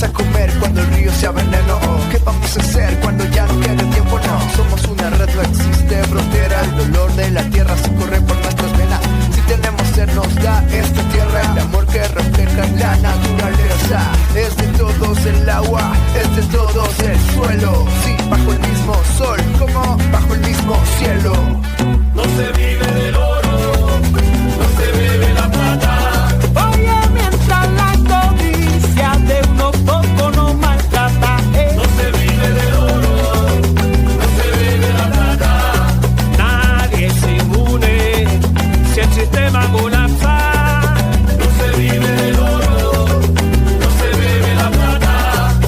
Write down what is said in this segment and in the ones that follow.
a comer cuando el río sea veneno? ¿Qué vamos a hacer cuando ya no quede tiempo? No, somos una red, no existe frontera. El dolor de la tierra se corre por nuestras venas. Si tenemos sed nos da esta tierra. El amor que refleja la naturaleza. Es de todos el agua, es de todos el suelo. Sí, bajo el mismo sol, como bajo el mismo cielo. No se vive del oro, no se bebe la plata. Oye, mientras la codicia de unos pocos no maltrata. No se vive del oro, no se bebe la plata. Nadie es inmune si el sistema colapsa. No se vive del oro, no se bebe la plata.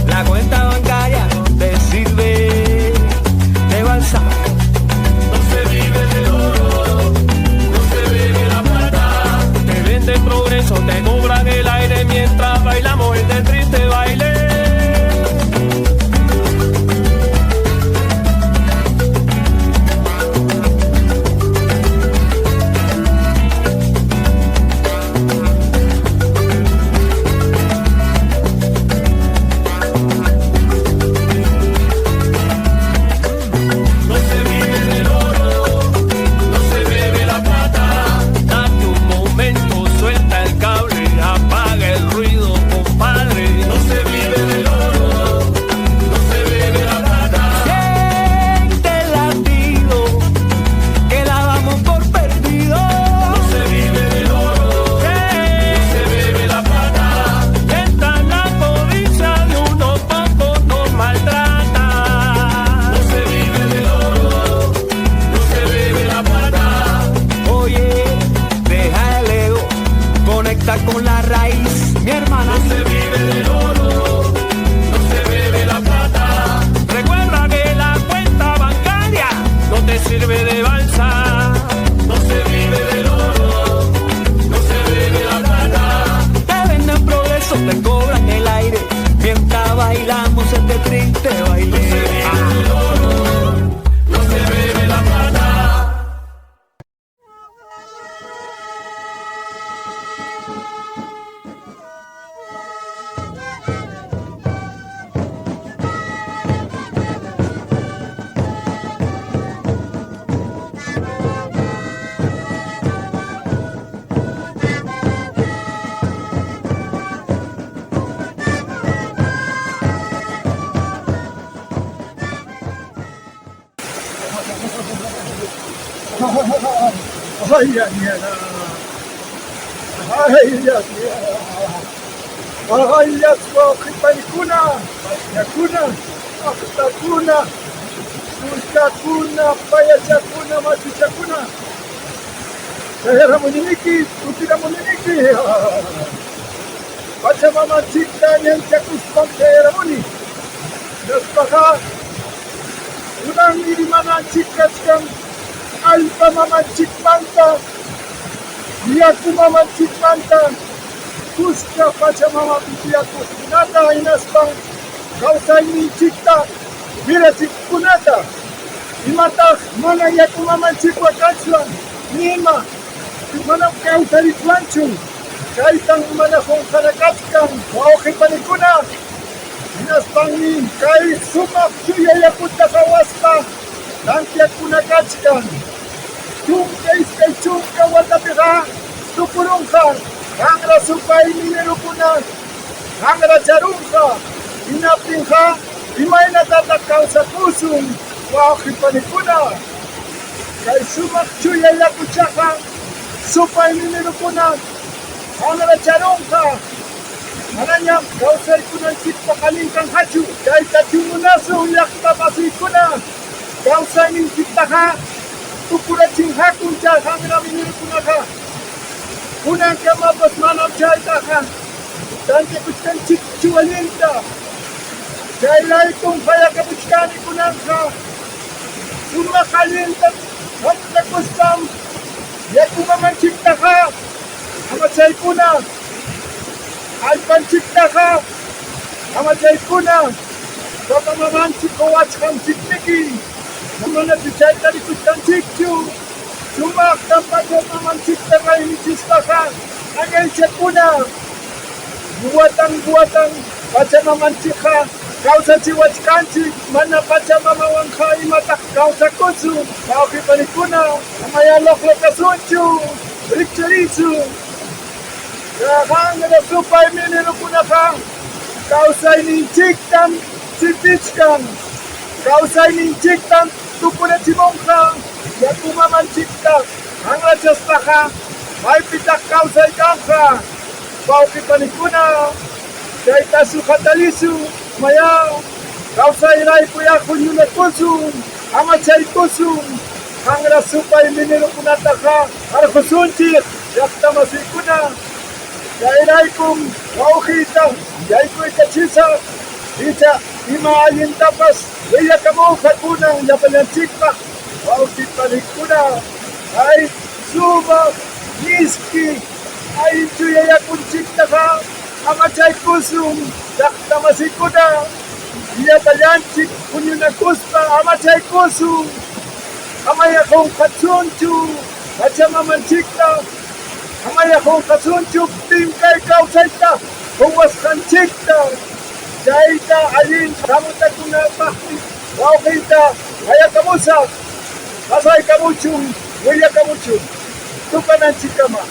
La cuenta bancaria no te sirve de balsa. No se vive del oro, no se bebe la plata. Te venden progreso, te cobran el aire mientras bailamos este triste baile. No se vive del oro, no se bebe la plata. Date un momento, suelta el cable, apaga el ruido, compadre. No se vive del oro, no se bebe la plata. Siente el latido, que la damos por perdido. No se vive del oro, no se bebe la plata. Esta la codicia de unos pocos nos maltrata. No se vive del oro, no se bebe la plata. Oye, deja el ego, conecta con la raíz, mi hermana. No se vive del oro, no se bebe la plata. Recuerda que la cuenta bancaria no te sirve de balsa. No se vive del oro, no se bebe la plata. Te venden progreso, te cobran el aire mientras bailamos este triste baile. No se vive del oro, no se bebe la plata. Ay, ya, ay, ya, ay, ya, panikuna, yakuna, aktakuna, sultakuna, payachakuna, machichakuna. Sayara muniniki, tutira muniniki. Pachamama chita, nyanchakuspam sayara muni. Naspaka, unang irimana chikachkan. Alpa mama chikmanta, yaku mama chikmanta, kuska pacha mama pichiyaku, nata inaspang, kausay chikta, mira chikkunata, imata mana yaku mama chikwa kachlan, nima, mana kausay planchun, kaitang mana kong karakachkan, waoke panikuna, inaspang ni, kay sumak chuya yaku takawaspa, tantia kuna kachkan, chunka iskay chunka watapira, tukurunka, hangra supay minirukuna, hangra charunka, inapinka, imay natatakaw sa kusong, wakipanikuna. Kay sumak chuya yakuchaka, supay minirukuna, hangra charunka, ananya, kausay kunang chikpakalingkang hachu, kay tachumunaso yaktapasikuna, kausay ning chikpaka, tukura chinghakum chay hangra minirkunaka. Unang kamapos manam chay taka. Tanke kuchkan chikchualinta. Chay laikong kaya kapuchkani kunangka. Sumakalinta. Hamta kustam. Yakumaman chiktaka. Ama chay kuna. Alpan chiktaka. Ama chay kuna. Kapamaman chikowachkam chikniki. Namana bichay tali kuchkan chikchu. Sumak tampak maman chikta kayo ni chistaka. Agay siya kuna. Buwatang Pachamamanchikqa kawsachiwachkanchik mana Pachamamawanqa imataq kawsakuchu wawqipanikuna amaya loqlakasunchu rikcharichu qanra supay minirukunaqa kawsayninchiktam sipichkan kawsayninchiktam tukunachimunqa yakumamanchikta hanrachaspaqa maypitaq kawsaykanqa wawqipanikuna chayta suqatalishu maya kawsayrayku yaquyunakusun amachaykusun hanra supay minirukunataqa arqusunchik llaqtamasiykuna chayraykum wawqiyta yaykuytachisa icha ima allintapas willakamunqa kunan llapallanchikpaq wawqipanikuna ay sumaq miski ay chuyayakunchiktaqa amachaykusun llaqtamasiykuna llapallanchik puñunakuspa amachaykusun amaya qunqachunchu Pachamamanchikta amaya qunqachunchu tinkay kawsayta quwasqanchikta chayta allin hamutakunapaqmi wawqiyta qayakamusaq pasaykamuchun willakamuchun tupananchikkama.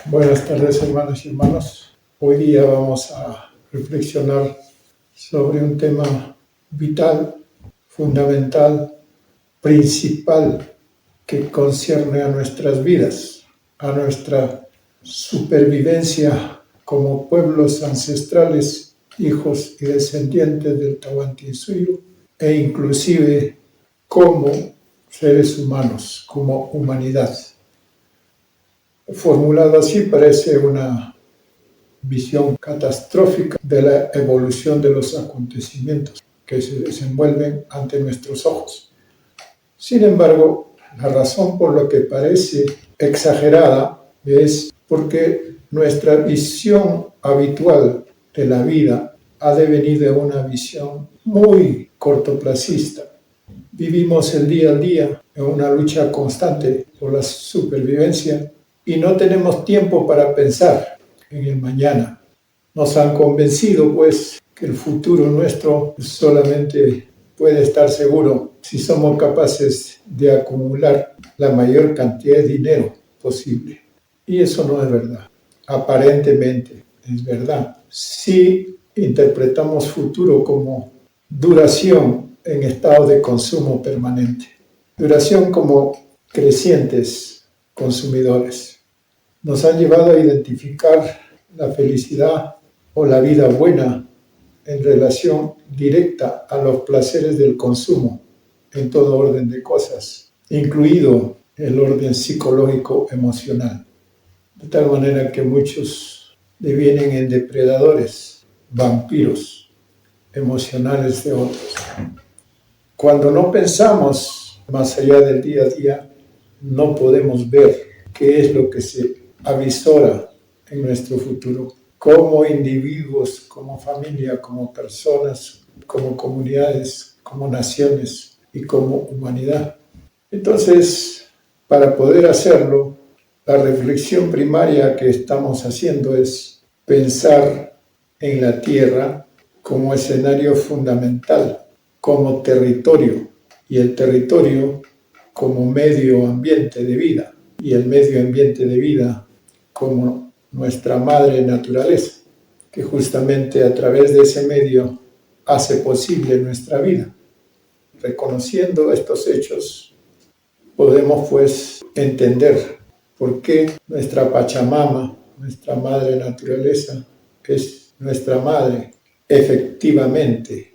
Buenas tardes, hermanas y hermanos. Hoy día vamos a reflexionar sobre un tema vital, fundamental, principal, que concierne a nuestras vidas, a nuestra supervivencia como pueblos ancestrales, hijos y descendientes del Tahuantinsuyo, e inclusive como seres humanos, como humanidad. Formulado así, parece una visión catastrófica de la evolución de los acontecimientos que se desenvuelven ante nuestros ojos. Sin embargo, la razón por la que parece exagerada es porque nuestra visión habitual de la vida ha devenido en una visión muy cortoplacista. Vivimos el día a día en una lucha constante por la supervivencia y no tenemos tiempo para pensar en el mañana. Nos han convencido, pues, que el futuro nuestro solamente puede estar seguro si somos capaces de acumular la mayor cantidad de dinero posible. Y eso no es verdad. Aparentemente es verdad. Si interpretamos futuro como duración en estado de consumo permanente, duración como crecientes consumidores. Nos han llevado a identificar la felicidad o la vida buena en relación directa a los placeres del consumo en todo orden de cosas, incluido el orden psicológico emocional. De tal manera que muchos devienen en depredadores, vampiros emocionales de otros. Cuando no pensamos más allá del día a día, no podemos ver qué es lo que se avisora en nuestro futuro, como individuos, como familia, como personas, como comunidades, como naciones y como humanidad. Entonces, para poder hacerlo, la reflexión primaria que estamos haciendo es pensar en la Tierra como escenario fundamental, como territorio, y el territorio como medio ambiente de vida, y el medio ambiente de vida como nuestra madre naturaleza, que justamente a través de ese medio hace posible nuestra vida. Reconociendo estos hechos, podemos pues entender por qué nuestra Pachamama, nuestra madre naturaleza, es nuestra madre, efectivamente,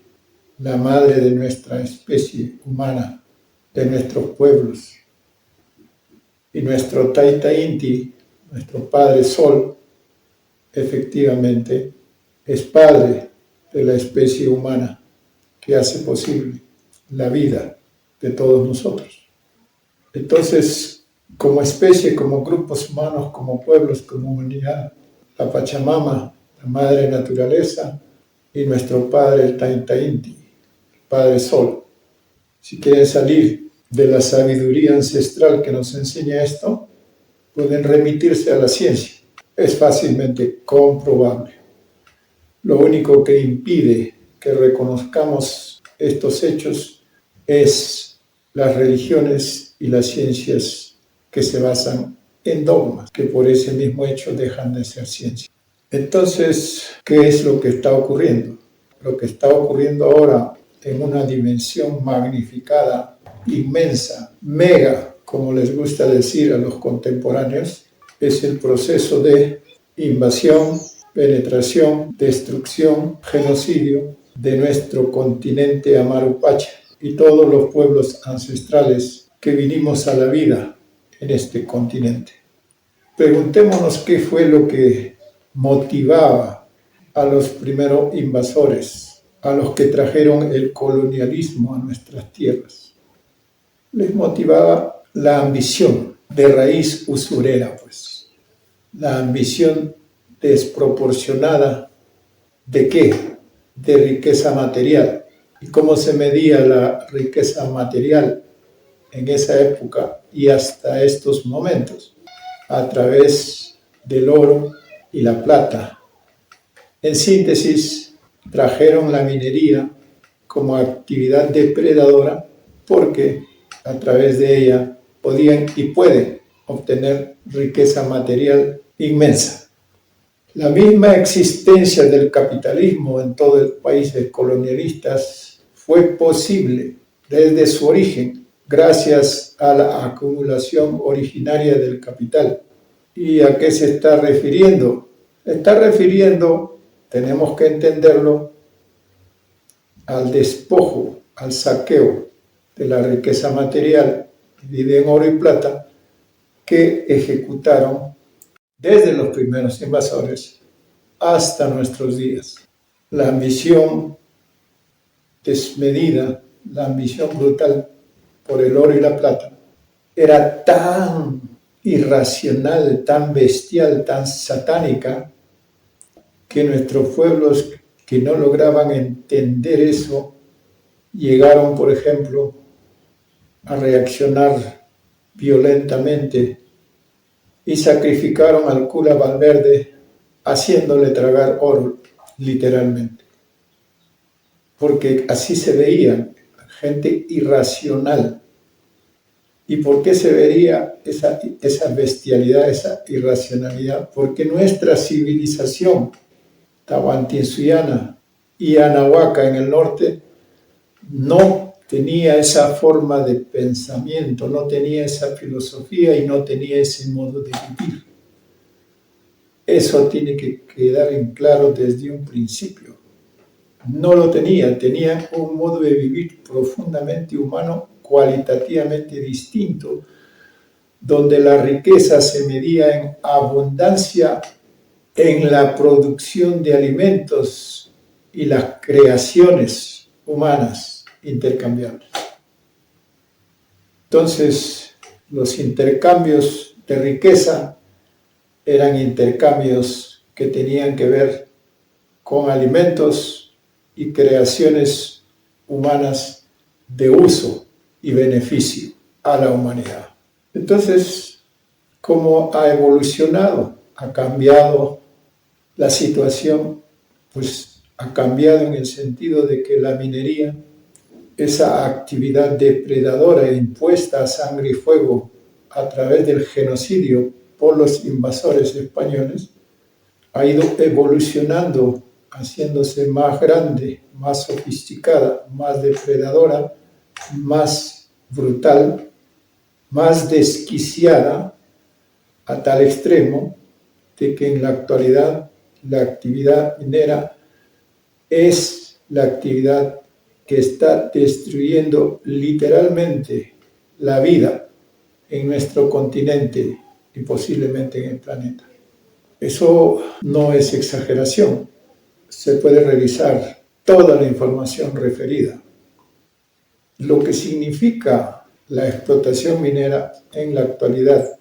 la madre de nuestra especie humana, de nuestros pueblos. Y nuestro Taita Inti, nuestro Padre Sol, efectivamente, es padre de la especie humana que hace posible la vida de todos nosotros. Entonces, como especie, como grupos humanos, como pueblos, como humanidad, la Pachamama, la Madre Naturaleza, y nuestro Padre, el Taita Inti, el Padre Sol. Si quieren salir de la sabiduría ancestral que nos enseña esto, pueden remitirse a la ciencia. Es fácilmente comprobable. Lo único que impide que reconozcamos estos hechos es las religiones y las ciencias que se basan en dogmas, que por ese mismo hecho dejan de ser ciencia. Entonces, ¿qué es lo que está ocurriendo? Lo que está ocurriendo ahora en una dimensión magnificada, inmensa, mega, como les gusta decir a los contemporáneos, es el proceso de invasión, penetración, destrucción, genocidio de nuestro continente Amarupacha y todos los pueblos ancestrales que vinimos a la vida en este continente. Preguntémonos qué fue lo que motivaba a los primeros invasores, a los que trajeron el colonialismo a nuestras tierras. Les motivaba la ambición de raíz usurera, pues. La ambición desproporcionada ¿de qué? De riqueza material. ¿Y cómo se medía la riqueza material en esa época y hasta estos momentos? A través del oro y la plata. En síntesis, trajeron la minería como actividad depredadora porque a través de ella podían y pueden obtener riqueza material inmensa. La misma existencia del capitalismo en todo el país de colonialistas fue posible desde su origen gracias a la acumulación originaria del capital. ¿Y a qué se está refiriendo? Está refiriendo, tenemos que entenderlo, al despojo, al saqueo de la riqueza material, dividida en oro y plata, que ejecutaron desde los primeros invasores hasta nuestros días. La ambición desmedida, la ambición brutal por el oro y la plata, era tan irracional, tan bestial, tan satánica, que nuestros pueblos que no lograban entender eso, llegaron, por ejemplo, a reaccionar violentamente y sacrificaron al cura Valverde haciéndole tragar oro, literalmente. Porque así se veía gente irracional. ¿Y por qué se vería esa bestialidad, esa irracionalidad? Porque nuestra civilización tahuantinsuiana y anahuaca en el norte no tenía esa forma de pensamiento, no tenía esa filosofía y no tenía ese modo de vivir. Eso tiene que quedar en claro desde un principio. No lo tenían un modo de vivir profundamente humano, cualitativamente distinto, donde la riqueza se medía en abundancia en la producción de alimentos y las creaciones humanas intercambiables. Entonces, los intercambios de riqueza eran intercambios que tenían que ver con alimentos y creaciones humanas de uso y beneficio a la humanidad. Entonces, ¿cómo ha evolucionado? Ha cambiado la situación, pues ha cambiado en el sentido de que la minería, esa actividad depredadora impuesta a sangre y fuego a través del genocidio por los invasores españoles, ha ido evolucionando, haciéndose más grande, más sofisticada, más depredadora, más brutal, más desquiciada, a tal extremo de que en la actualidad la actividad minera es la actividad que está destruyendo literalmente la vida en nuestro continente y posiblemente en el planeta. Eso no es exageración. Se puede revisar toda la información referida. Lo que significa la explotación minera en la actualidad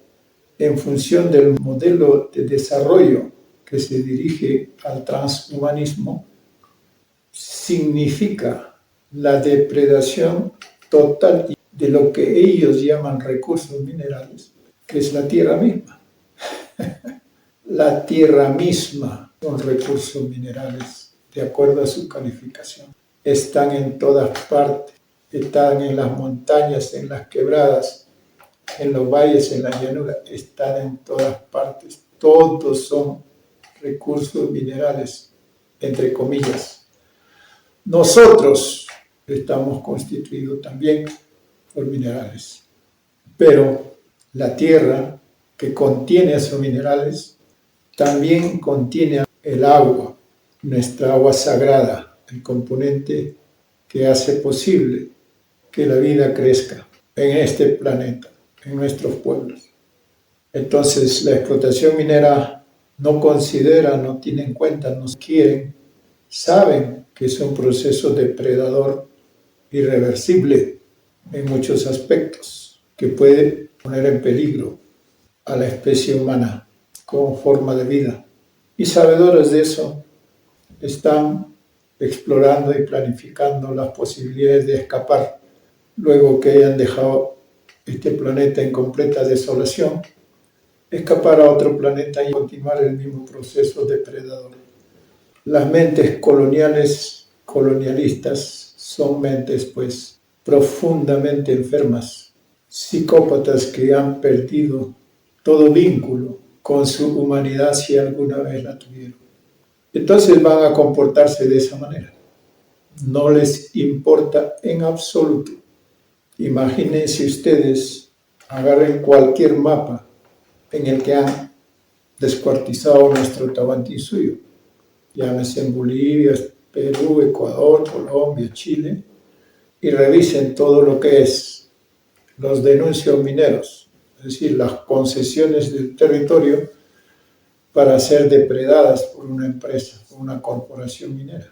en función del modelo de desarrollo que se dirige al transhumanismo, significa la depredación total de lo que ellos llaman recursos minerales, que es la tierra misma. La tierra misma son recursos minerales, de acuerdo a su calificación. Están en todas partes, están en las montañas, en las quebradas, en los valles, en la llanura, están en todas partes. Todos son recursos minerales, entre comillas. Nosotros estamos constituidos también por minerales, pero la tierra que contiene esos minerales también contiene el agua, nuestra agua sagrada, el componente que hace posible que la vida crezca en este planeta, en nuestros pueblos. Entonces, la explotación minera no considera, no tiene en cuenta, no quieren, saben que es un proceso depredador irreversible en muchos aspectos, que puede poner en peligro a la especie humana como forma de vida. Y sabedores de eso, están explorando y planificando las posibilidades de escapar luego que hayan dejado este planeta en completa desolación, escapar a otro planeta y continuar el mismo proceso depredador. Las mentes colonialistas son mentes pues profundamente enfermas, psicópatas que han perdido todo vínculo con su humanidad si alguna vez la tuvieron. Entonces van a comportarse de esa manera. No les importa en absoluto. Imagínense ustedes, agarren cualquier mapa en el que han descuartizado nuestro Tahuantinsuyo, llámese en Bolivia, Perú, Ecuador, Colombia, Chile, y revisen todo lo que es los denuncios mineros, es decir, las concesiones del territorio para ser depredadas por una empresa, por una corporación minera.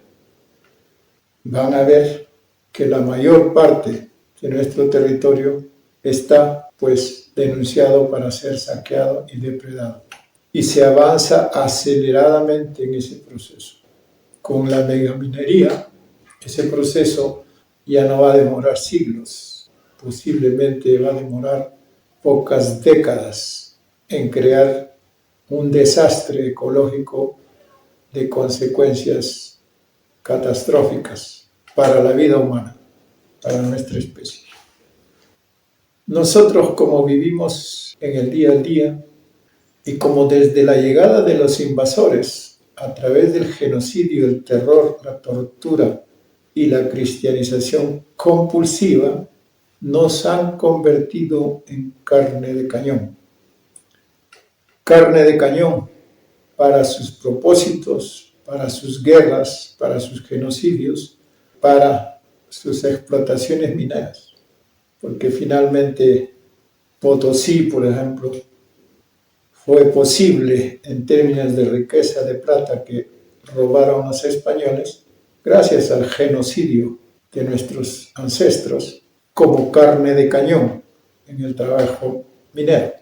Van a ver que la mayor parte de nuestro territorio está pues denunciado para ser saqueado y depredado. Y se avanza aceleradamente en ese proceso. Con la megaminería, ese proceso ya no va a demorar siglos, posiblemente va a demorar pocas décadas en crear un desastre ecológico de consecuencias catastróficas para la vida humana, para nuestra especie. Nosotros, como vivimos en el día a día y como desde la llegada de los invasores, a través del genocidio, el terror, la tortura y la cristianización compulsiva, nos han convertido en carne de cañón. Carne de cañón para sus propósitos, para sus guerras, para sus genocidios, para sus explotaciones mineras. Porque finalmente Potosí, por ejemplo, fue posible en términos de riqueza de plata que robaron los españoles gracias al genocidio de nuestros ancestros como carne de cañón en el trabajo minero,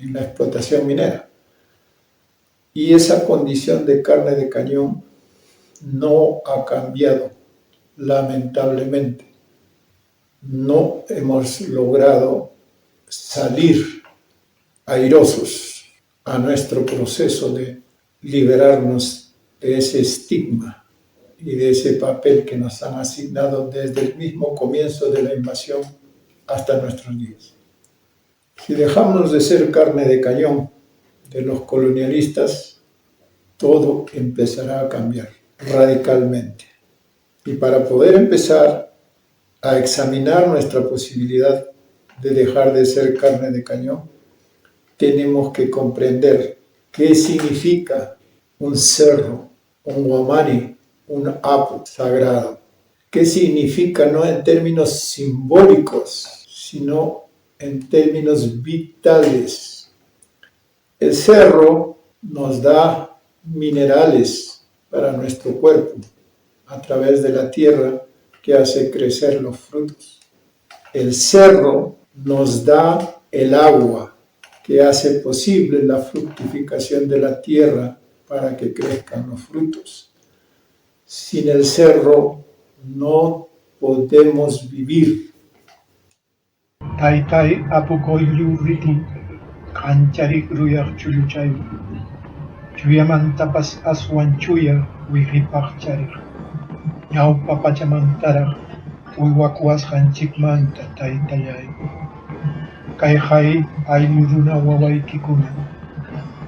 en la explotación minera. Y esa condición de carne de cañón no ha cambiado, lamentablemente. No hemos logrado salir airosos a nuestro proceso de liberarnos de ese estigma y de ese papel que nos han asignado desde el mismo comienzo de la invasión hasta nuestros días. Si dejamos de ser carne de cañón de los colonialistas, todo empezará a cambiar radicalmente. Y para poder empezar a examinar nuestra posibilidad de dejar de ser carne de cañón, tenemos que comprender qué significa un cerro, un guamani, un apu sagrado. ¿Qué significa no en términos simbólicos, sino en términos vitales? El cerro nos da minerales para nuestro cuerpo a través de la tierra que hace crecer los frutos. El cerro nos da el agua que hace posible la fructificación de la tierra para que crezcan los frutos. Sin el cerro no podemos vivir. Tai tai apukoyu riti, Kancharik ruyak chulluchay. Chuyamantapas aswan chuya wihipaqcharik. Ñawpa pachamantaraq uywakuwasqanchikmanta taytallay. Kay ayllu runa wawaykikuna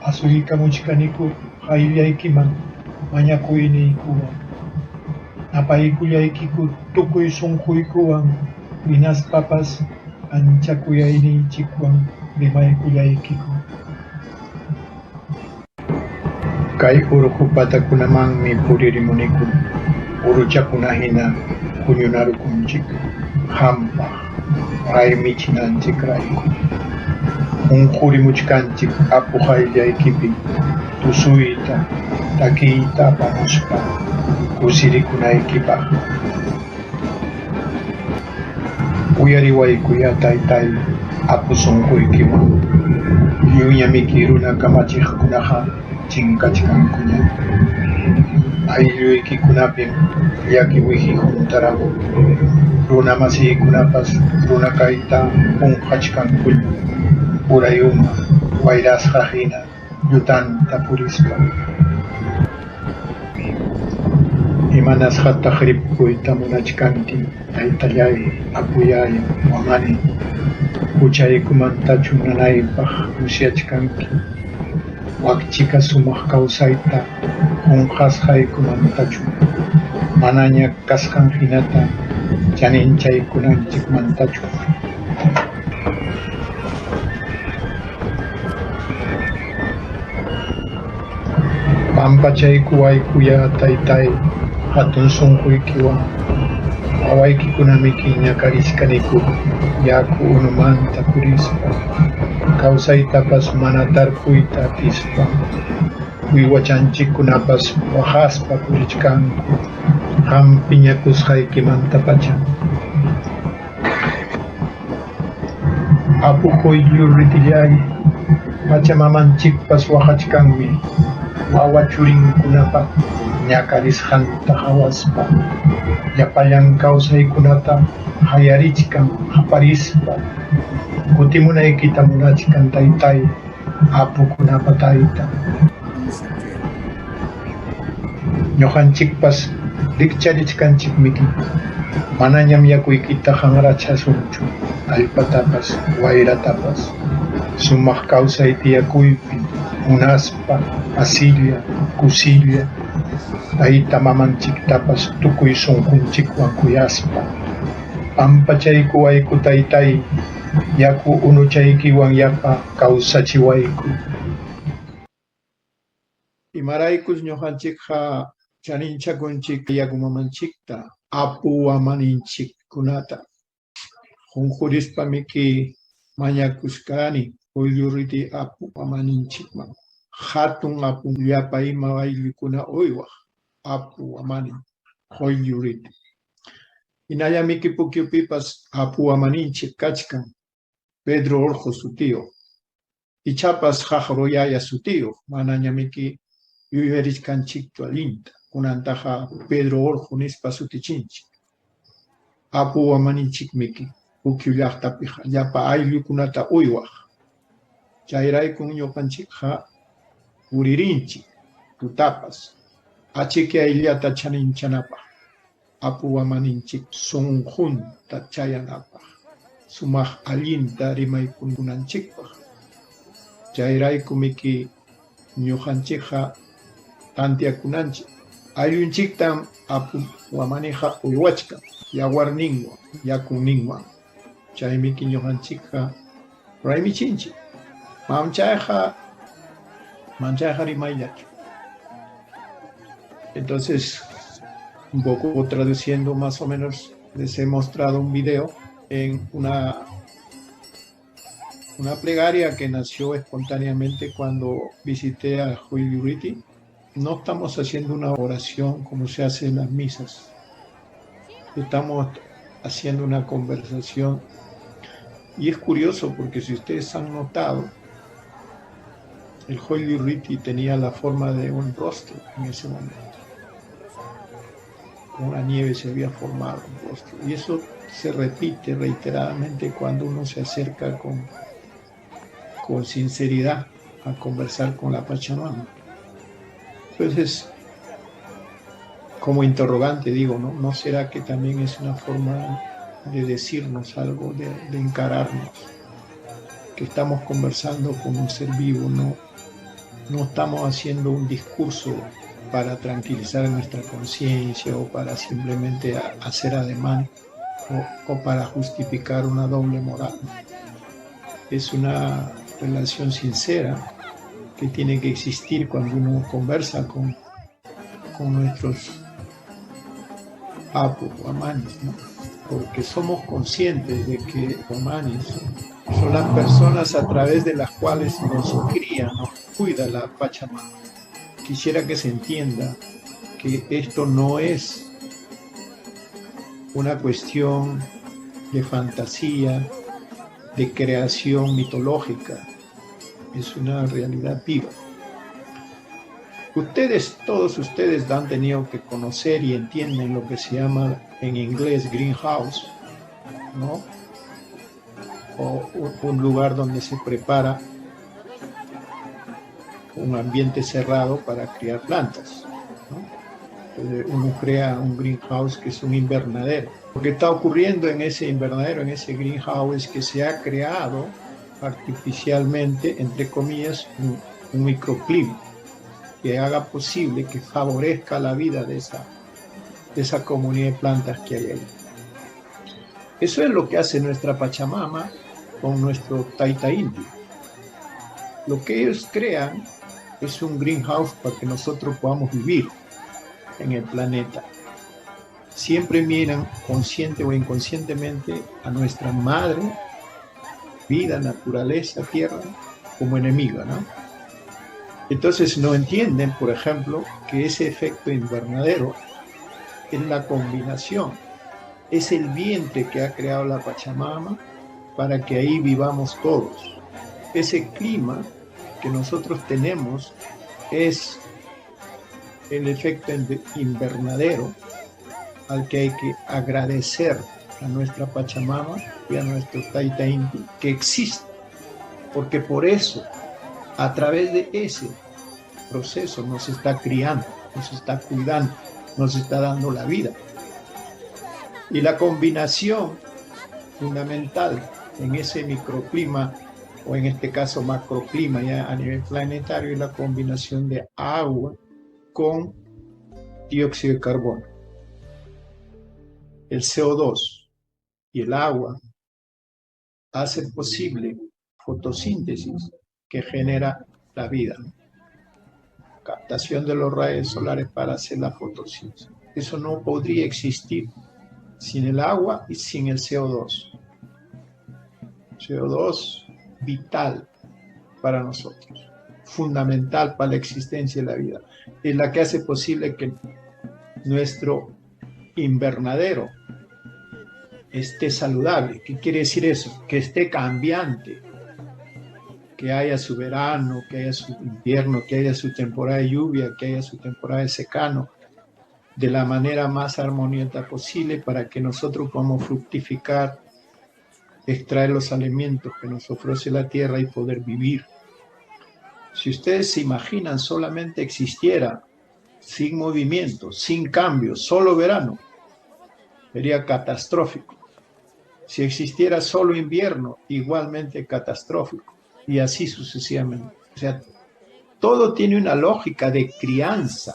asuykamuchkaniku qayllaykiman mañakuyniykuwan. Napaykullaykiku tukuy sunquykuwan winaspapas anchakuyayninchikwan rimaykullaykiku. Kay urqu patakunamanmi puririmuniku uruchakuna hina puñunarukunchik hampaq raymichinanchikrayku. Unqurimuchkanchik apu qayllaykipi tusuyta takiyta apamuspa kusirikunaykipaq. Uyariwaykuya taytay apu sunquykiwan. Yuña miki runa kamachiqkunaqa chinkachkankuña. Aylluykikunapi llaki wiji juntaramun. Runa masiykunapas runa kayta punqachkankuña. Urayuma wayrasqa hina llutanta purispa. Imanasqataq ripukuyta munachkanki taytallay apuyay wamani. Huchaykumantachu nanaypaq musyachkanki. Wakchika sumaq kawsayta qunqasqaykumantachu manaña kasqan hinata chaninchaykunanchikmantachu. Pampachayku waykuya taytay hatun sunquykiwan. Wawaykikunamiki ñakarisqaniku yaku unumanta purispa. Kawsaytapas mana tarpuyta atispa. Wiwachanchikkunapas waqaspa purichkanku hampi ñakusqaykimanta-pacha. Apu quyllur ritillay, pachamamanchikpas waqachkanmi. Wawa churinkunapa ñakarisqanta hawaspa. Llapallan kawsaykunata hayarichkan haparispa. Kutimunaykita munachkan taytay apukunapa tayta. Ñuqanchikpas rikcharichkanchikmiki. Manañam yakuykita hanrachasunchu allpatapas wayratapas. Sumaq kawsay tiyakuypi munaspa asilla kusilla tayta mamanchiktapas tukuy sunqunchikwan kuyaspa. Pampachayku wayku taytay yaku unuchaykiwan yapa kawsachiwayku. Imaraykus ñuqanchikqa chaninchakunchik yaku mamanchikta apu wamaninchikkunata. Qunqurispamiki mañakuskani quyllur riti apu wamaninchikman. Hatun apu llapa ima ayllukuna uywaq apu wamanin quyllur riti. Hinallamiki pukyupipas apu wamaninchik kachkan Pedro Orjo sutiyo. Ichapas haqruyaya sutiyo. Manañamiki yuyarishkanchiktu allinta. Kunantaqa Pedro Orjo nispa sutichinchik. Apu wamaninchikmiki pukyu llaqtapiqa llapa ayllukunata uywaq. Chayraykun ñuqanchikqa puririnchik tutapas achiki ayllata chaninchanapaq. Apu wamaninchik sunqunta chayanapaq. Sumaq allinta rimaykunanchikpaq. Chayraykumiki ñuqanchikqa tantiakunanchik. Ayllunchiktam apu wamaniqa uywachkan yawarninwan yakunninwan. Chaymiki ñuqanchikqa raymichinchik. Manchayqa rimayllachu. Entonces, un poco traduciendo más o menos, les he mostrado un video en una plegaria que nació espontáneamente cuando visité a Huiluriti. No estamos haciendo una oración como se hace en las misas. Estamos haciendo una conversación. Y es curioso porque si ustedes han notado, el Huiluriti tenía la forma de un rostro en ese momento. Con la nieve se había formado un rostro. Y eso se repite reiteradamente cuando uno se acerca con con sinceridad a conversar con la Pachamama. Entonces, como interrogante digo, ¿no será que también es una forma de decirnos algo, de encararnos? Que estamos conversando con un ser vivo, no estamos haciendo un discurso para tranquilizar nuestra conciencia o para simplemente hacer ademán o para justificar una doble moral. Es una relación sincera que tiene que existir cuando uno conversa con nuestros apos o amanes, ¿no? Porque somos conscientes de que amanes son las personas a través de las cuales nos cría, nos cuida la Pachamama. Quisiera que se entienda que esto no es una cuestión de fantasía, de creación mitológica, es una realidad viva. Todos ustedes han tenido que conocer y entienden lo que se llama en inglés greenhouse, ¿no? O un lugar donde se prepara un ambiente cerrado para criar plantas, ¿no? Entonces uno crea un greenhouse que es un invernadero. Lo que está ocurriendo en ese invernadero, en ese greenhouse, es que se ha creado artificialmente, entre comillas, un microclima que haga posible, que favorezca la vida de esa comunidad de plantas que hay ahí. Eso es lo que hace nuestra Pachamama con nuestro Taita Inti. Lo que ellos crean es un greenhouse para que nosotros podamos vivir en el planeta. Siempre miran, consciente o inconscientemente, a nuestra madre, vida, naturaleza, tierra, como enemiga, ¿no? Entonces no entienden, por ejemplo, que ese efecto invernadero es la combinación, es el vientre que ha creado la Pachamama para que ahí vivamos todos. Ese clima que nosotros tenemos es el efecto invernadero al que hay que agradecer a nuestra Pachamama y a nuestro Taita Inti que existe, porque por eso, a través de ese proceso nos está criando, nos está cuidando, nos está dando la vida. Y la combinación fundamental en ese microclima, o en este caso macroclima ya a nivel planetario, es la combinación de agua con dióxido de carbono. El CO2 y el agua hacen posible fotosíntesis que genera la vida. Captación de los rayos solares para hacer la fotosíntesis. Eso no podría existir sin el agua y sin el CO2. CO2 vital para nosotros, fundamental para la existencia de la vida. Es la que hace posible que nuestro invernadero esté saludable. ¿Qué quiere decir eso? Que esté cambiante, que haya su verano, que haya su invierno, que haya su temporada de lluvia, que haya su temporada de secano, de la manera más armoniosa posible para que nosotros podamos fructificar, extraer los alimentos que nos ofrece la tierra y poder vivir. Si ustedes se imaginan solamente existiera sin movimiento, sin cambio, solo verano, sería catastrófico. Si existiera solo invierno, igualmente catastrófico, y así sucesivamente. O sea, todo tiene una lógica de crianza,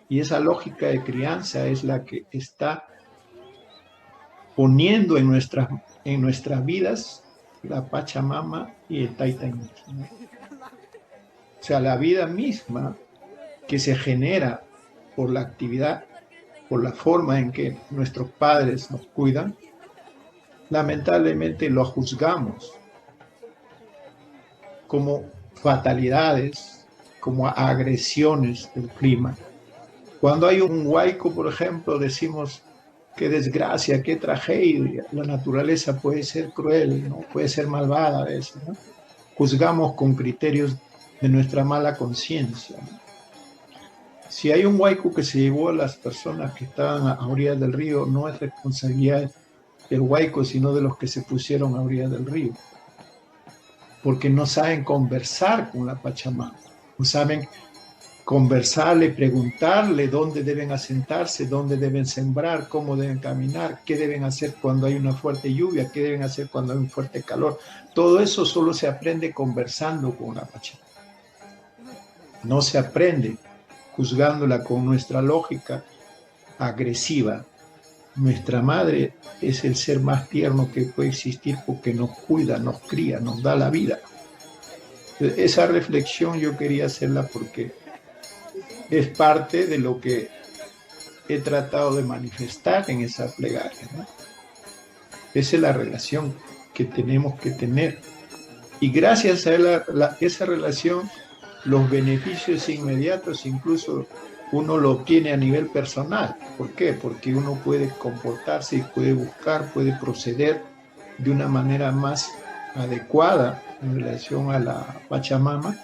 y esa lógica de crianza es la que está poniendo en nuestras vidas la Pachamama y el Taita Inti. O sea, la vida misma que se genera por la actividad, por la forma en que nuestros padres nos cuidan, lamentablemente lo juzgamos como fatalidades, como agresiones del clima. Cuando hay un huaico, por ejemplo, decimos qué desgracia, qué tragedia, la naturaleza puede ser cruel, ¿no? Puede ser malvada a veces, ¿no? Juzgamos con criterios de nuestra mala conciencia, ¿no? Si hay un huaico que se llevó a las personas que estaban a orillas del río, no es responsabilidad del huaico, sino de los que se pusieron a orillas del río. porque no saben conversar con la Pachamama, no saben conversarle, preguntarle dónde deben asentarse, dónde deben sembrar, cómo deben caminar, qué deben hacer cuando hay una fuerte lluvia, qué deben hacer cuando hay un fuerte calor. Todo eso solo se aprende conversando con la Pachamama. No se aprende juzgándola con nuestra lógica agresiva. Nuestra madre es el ser más tierno que puede existir porque nos cuida, nos cría, nos da la vida. Esa reflexión yo quería hacerla porque es parte de lo que he tratado de manifestar en esa plegaria, ¿no? Esa es la relación que tenemos que tener. Y gracias a esa relación, los beneficios inmediatos incluso uno lo obtiene a nivel personal. ¿Por qué? Porque uno puede comportarse y puede buscar, puede proceder de una manera más adecuada en relación a la Pachamama.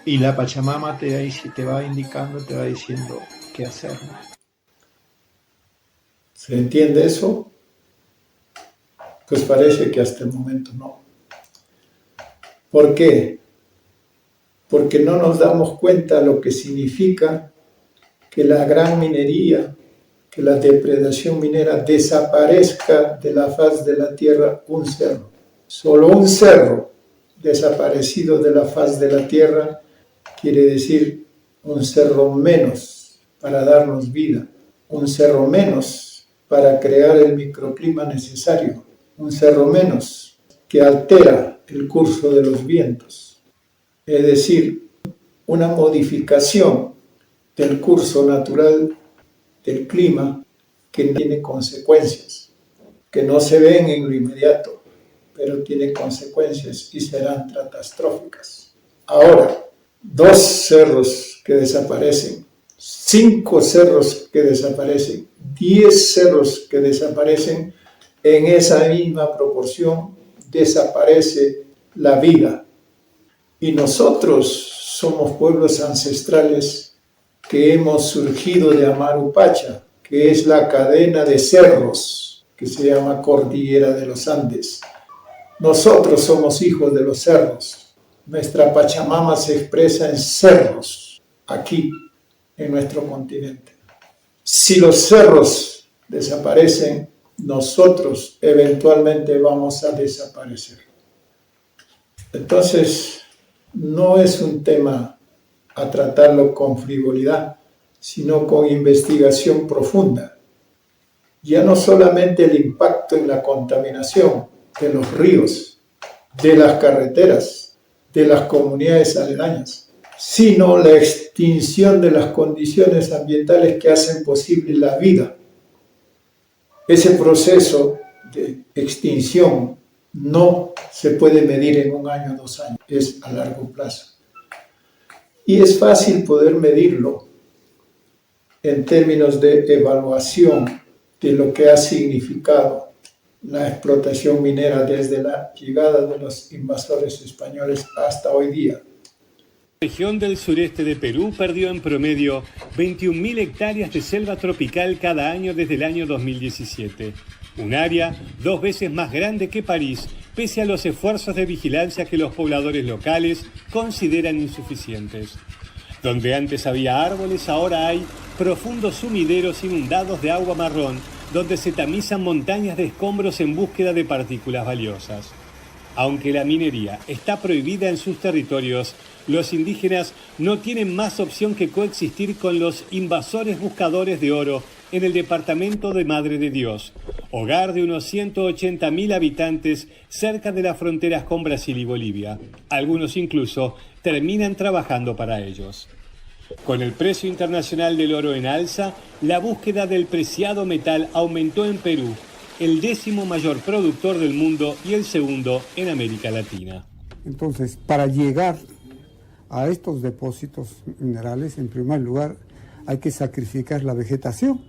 Y la Pachamama te va indicando, te va diciendo qué hacer, ¿no? ¿Se entiende eso? Pues parece que hasta el momento no. ¿Por qué? Porque no nos damos cuenta lo que significa que la gran minería, que la depredación minera desaparezca de la faz de la tierra un cerro. Solo un cerro desaparecido de la faz de la tierra quiere decir un cerro menos para darnos vida, un cerro menos para crear el microclima necesario, un cerro menos que altera el curso de los vientos. Es decir, una modificación del curso natural del clima que tiene consecuencias, que no se ven en lo inmediato, pero tiene consecuencias y serán catastróficas. Ahora, 2 cerros que desaparecen, 5 cerros que desaparecen, 10 cerros que desaparecen, en esa misma proporción desaparece la vida. Y nosotros somos pueblos ancestrales que hemos surgido de Amarupacha, que es la cadena de cerros que se llama Cordillera de los Andes. Nosotros somos hijos de los cerros. Nuestra Pachamama se expresa en cerros, aquí, en nuestro continente. Si los cerros desaparecen, nosotros eventualmente vamos a desaparecer. Entonces, no es un tema a tratarlo con frivolidad, sino con investigación profunda. Ya no solamente el impacto en la contaminación de los ríos, de las carreteras, de las comunidades aledañas, sino la extinción de las condiciones ambientales que hacen posible la vida. Ese proceso de extinción no se puede medir en 1 año, 2 años, es a largo plazo. Y es fácil poder medirlo en términos de evaluación de lo que ha significado la explotación minera desde la llegada de los invasores españoles hasta hoy día. La región del sureste de Perú perdió en promedio 21.000 hectáreas de selva tropical cada año desde el año 2017. Un área 2 veces más grande que París, pese a los esfuerzos de vigilancia que los pobladores locales consideran insuficientes. Donde antes había árboles, ahora hay profundos sumideros inundados de agua marrón, donde se tamizan montañas de escombros en búsqueda de partículas valiosas. Aunque la minería está prohibida en sus territorios, los indígenas no tienen más opción que coexistir con los invasores buscadores de oro en el departamento de Madre de Dios, hogar de unos 180.000 habitantes cerca de las fronteras con Brasil y Bolivia. Algunos incluso terminan trabajando para ellos. Con el precio internacional del oro en alza, la búsqueda del preciado metal aumentó en Perú, el 10º mayor productor del mundo y el 2º en América Latina. Entonces, para llegar a estos depósitos minerales, en primer lugar, hay que sacrificar la vegetación.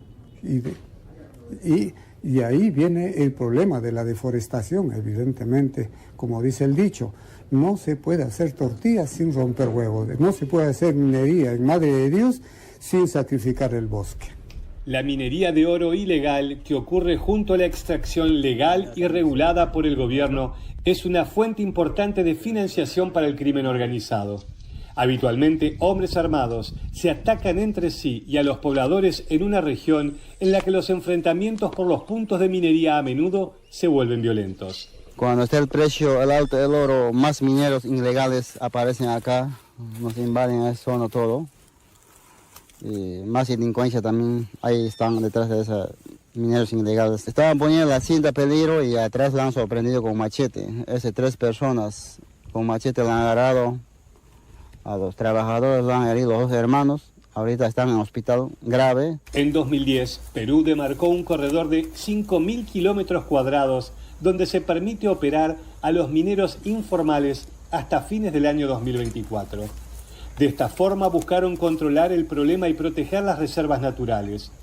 Y ahí viene el problema de la deforestación, evidentemente, como dice el dicho. No se puede hacer tortillas sin romper huevos, no se puede hacer minería en Madre de Dios sin sacrificar el bosque. La minería de oro ilegal, que ocurre junto a la extracción legal y regulada por el gobierno, es una fuente importante de financiación para el crimen organizado. Habitualmente, hombres armados se atacan entre sí y a los pobladores en una región en la que los enfrentamientos por los puntos de minería a menudo se vuelven violentos. Cuando está el precio el alto del oro, más mineros ilegales aparecen acá, nos invaden esa zona todo. Y más delincuencia también, ahí están detrás de esos mineros ilegales. Estaban poniendo la cinta peligro y atrás la han sorprendido con machete. 3 personas con machete la han agarrado, a los trabajadores la han herido, los 2 hermanos. Ahorita están en hospital grave. En 2010, Perú demarcó un corredor de 5.000 kilómetros cuadrados donde se permite operar a los mineros informales hasta fines del año 2024. De esta forma buscaron controlar el problema y proteger las reservas naturales.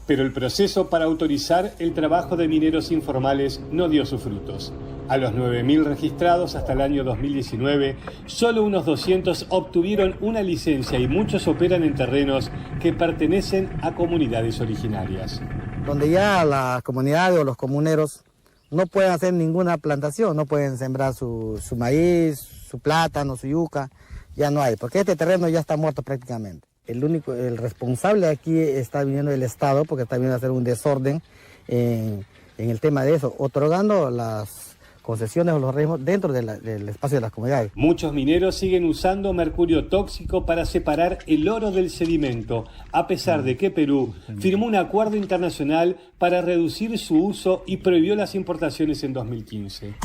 Pero el proceso para autorizar el trabajo de mineros informales no dio sus frutos. A los 9.000 registrados hasta el año 2019, solo unos 200 obtuvieron una licencia y muchos operan en terrenos que pertenecen a comunidades originarias. Donde ya las comunidades o los comuneros no pueden hacer ninguna plantación, no pueden sembrar su maíz, su plátano, su yuca, ya no hay, porque este terreno ya está muerto prácticamente. El responsable aquí está viniendo del Estado, porque está viniendo a hacer un desorden en el tema de eso, otorgando las concesiones o los regímenes dentro del espacio de las comunidades. Muchos mineros siguen usando mercurio tóxico para separar el oro del sedimento, a pesar de que Perú firmó un acuerdo internacional para reducir su uso y prohibió las importaciones en 2015.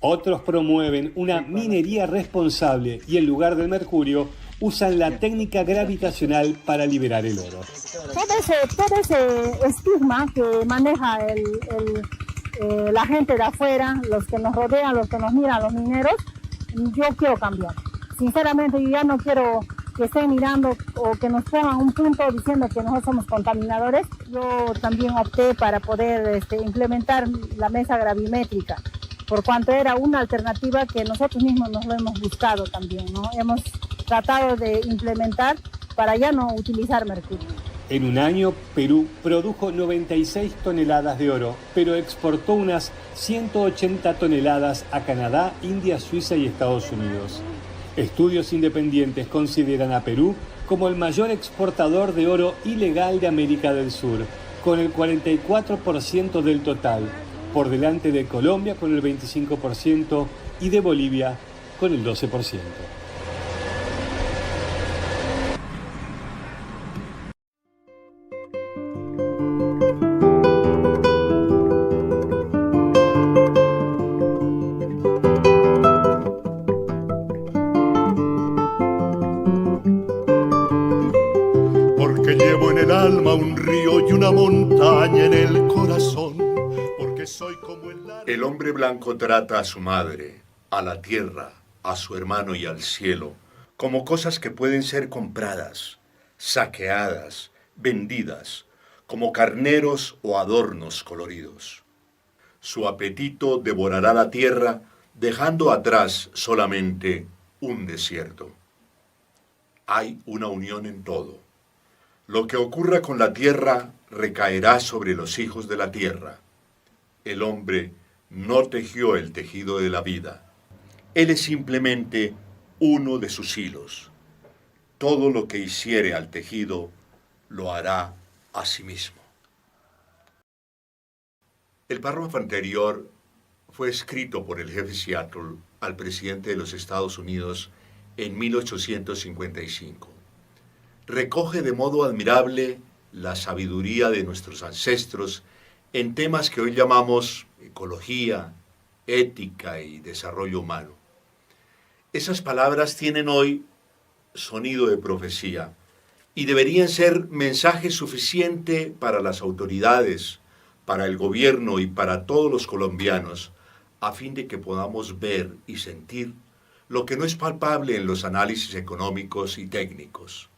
Otros promueven una minería responsable y en lugar del mercurio usan la técnica gravitacional para liberar el oro. Todo ese estigma que maneja la gente de afuera, los que nos rodean, los que nos miran, los mineros, yo quiero cambiar. Sinceramente, yo ya no quiero que estén mirando o que nos pongan un punto diciendo que nosotros somos contaminadores. Yo también opté para poder implementar la mesa gravimétrica, por cuanto era una alternativa que nosotros mismos nos lo hemos buscado también, ¿no? Hemos tratado de implementar para ya no utilizar mercurio. En un año, Perú produjo 96 toneladas de oro, pero exportó unas 180 toneladas a Canadá, India, Suiza y Estados Unidos. Estudios independientes consideran a Perú como el mayor exportador de oro ilegal de América del Sur, con el 44% del total, por delante de Colombia con el 25% y de Bolivia con el 12%. Porque llevo en el alma un río y una montaña en el corazón. Porque soy como el hombre blanco trata a su madre, a la tierra, a su hermano y al cielo como cosas que pueden ser compradas, saqueadas, vendidas, como carneros o adornos coloridos. Su apetito devorará la tierra, dejando atrás solamente un desierto. Hay una unión en todo. Lo que ocurra con la tierra recaerá sobre los hijos de la tierra. El hombre no tejió el tejido de la vida. Él es simplemente uno de sus hilos. Todo lo que hiciere al tejido, lo hará a sí mismo. El párrafo anterior fue escrito por el jefe Seattle al presidente de los Estados Unidos en 1855. Recoge de modo admirable la sabiduría de nuestros ancestros en temas que hoy llamamos ecología, ética y desarrollo humano. Esas palabras tienen hoy sonido de profecía y deberían ser mensaje suficiente para las autoridades, para el gobierno y para todos los colombianos, a fin de que podamos ver y sentir lo que no es palpable en los análisis económicos y técnicos.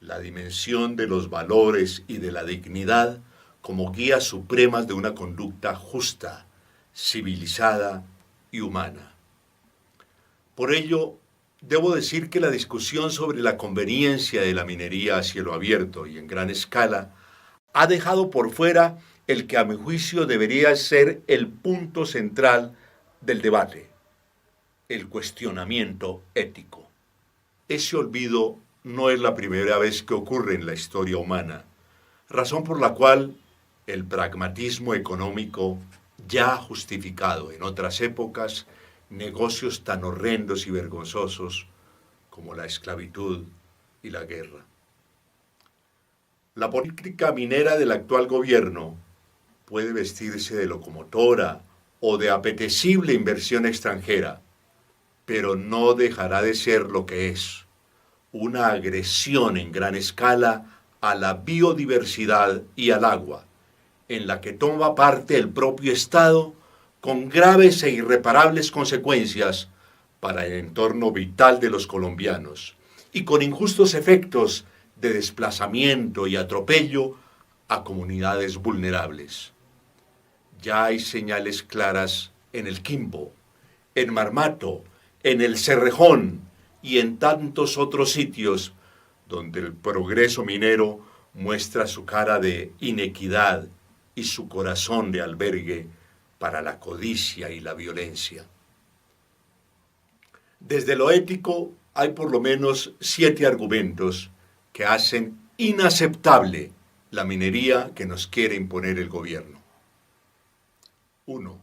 La dimensión de los valores y de la dignidad como guías supremas de una conducta justa, civilizada y humana. Por ello, debo decir que la discusión sobre la conveniencia de la minería a cielo abierto y en gran escala ha dejado por fuera el que a mi juicio debería ser el punto central del debate, el cuestionamiento ético. Ese olvido no es la primera vez que ocurre en la historia humana, razón por la cual el pragmatismo económico ya ha justificado en otras épocas negocios tan horrendos y vergonzosos como la esclavitud y la guerra. La política minera del actual gobierno puede vestirse de locomotora o de apetecible inversión extranjera, pero no dejará de ser lo que es, una agresión en gran escala a la biodiversidad y al agua, en la que toma parte el propio Estado con graves e irreparables consecuencias para el entorno vital de los colombianos y con injustos efectos de desplazamiento y atropello a comunidades vulnerables. Ya hay señales claras en el Quimbo, en Marmato, en el Cerrejón y en tantos otros sitios donde el progreso minero muestra su cara de inequidad y su corazón de albergue para la codicia y la violencia. Desde lo ético hay por lo menos 7 argumentos que hacen inaceptable la minería que nos quiere imponer el gobierno. 1.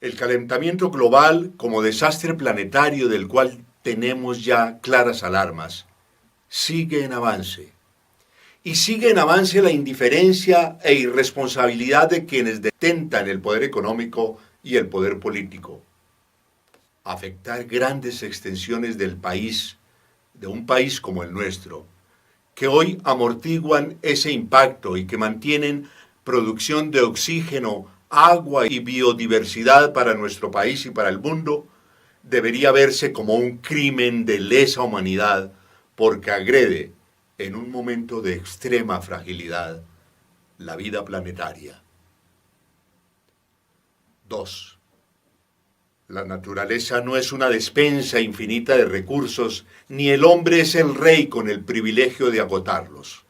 El calentamiento global como desastre planetario del cual tenemos ya claras alarmas sigue en avance. Y sigue en avance la indiferencia e irresponsabilidad de quienes detentan el poder económico y el poder político. Afectar grandes extensiones del país, de un país como el nuestro, que hoy amortiguan ese impacto y que mantienen producción de oxígeno, agua y biodiversidad para nuestro país y para el mundo, debería verse como un crimen de lesa humanidad porque agrede, en un momento de extrema fragilidad, la vida planetaria. 2. La naturaleza no es una despensa infinita de recursos, ni el hombre es el rey con el privilegio de agotarlos.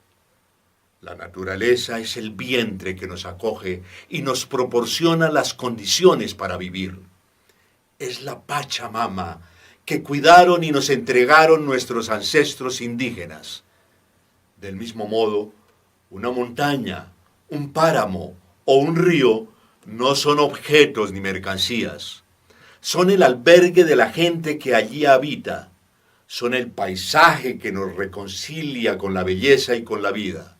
La naturaleza es el vientre que nos acoge y nos proporciona las condiciones para vivir. Es la Pachamama que cuidaron y nos entregaron nuestros ancestros indígenas. Del mismo modo, una montaña, un páramo o un río no son objetos ni mercancías. Son el albergue de la gente que allí habita. Son el paisaje que nos reconcilia con la belleza y con la vida.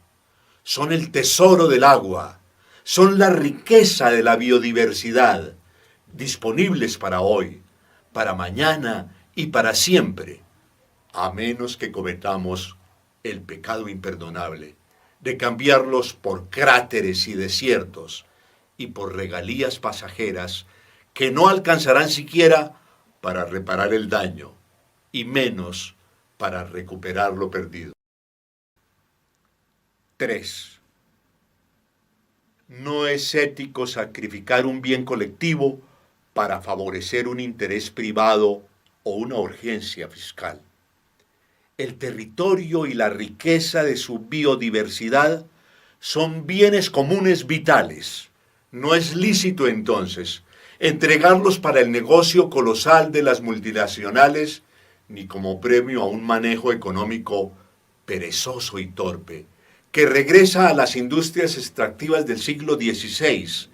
Son el tesoro del agua. Son la riqueza de la biodiversidad, disponibles para hoy, para mañana y para siempre, a menos que cometamos el pecado imperdonable de cambiarlos por cráteres y desiertos y por regalías pasajeras que no alcanzarán siquiera para reparar el daño y menos para recuperar lo perdido. 3. No es ético sacrificar un bien colectivo para favorecer un interés privado o una urgencia fiscal. El territorio y la riqueza de su biodiversidad son bienes comunes vitales. No es lícito entonces entregarlos para el negocio colosal de las multinacionales ni como premio a un manejo económico perezoso y torpe que regresa a las industrias extractivas del siglo XVI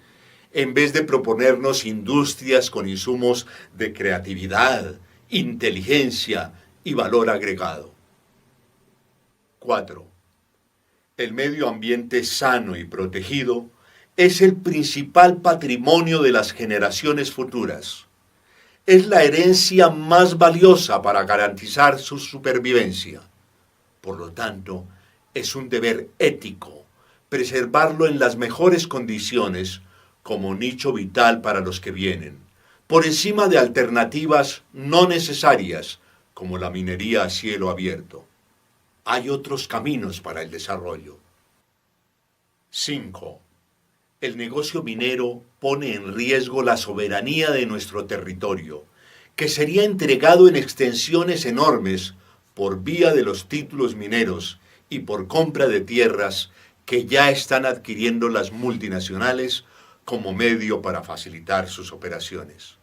en vez de proponernos industrias con insumos de creatividad, inteligencia y valor agregado. 4. El medio ambiente sano y protegido es el principal patrimonio de las generaciones futuras. Es la herencia más valiosa para garantizar su supervivencia. Por lo tanto, es un deber ético preservarlo en las mejores condiciones como nicho vital para los que vienen, por encima de alternativas no necesarias como la minería a cielo abierto. Hay otros caminos para el desarrollo. 5. El negocio minero pone en riesgo la soberanía de nuestro territorio, que sería entregado en extensiones enormes por vía de los títulos mineros y por compra de tierras que ya están adquiriendo las multinacionales como medio para facilitar sus operaciones.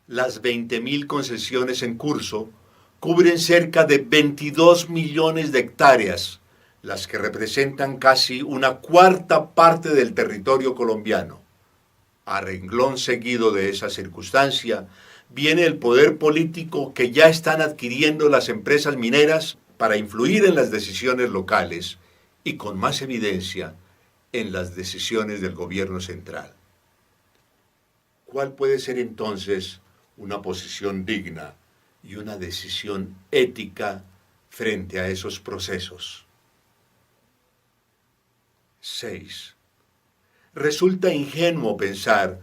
Las 20.000 concesiones en curso cubren cerca de 22 millones de hectáreas, las que representan casi una cuarta parte del territorio colombiano. A renglón seguido de esa circunstancia, viene el poder político que ya están adquiriendo las empresas mineras para influir en las decisiones locales y con más evidencia en las decisiones del gobierno central. ¿Cuál puede ser entonces una posición digna y una decisión ética frente a esos procesos? 6. Resulta ingenuo pensar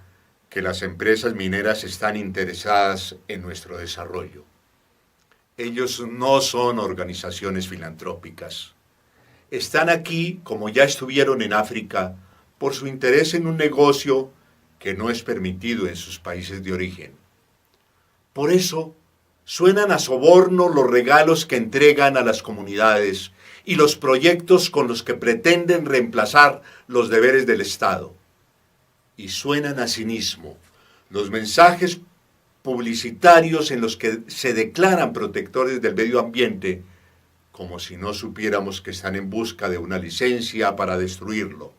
que las empresas mineras están interesadas en nuestro desarrollo. Ellos no son organizaciones filantrópicas. Están aquí, como ya estuvieron en África, por su interés en un negocio que no es permitido en sus países de origen. Por eso, suenan a soborno los regalos que entregan a las comunidades y los proyectos con los que pretenden reemplazar los deberes del Estado. Y suenan a cinismo los mensajes publicitarios en los que se declaran protectores del medio ambiente, como si no supiéramos que están en busca de una licencia para destruirlo,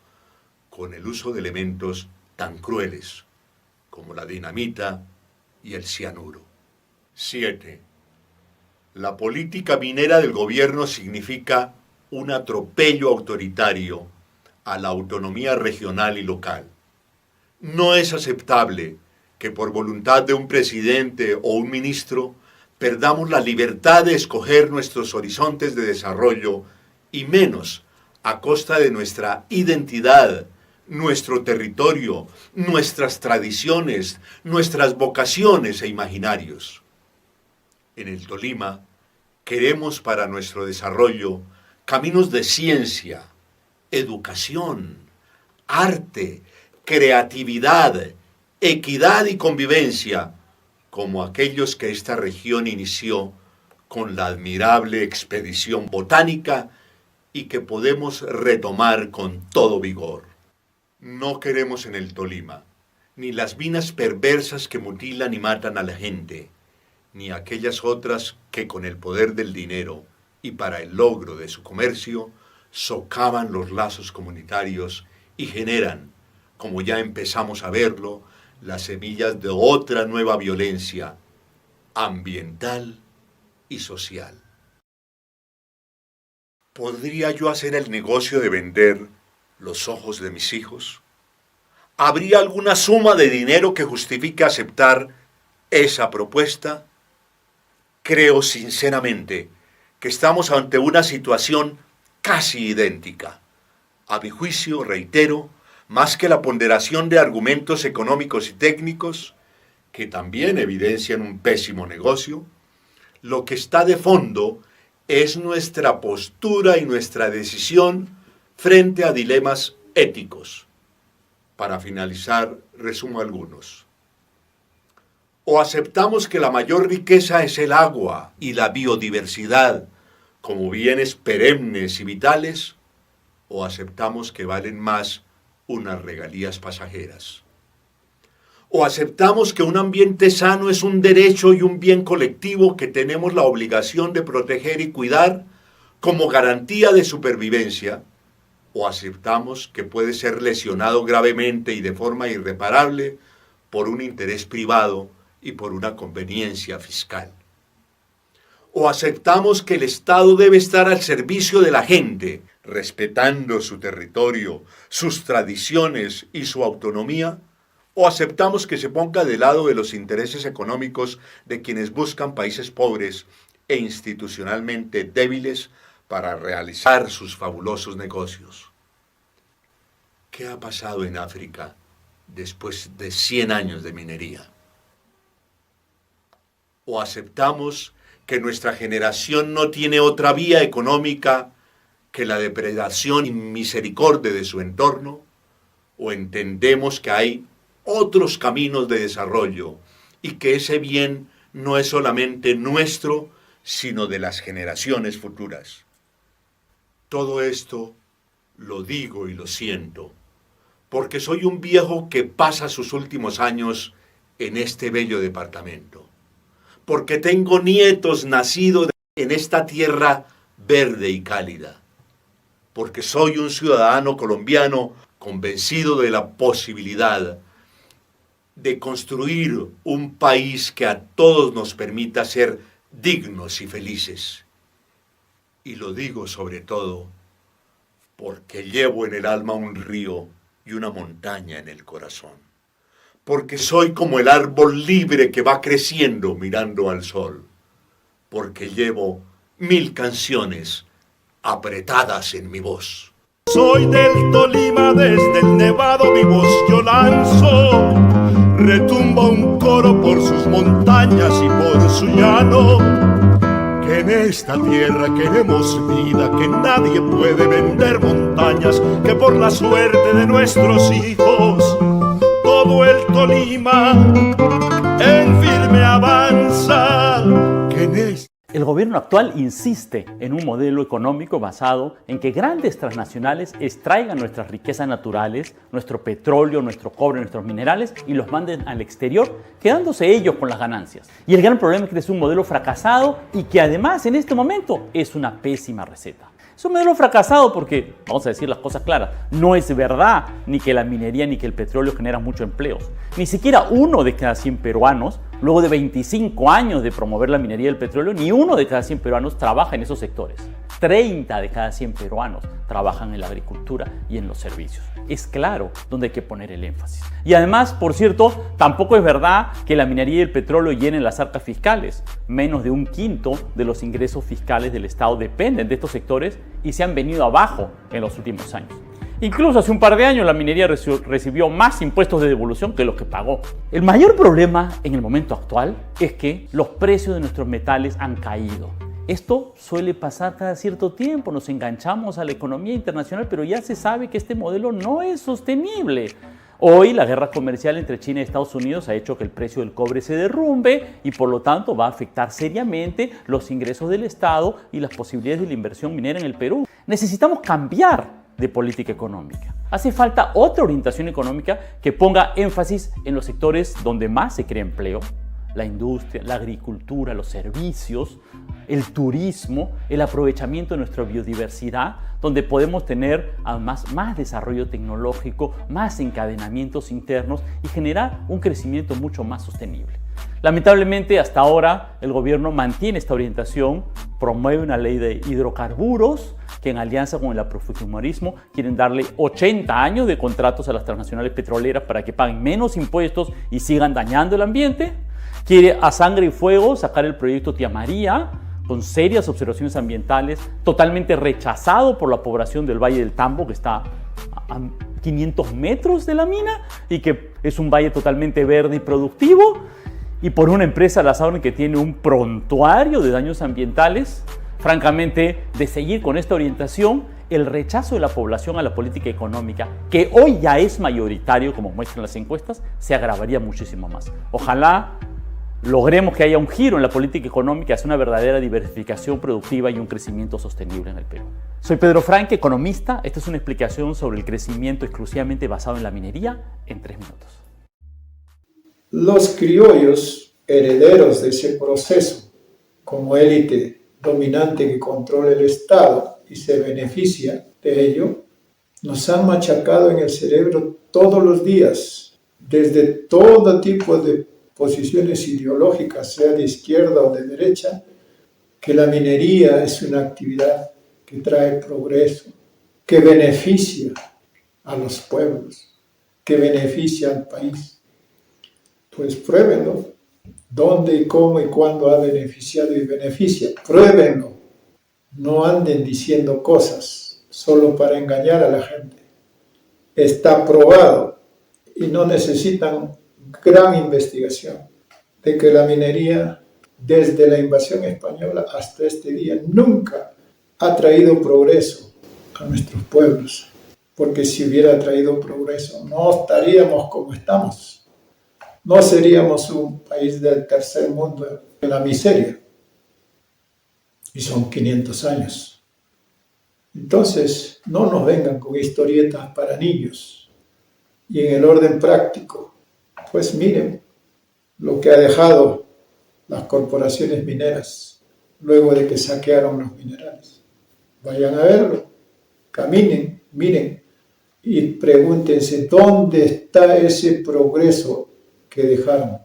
con el uso de elementos tan crueles como la dinamita y el cianuro. 7. La política minera del gobierno significa un atropello autoritario a la autonomía regional y local. No es aceptable que por voluntad de un presidente o un ministro perdamos la libertad de escoger nuestros horizontes de desarrollo y menos a costa de nuestra identidad, nuestro territorio, nuestras tradiciones, nuestras vocaciones e imaginarios. En el Tolima queremos para nuestro desarrollo caminos de ciencia, educación, arte, creatividad, equidad y convivencia, como aquellos que esta región inició con la admirable expedición botánica y que podemos retomar con todo vigor. No queremos en el Tolima ni las minas perversas que mutilan y matan a la gente, ni aquellas otras que con el poder del dinero y para el logro de su comercio socavan los lazos comunitarios y generan, como ya empezamos a verlo, las semillas de otra nueva violencia ambiental y social. ¿Podría yo hacer el negocio de vender los ojos de mis hijos? ¿Habría alguna suma de dinero que justifique aceptar esa propuesta? Creo sinceramente que estamos ante una situación casi idéntica. A mi juicio, reitero, más que la ponderación de argumentos económicos y técnicos, que también evidencian un pésimo negocio, lo que está de fondo es nuestra postura y nuestra decisión frente a dilemas éticos. Para finalizar, resumo algunos. O aceptamos que la mayor riqueza es el agua y la biodiversidad como bienes perennes y vitales, o aceptamos que valen más unas regalías pasajeras. O aceptamos que un ambiente sano es un derecho y un bien colectivo que tenemos la obligación de proteger y cuidar como garantía de supervivencia, o aceptamos que puede ser lesionado gravemente y de forma irreparable por un interés privado y por una conveniencia fiscal. O aceptamos que el Estado debe estar al servicio de la gente, respetando su territorio, sus tradiciones y su autonomía, o aceptamos que se ponga de lado de los intereses económicos de quienes buscan países pobres e institucionalmente débiles para realizar sus fabulosos negocios. ¿Qué ha pasado en África después de 100 años de minería? ¿O aceptamos que nuestra generación no tiene otra vía económica que la depredación y misericordia de su entorno? ¿O entendemos que hay otros caminos de desarrollo y que ese bien no es solamente nuestro, sino de las generaciones futuras? Todo esto Lo digo y lo siento, porque soy un viejo que pasa sus últimos años en este bello departamento, porque tengo nietos nacidos en esta tierra verde y cálida, porque soy un ciudadano colombiano convencido de la posibilidad de construir un país que a todos nos permita ser dignos y felices. Y lo digo sobre todo porque llevo en el alma un río y una montaña en el corazón. Porque soy como el árbol libre que va creciendo mirando al sol. Porque llevo 1000 canciones apretadas en mi voz. Soy del Tolima, desde el Nevado mi voz yo lanzo. Retumba un coro por sus montañas y por su llano. Que en esta tierra queremos vida, que nadie puede vender montañas, que por la suerte de nuestros hijos todo el Tolima en firme avanza. Que en esta... El gobierno actual insiste en un modelo económico basado en que grandes transnacionales extraigan nuestras riquezas naturales, nuestro petróleo, nuestro cobre, nuestros minerales y los manden al exterior, quedándose ellos con las ganancias. Y el gran problema es que es un modelo fracasado y que además en este momento es una pésima receta. Es un modelo fracasado porque, vamos a decir las cosas claras, no es verdad ni que la minería ni que el petróleo generan muchos empleos. Ni siquiera 1 de cada 100 peruanos, luego de 25 años de promover la minería y el petróleo, ni 1 de cada 100 peruanos trabaja en esos sectores. 30 de cada 100 peruanos trabajan en la agricultura y en los servicios. Es claro donde hay que poner el énfasis. Y además, por cierto, tampoco es verdad que la minería y el petróleo llenen las arcas fiscales. Menos de 1/5 de los ingresos fiscales del Estado dependen de estos sectores y se han venido abajo en los últimos años. Incluso hace un par de años la minería recibió más impuestos de devolución que los que pagó. El mayor problema en el momento actual es que los precios de nuestros metales han caído. Esto suele pasar cada cierto tiempo, nos enganchamos a la economía internacional, pero ya se sabe que este modelo no es sostenible. Hoy la guerra comercial entre China y Estados Unidos ha hecho que el precio del cobre se derrumbe y por lo tanto va a afectar seriamente los ingresos del Estado y las posibilidades de la inversión minera en el Perú. Necesitamos cambiar de política económica. Hace falta otra orientación económica que ponga énfasis en los sectores donde más se crea empleo, la industria, la agricultura, los servicios, el turismo, el aprovechamiento de nuestra biodiversidad, donde podemos tener además más desarrollo tecnológico, más encadenamientos internos y generar un crecimiento mucho más sostenible. Lamentablemente, hasta ahora el gobierno mantiene esta orientación, promueve una ley de hidrocarburos que en alianza con el afrofutimorismo quieren darle 80 años de contratos a las transnacionales petroleras para que paguen menos impuestos y sigan dañando el ambiente. Quiere a sangre y fuego sacar el proyecto Tía María, con serias observaciones ambientales, totalmente rechazado por la población del Valle del Tambo, que está a 500 metros de la mina y que es un valle totalmente verde y productivo, y por una empresa, la Sauren, que tiene un prontuario de daños ambientales. Francamente, de seguir con esta orientación, el rechazo de la población a la política económica, que hoy ya es mayoritario, como muestran las encuestas, se agravaría muchísimo más. Ojalá logremos que haya un giro en la política económica hacia una verdadera diversificación productiva y un crecimiento sostenible en el Perú. Soy Pedro Franque, economista. Esta es una explicación sobre el crecimiento exclusivamente basado en la minería en 3 minutos. Los criollos, herederos de ese proceso, como élite dominante que controla el Estado y se beneficia de ello, nos han machacado en el cerebro todos los días, desde todo tipo de posiciones ideológicas, sea de izquierda o de derecha, que la minería es una actividad que trae progreso, que beneficia a los pueblos, que beneficia al país. Pues pruébenlo. ¿Dónde y cómo y cuándo ha beneficiado y beneficia? Pruébenlo. No anden diciendo cosas solo para engañar a la gente. Está probado y no necesitan gran investigación de que la minería, desde la invasión española hasta este día, nunca ha traído progreso a nuestros pueblos. Porque si hubiera traído progreso, no estaríamos como estamos. No seríamos un país del tercer mundo en la miseria. Y son 500 años. Entonces, no nos vengan con historietas para niños. Y en el orden práctico, pues miren lo que ha dejado las corporaciones mineras luego de que saquearon los minerales. Vayan a verlo, caminen, miren y pregúntense dónde está ese progreso que dejaron.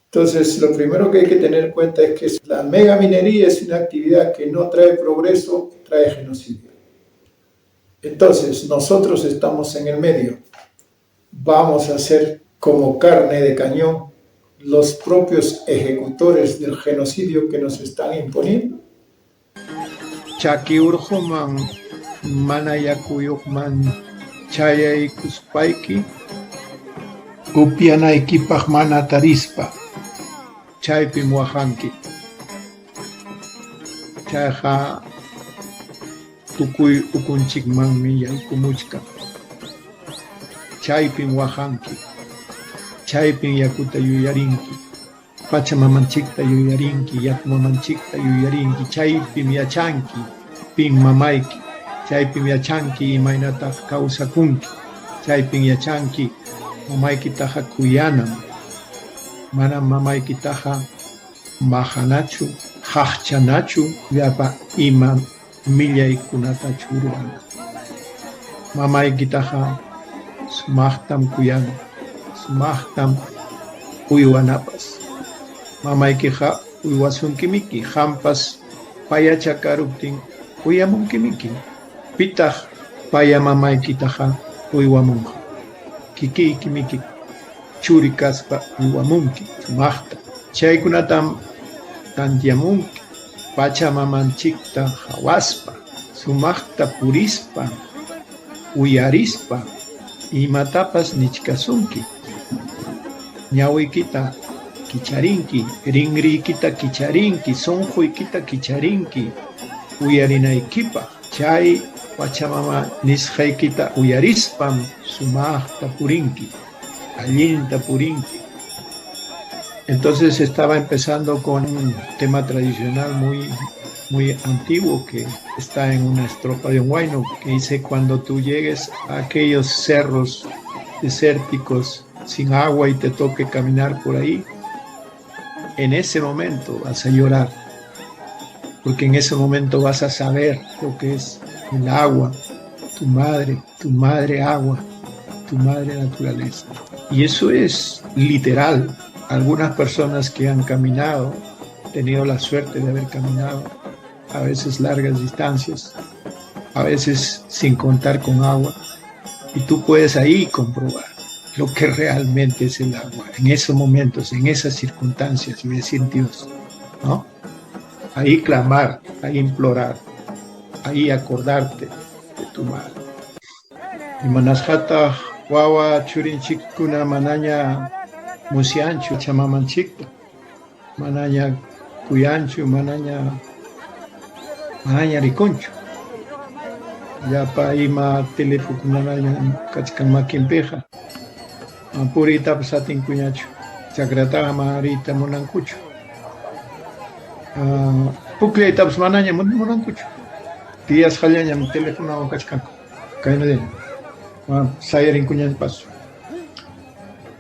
Entonces, lo primero que hay que tener en cuenta es que la megaminería es una actividad que no trae progreso, trae genocidio. Entonces, nosotros estamos en el medio. Vamos a ser como carne de cañón los propios ejecutores del genocidio que nos están imponiendo. Chaki urjuman manayakuyukman chayaykuspayki upianaykipaq mana tarispa chaypim wajanki. Chayqa tukuy ukunchikmanmi yaykumuchka. Chaypim wajanki. Chaypin yakuta yuyarinki, pachamamanchikta yuyarinki, yakmamanchikta yuyarinki, chaypin yachanki, pin mamayki, chaypin yachanki imaynataq kawsakunki, chaypin yachanki mamaykitaqa kuyanam, mana mamaykitaqa maqanachu, haqchanachu, llapa ima millaykunatachu ruran. Mamaykitaqa sumaqtam kuyanan. Sumaqtam uywanapas. Mamaykiqa uywasunkiminki, hampas payachakaruptin uyamunkimiki. Pitaq paya mamaykitaqa uywamunqa. Kikiykimiki churi kaspa uywamunki, sumaqta. Chaykunatam tantiamunki, pachamamanchikta hawaspa, sumaqta purispa, uyarispa, imatapas nichkasunki. Ñawiykita kicharinki, rinriykita kicharinki, sunquykita kicharinki, uyarinaykipaq. Chay pachamama nisqaykita uyarispam sumaqta purinki, allinta purinki. Entonces estaba empezando con un tema tradicional muy antiguo que está en una estrofa de un huayno que dice: cuando tú llegues a aquellos cerros desérticos sin agua y te toque caminar por ahí, en ese momento vas a llorar, porque en ese momento vas a saber lo que es el agua, tu madre agua, tu madre naturaleza. Y eso es literal. Algunas personas que han caminado, tenido la suerte de haber caminado a veces largas distancias, a veces sin contar con agua, y tú puedes ahí comprobar lo que realmente es el agua, en esos momentos, en esas circunstancias, y decir: Dios, ¿no? Ahí clamar, ahí implorar, ahí acordarte de tu madre. Y manasjata wawa churinchikuna manaña musianchu chamamanchikta, manaña kuyanchu, manaña riconchu. Yapa ima telepukunanaña kachkan makinpiqa. Purita pasatin kuñachu, chakrataqa marita munankuchu. Pukllaytapas manaña munankuchu. Días hallañam telefonawan kachkanku. Kaynadin, sayarin kuñapas.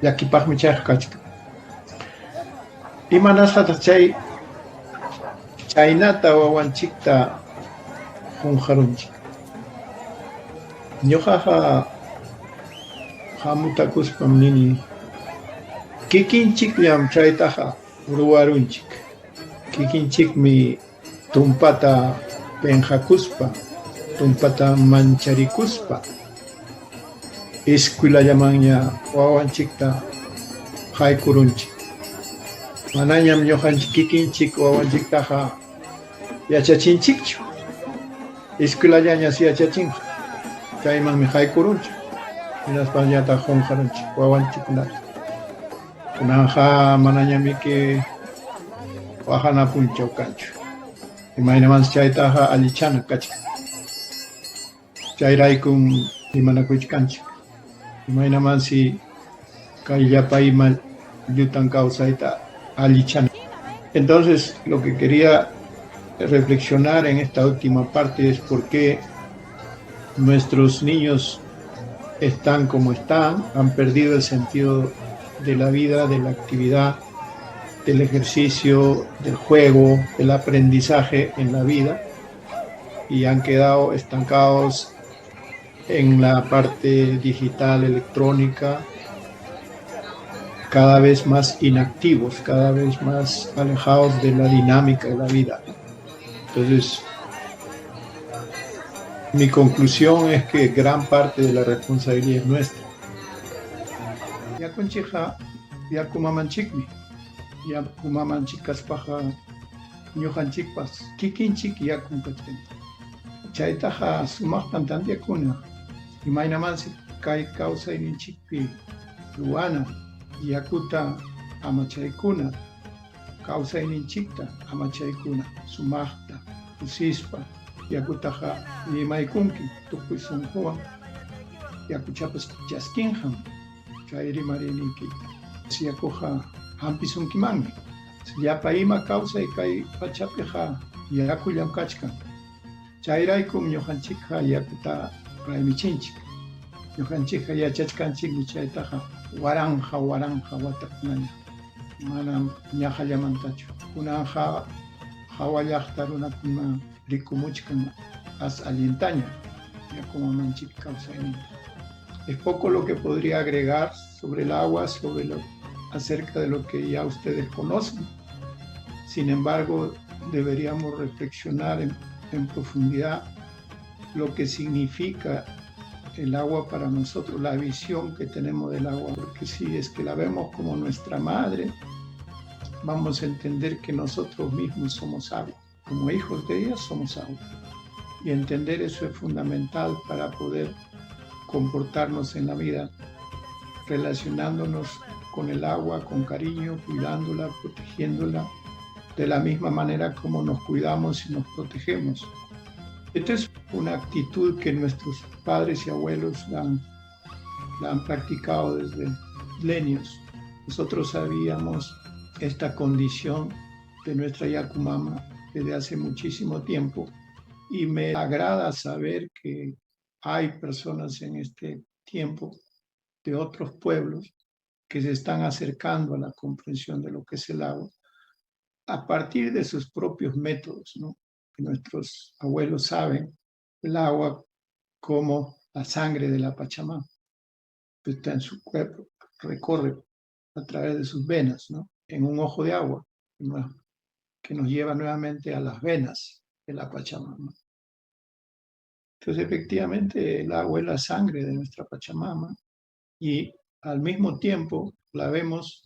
Llakipaqmi chayqa kachkan. Imanasqataq chaynata wawanchikta qunqarunchik. Ñuqaqa hamutakuspam nini, kikinchikllam chaytaqa ruwarunchik. Kikinchikmi tumpata penhakuspa, tumpata mancharicuspa, escuelallamanña wawanchikta haykurunchik. Manañam ñuqanchik kikinchik wawanchiktaqa yachachinchikchu. Escuelallañas yachachinqa. Chaymanmi haykurunchik. Hinaspañataq qunqarunchik wawanchikkunata. Kunanqa manañamiki wahanapunchaw kanchu. Imaynamansi chaytaqa allichana kachkan. Chayraykum imanakuychkanchik. Imaynamansi kay llapa ima llutan kawsayta allichana. Entonces, lo que quería reflexionar en esta última parte es por qué nuestros niños están como están, han perdido el sentido de la vida, de la actividad, del ejercicio, del juego, del aprendizaje en la vida, y han quedado estancados en la parte digital, electrónica, cada vez más inactivos, cada vez más alejados de la dinámica de la vida. Entonces, mi conclusión es que gran parte de la responsabilidad es nuestra. Ya concheja, ya kumamanchikmi, ya kumamanchikas paja, ñujanchikpas, kikinchik ya kumpachpen. Chaytaja sumaqtan tantiakuna, imaynamansi kay kawsayninchikpi ruwana, yakuta amachaykuna, kawsayninchikta amachaykuna, sumaqta, usispa, yakutaja limaykunki, tukuy sunquwan, yakuchapas chaskinham, chayri marininki, siyakuja hampisunkimanmi. Yapa ima kawsay kay pachapiqa yakullam kachkan. Chayraykum ñuqanchikqa yakuta raymichinchik. Ñuqanchikqa yachachkanchikmi chaytaqa waranja watakunalla. Manam ñahallamantachu. Kunanja hawallaqta runakuna rikumuchkan as allintaña yakumamanchik kawsayninta. Es poco lo que podría agregar sobre el agua, acerca de lo que ya ustedes conocen. Sin embargo, deberíamos reflexionar en profundidad lo que significa el agua para nosotros, la visión que tenemos del agua, porque si es que la vemos como nuestra madre, vamos a entender que nosotros mismos somos agua, como hijos de ella somos agua, y entender eso es fundamental para poder comportarnos en la vida, relacionándonos con el agua, con cariño, cuidándola, protegiéndola, de la misma manera como nos cuidamos y nos protegemos. Esta es una actitud que nuestros padres y abuelos la han practicado desde milenios. Nosotros sabíamos esta condición de nuestra Yakumama desde hace muchísimo tiempo, y me agrada saber que hay personas en este tiempo de otros pueblos que se están acercando a la comprensión de lo que es el agua a partir de sus propios métodos, ¿no? Nuestros abuelos saben el agua como la sangre de la Pachamama, que está en su cuerpo, recorre a través de sus venas, ¿no? En un ojo de agua, que nos lleva nuevamente a las venas de la Pachamama. Entonces, efectivamente, el agua es la sangre de nuestra Pachamama, y al mismo tiempo la vemos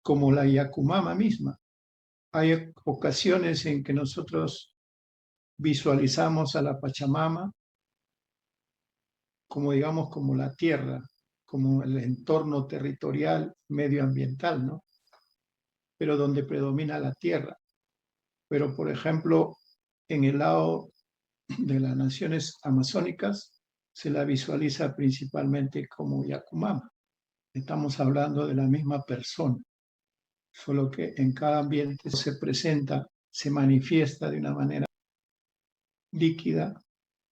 como la Yakumama misma. Hay ocasiones en que nosotros visualizamos a la Pachamama como, digamos, como la tierra, como el entorno territorial, medioambiental, ¿no? Pero donde predomina la tierra. Pero, por ejemplo, en el lado de las naciones amazónicas se la visualiza principalmente como Yakumama. Estamos hablando de la misma persona, solo que en cada ambiente se presenta, se manifiesta de una manera líquida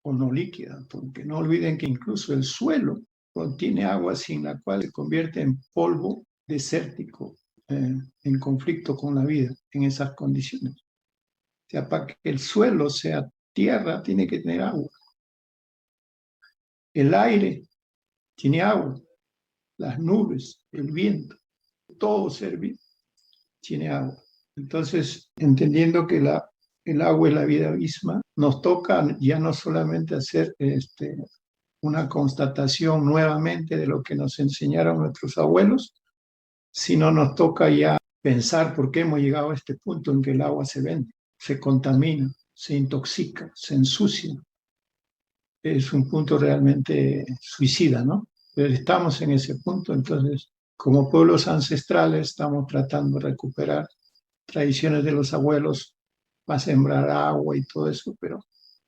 o no líquida, porque no olviden que incluso el suelo contiene agua sin la cual se convierte en polvo desértico, en conflicto con la vida, en esas condiciones. O sea, para que el suelo sea tierra, tiene que tener agua. El aire tiene agua, las nubes, el viento, todo ser vivo tiene agua. Entonces, entendiendo que el agua es la vida misma, nos toca ya no solamente hacer una constatación nuevamente de lo que nos enseñaron nuestros abuelos, sino nos toca ya pensar por qué hemos llegado a este punto en que el agua se vende, se contamina, se intoxica, se ensucia. Es un punto realmente suicida, ¿no? Pero estamos en ese punto, entonces, como pueblos ancestrales, estamos tratando de recuperar tradiciones de los abuelos para sembrar agua y todo eso, pero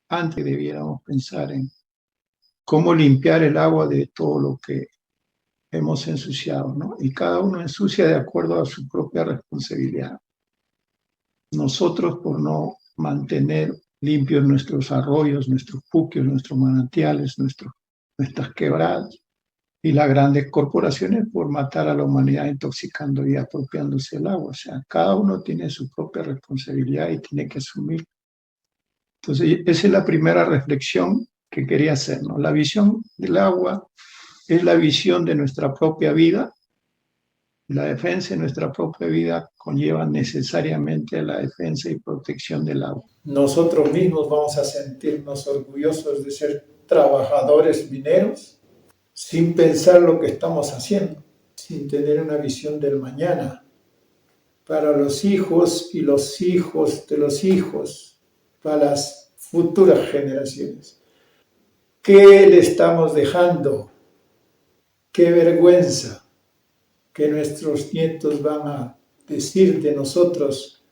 antes debiéramos pensar en cómo limpiar el agua de todo lo que hemos ensuciado, ¿no? Y cada uno ensucia de acuerdo a su propia responsabilidad. Nosotros, por no mantener limpios nuestros arroyos, nuestros puquios, nuestros manantiales, nuestras quebradas. Y las grandes corporaciones por matar a la humanidad intoxicando y apropiándose del agua. O sea, cada uno tiene su propia responsabilidad y tiene que asumir. Entonces, esa es la primera reflexión que quería hacer, ¿no? La visión del agua es la visión de nuestra propia vida. La defensa de nuestra propia vida conlleva necesariamente la defensa y protección del agua. Nosotros mismos vamos a sentirnos orgullosos de ser trabajadores mineros sin pensar lo que estamos haciendo, sin tener una visión del mañana para los hijos y los hijos de los hijos, para las futuras generaciones. ¿Qué le estamos dejando? ¡Qué vergüenza! Que nuestros nietos van a decir de nosotros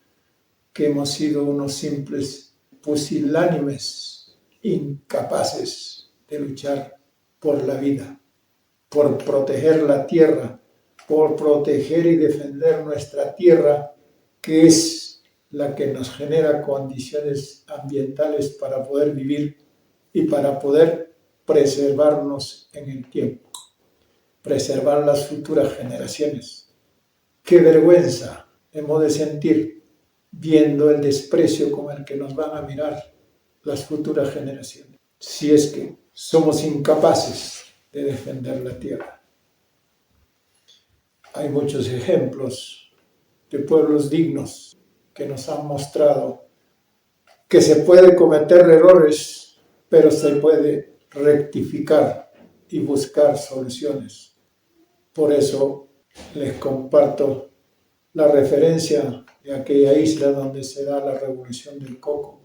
que hemos sido unos simples pusilánimes, incapaces de luchar por la vida, por proteger la tierra, por proteger y defender nuestra tierra, que es la que nos genera condiciones ambientales para poder vivir y para poder preservarnos en el tiempo, preservar las futuras generaciones. Qué vergüenza hemos de sentir viendo el desprecio con el que nos van a mirar las futuras generaciones, si es que somos incapaces de defender la tierra. Hay muchos ejemplos de pueblos dignos que nos han mostrado que se puede cometer errores, pero se puede rectificar y buscar soluciones. Por eso les comparto la referencia de aquella isla donde se da la revolución del coco,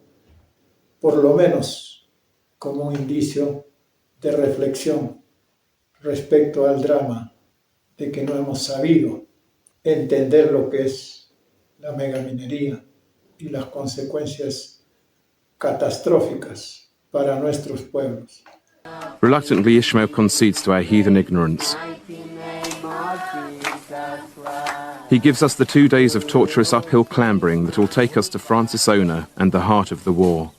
por lo menos como un indicio de reflexión respecto al drama de que no hemos sabido entender lo que es la megaminería y las consecuencias catastróficas para nuestros pueblos. Reluctantly, Ishmael concedes to our heathen ignorance. He gives us the 2 days of torturous uphill clambering that will take us to Francisona and the heart of the war.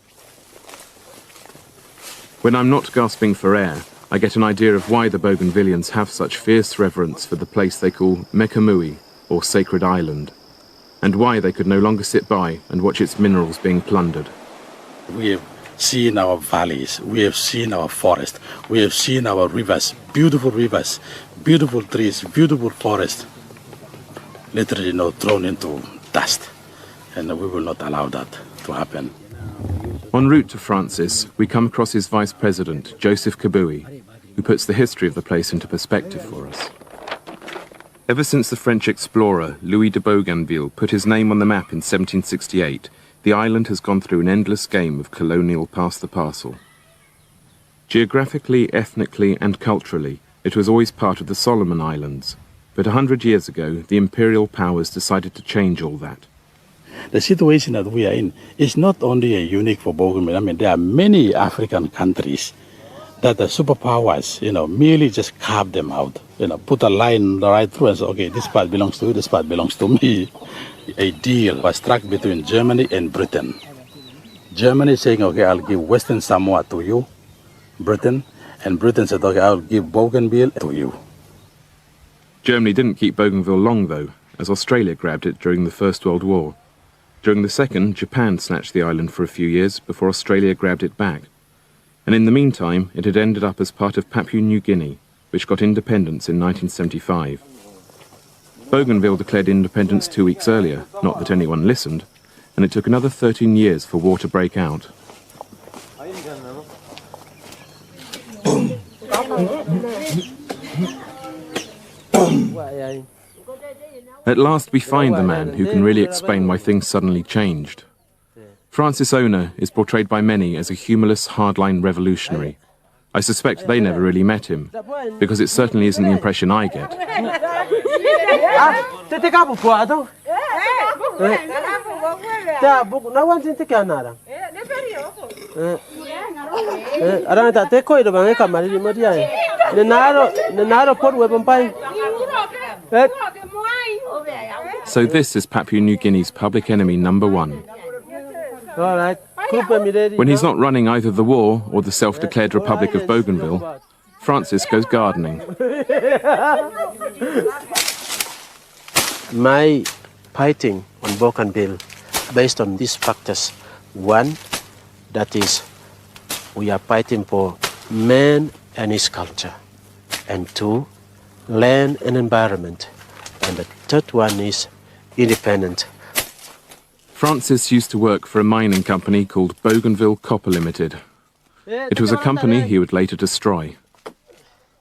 When I'm not gasping for air, I get an idea of why the Bougainvilleans have such fierce reverence for the place they call Mekamui, or Sacred Island, and why they could no longer sit by and watch its minerals being plundered. We have seen our valleys, we have seen our forest, we have seen our rivers, beautiful trees, beautiful forests, literally thrown into dust, and we will not allow that to happen. En route to Francis, we come across his vice president, Joseph Kabui, who puts the history of the place into perspective for us. Ever since the French explorer Louis de Bougainville put his name on the map in 1768, the island has gone through an endless game of colonial pass-the-parcel. Geographically, ethnically, and culturally, it was always part of the Solomon Islands, but 100 years ago, the imperial powers decided to change all that. The situation that we are in is not only unique for Bougainville. I mean, there are many African countries that the superpowers, merely just carve them out. Put a line right through and say, okay, this part belongs to you, this part belongs to me. A deal was struck between Germany and Britain. Germany saying, okay, I'll give Western Samoa to you, Britain, and Britain said, okay, I'll give Bougainville to you. Germany didn't keep Bougainville long, though, as Australia grabbed it during the First World War. During the Second, Japan snatched the island for a few years before Australia grabbed it back. And in the meantime, it had ended up as part of Papua New Guinea, which got independence in 1975. Bougainville declared independence 2 weeks earlier, not that anyone listened, and it took another 13 years for war to break out. At last we find the man who can really explain why things suddenly changed. Francisona is portrayed by many as a humorless, hardline revolutionary. I suspect they never really met him, because it certainly isn't the impression I get. So this is Papua New Guinea's public enemy number one. All right. When he's not running either the war or the self-declared Republic of Bougainville, Francis goes gardening. My fighting on Bougainville based on these factors. One, that is, we are fighting for man and his culture. And two, land and environment. And the third one is independent. Francis used to work for a mining company called Bougainville Copper Limited. It was a company he would later destroy.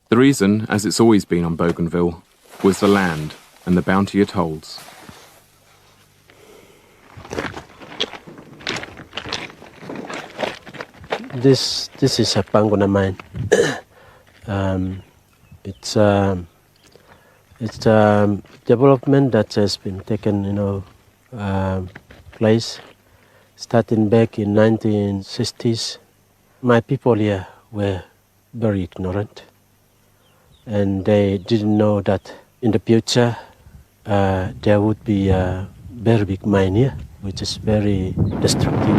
The reason, as it's always been on Bougainville, was the land and the bounty it holds. This is a Panguna mine. It's development that has been taken, place starting back in 1960s. My people here were very ignorant, and they didn't know that in the future there would be a very big mine here, which is very destructive.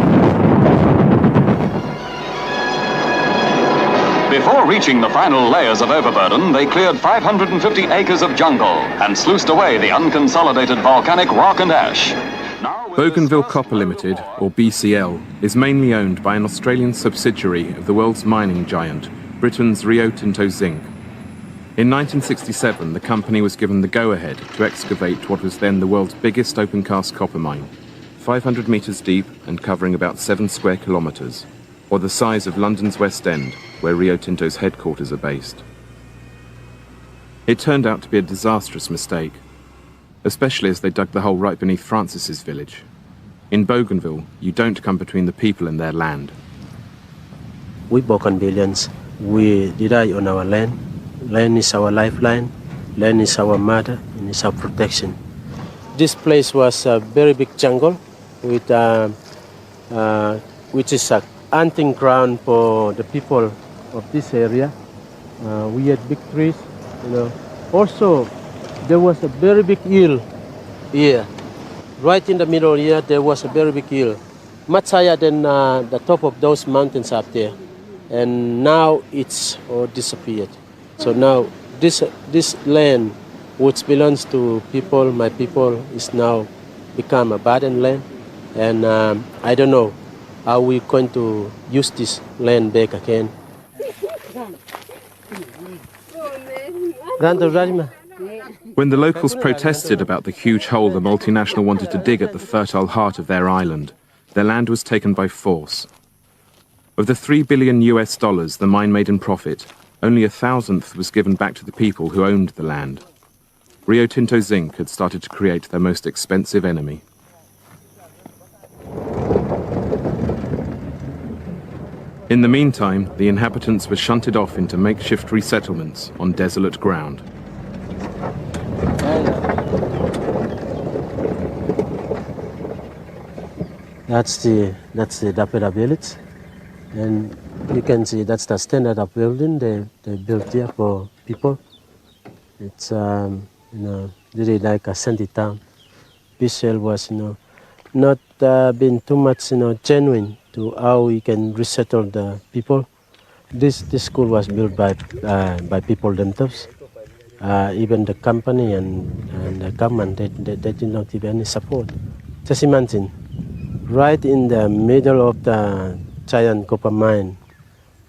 Before reaching the final layers of overburden, they cleared 550 acres of jungle and sluiced away the unconsolidated volcanic rock and ash. Bougainville Copper Limited, or BCL, is mainly owned by an Australian subsidiary of the world's mining giant, Britain's Rio Tinto Zinc. In 1967, the company was given the go-ahead to excavate what was then the world's biggest open-cast copper mine, 500 metres deep and covering about 7 square kilometres, or the size of London's West End, where Rio Tinto's headquarters are based. It turned out to be a disastrous mistake, especially as they dug the hole right beneath Francis's village. In Bougainville, you don't come between the people and their land. We Bougainvillians, we rely on our land. Land is our lifeline, land is our mother, and it's our protection. This place was a very big jungle with, which is a hunting ground for the people of this area. We had big trees, Also, there was a very big hill here. Right in the middle here, there was a very big hill, much higher than the top of those mountains up there. And now it's all disappeared. So now this land, which belongs to people, my people, is now become abandoned land. And I don't know how we're going to use this land back again. When the locals protested about the huge hole the multinational wanted to dig at the fertile heart of their island, their land was taken by force. Of the $3 billion the mine made in profit, only 1,000th was given back to the people who owned the land. Rio Tinto Zinc had started to create their most expensive enemy. In the meantime, the inhabitants were shunted off into makeshift resettlements on desolate ground. That's the Dapera village, and you can see that's the standard of building they built here for people. It's really like a shanty town. BCL was not been too much genuine to how we can resettle the people. This school was built by people themselves. Even the company and the government, they did not give any support. Just imagine, right in the middle of the giant copper mine,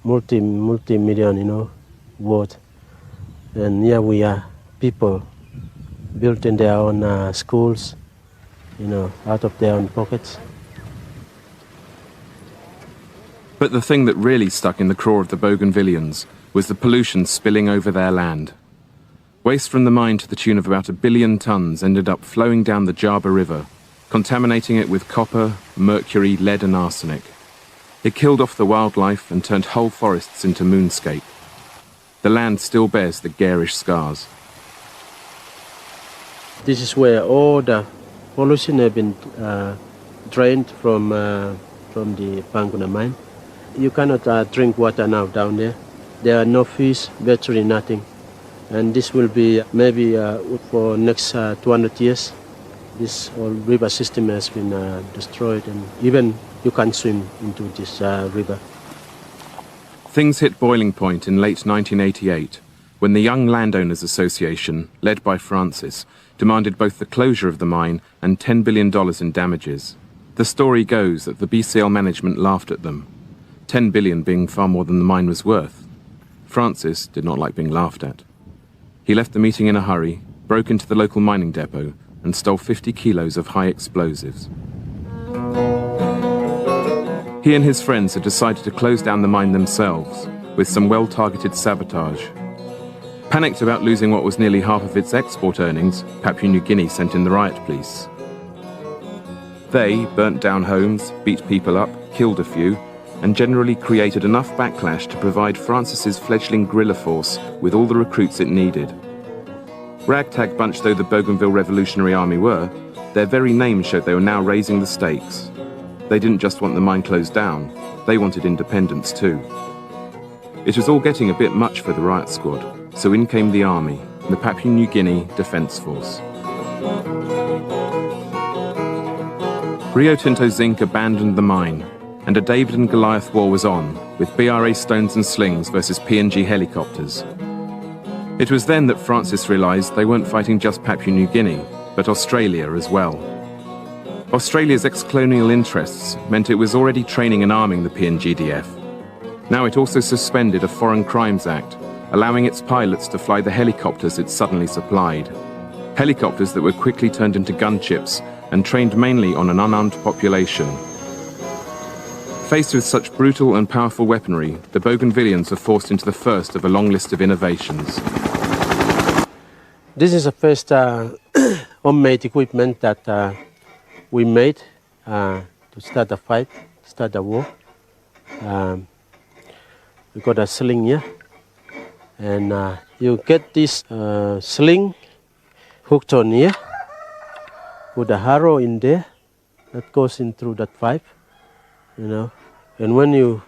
multi-million, worth, and here we are, people building their own schools, out of their own pockets. But the thing that really stuck in the craw of the Bougainvillians was the pollution spilling over their land. Waste from the mine to the tune of about 1 billion tons ended up flowing down the Jaba River, contaminating it with copper, mercury, lead and arsenic. It killed off the wildlife and turned whole forests into moonscape. The land still bears the garish scars. This is where all the pollution have been drained from the Panguna mine. You cannot drink water now down there. There are no fish, virtually nothing. And this will be maybe for next 200 years. This whole river system has been destroyed, and even you can swim into this river. Things hit boiling point in late 1988 when the Young Landowners Association, led by Francis, demanded both the closure of the mine and $10 billion in damages. The story goes that the BCL management laughed at them, $10 billion being far more than the mine was worth. Francis did not like being laughed at. He left the meeting in a hurry, broke into the local mining depot, and stole 50 kilos of high explosives. He and his friends had decided to close down the mine themselves, with some well-targeted sabotage. Panicked about losing what was nearly half of its export earnings, Papua New Guinea sent in the riot police. They burnt down homes, beat people up, killed a few, and generally created enough backlash to provide Francis's fledgling guerrilla force with all the recruits it needed. Ragtag bunch though the Bougainville Revolutionary Army were, their very name showed they were now raising the stakes. They didn't just want the mine closed down, they wanted independence too. It was all getting a bit much for the riot squad, so in came the army, the Papua New Guinea Defence Force. Rio Tinto Zinc abandoned the mine, and a David and Goliath war was on, with BRA Stones and Slings versus PNG helicopters. It was then that Francis realised they weren't fighting just Papua New Guinea, but Australia as well. Australia's ex-colonial interests meant it was already training and arming the PNGDF. Now it also suspended a Foreign Crimes Act, allowing its pilots to fly the helicopters it suddenly supplied. Helicopters that were quickly turned into gunchips and trained mainly on an unarmed population. Faced with such brutal and powerful weaponry, the Bougainvillians are forced into the first of a long list of innovations. This is the first homemade equipment that we made to start the fight, start the war. We got a sling here, and you get this sling hooked on here, put a arrow in there that goes in through that pipe, you know, and when you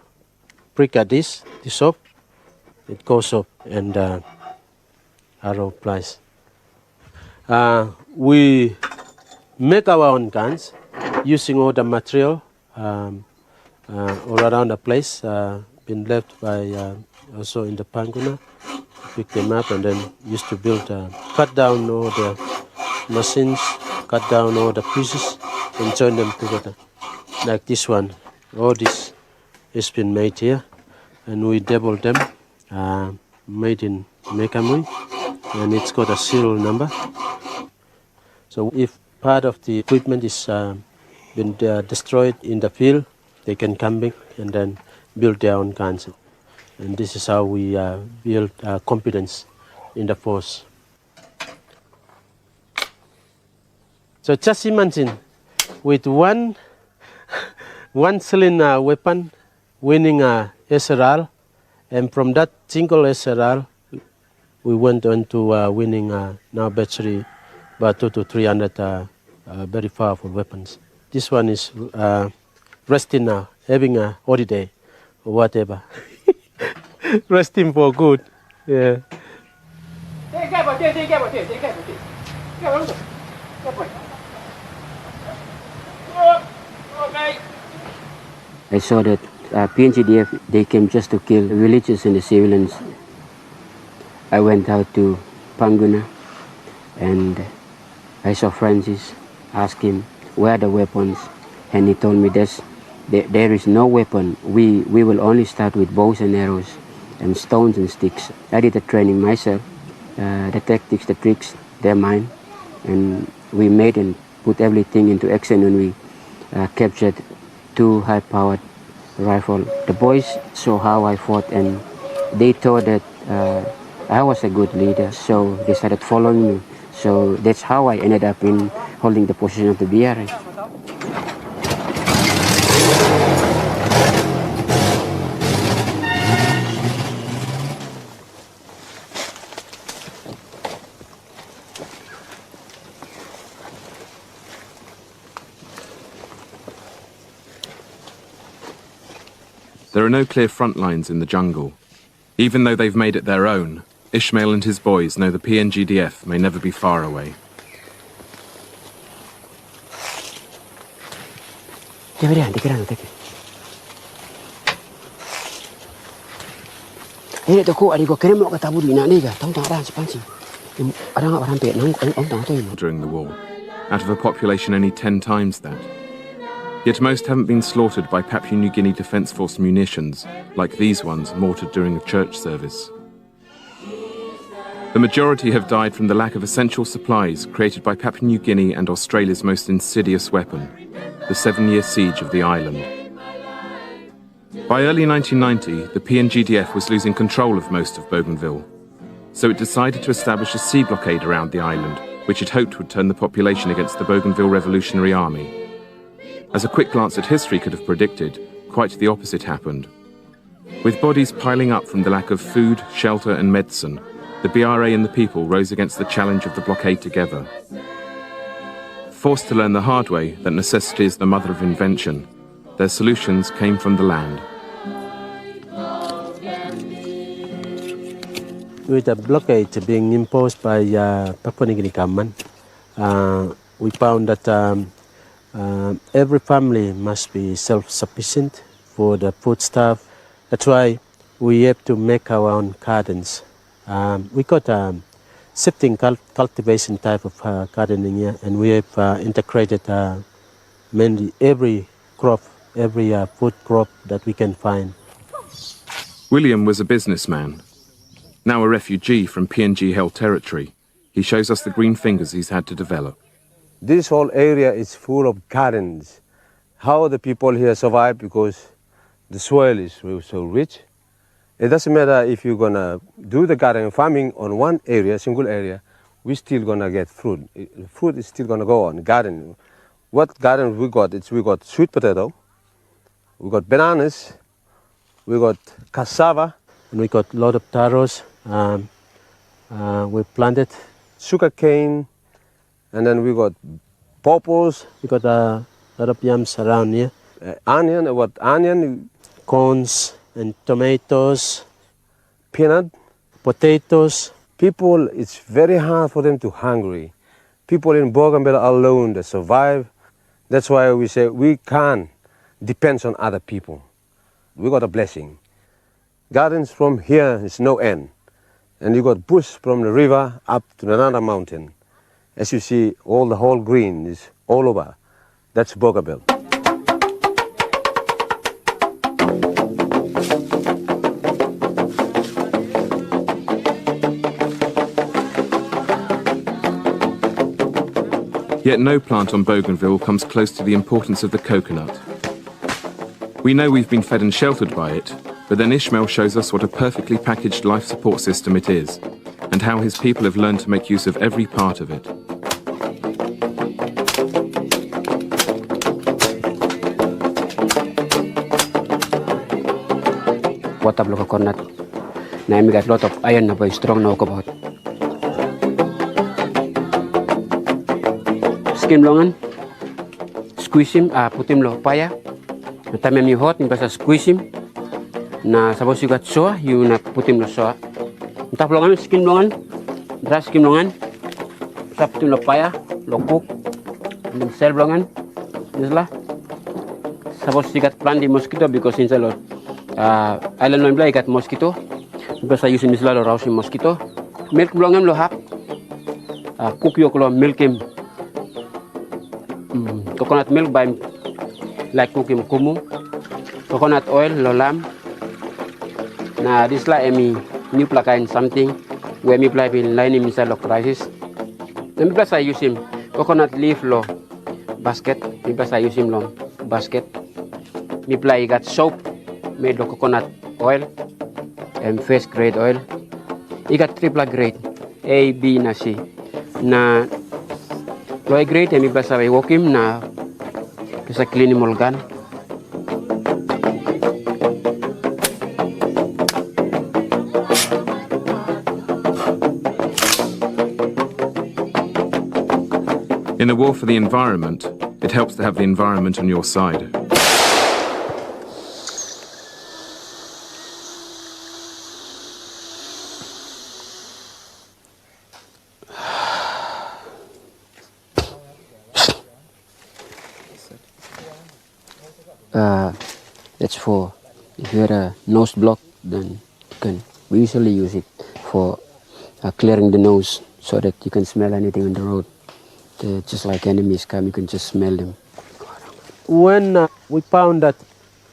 prick at this up, it goes up and arrow applies. We make our own guns using all the material all around the place, been left by also in the Panguna. Pick them up and then used to build, cut down all the machines, cut down all the pieces and join them together. Like this one, all this has been made here, and we double them, made in Mekamui, and it's got a serial number. So if part of the equipment is been destroyed in the field, they can come back and then build their own guns. And this is how we build confidence in the force. So just imagine, with one cylinder weapon, winning a SRR, and from that single SRR, we went on to winning now battery about 200 to 300 very powerful weapons. This one is resting now, having a holiday or whatever. Resting for good, yeah. I saw that PNGDF, they came just to kill the villages and the civilians. I went out to Panguna and I saw Francis, asked him where are the weapons, and he told me there is no weapon. We will only start with bows and arrows and stones and sticks. I did the training myself, the tactics, the tricks, they're mine, and we made and put everything into action when we captured 2 high-powered rifles. The boys saw how I fought and they thought that I was a good leader, so they started following me. So that's how I ended up in holding the position of the BRA. There are no clear front lines in the jungle. Even though they've made it their own, Ishmael and his boys know the PNGDF may never be far away. Deberían, te quedan, te quedan. Ini toko adigo keremo kata budi na niga tong tang ran sepansi. Orang pe nang ong tang toy. During the war, out of a population only 10 times that. Yet most haven't been slaughtered by Papua New Guinea Defence Force munitions, like these ones mortared during a church service. The majority have died from the lack of essential supplies created by Papua New Guinea and Australia's most insidious weapon, the 7-year siege of the island. By early 1990, the PNGDF was losing control of most of Bougainville, so it decided to establish a sea blockade around the island, which it hoped would turn the population against the Bougainville Revolutionary Army. As a quick glance at history could have predicted, quite the opposite happened. With bodies piling up from the lack of food, shelter and medicine, the BRA and the people rose against the challenge of the blockade together. Forced to learn the hard way that necessity is the mother of invention, their solutions came from the land. With the blockade being imposed by Papua New Guinea government, we found that every family must be self-sufficient for the foodstuff. That's why we have to make our own gardens. We got shifting cultivation type of gardening here, and we have integrated mainly every crop, every food crop that we can find. William was a businessman. Now a refugee from PNG-held territory, he shows us the green fingers he's had to develop. This whole area is full of gardens. How the people here survive, because the soil is so rich. It doesn't matter if you're gonna do the garden farming on one area, single area, we're still gonna get fruit. Fruit is still gonna go on, garden. What garden we got? We got sweet potato, we got bananas, we got cassava, and we got a lot of taros. We planted sugar cane, and then we got pawpaws. We got a lot of yams around here. Onion, corns and tomatoes, peanut, potatoes. People, it's very hard for them to hungry. People in Bougainville alone, they survive. That's why we say we can't depend on other people. We got a blessing. Gardens from here is no end. And you got bush from the river up to another mountain. As you see, the whole green is all over. That's Bougainville. Yet no plant on Bougainville comes close to the importance of the coconut. We know we've been fed and sheltered by it, but then Ishmael shows us what a perfectly packaged life support system it is, and how his people have learned to make use of every part of it. Water block coconut. Now we got a lot of iron, very strong now about. Skim longan, squeeze him, put him low fire. The time you hot, you can squeeze him. Na suppose you got soa, you na put him low soa. Tap longan, skim longan, dry skim longan. Put him low fire, low cook. And then sell longan. This la. Suppose you got plant the mosquito because inside lot. Island no you got mosquito. Because I use this la rousing mosquito. Milk longan lo hap. Cook your milk him. Coconut milk by like cooking kumu. Coconut oil lo lamb. Now this like me new plug in something where me play in line inside of crisis. Then plus I use him coconut leaf lo basket. Me plus I use him lo basket. Me play got soap made of coconut oil and first grade oil. He got triple grade A, B, na C. Na low grade and me plus I walk him na kasi clean him all gun. In the war for the environment, it helps to have the environment on your side. That's for if you had a nose block, then we usually use it for clearing the nose so that you can smell anything on the road. Just like enemies come, you can just smell them. When we found that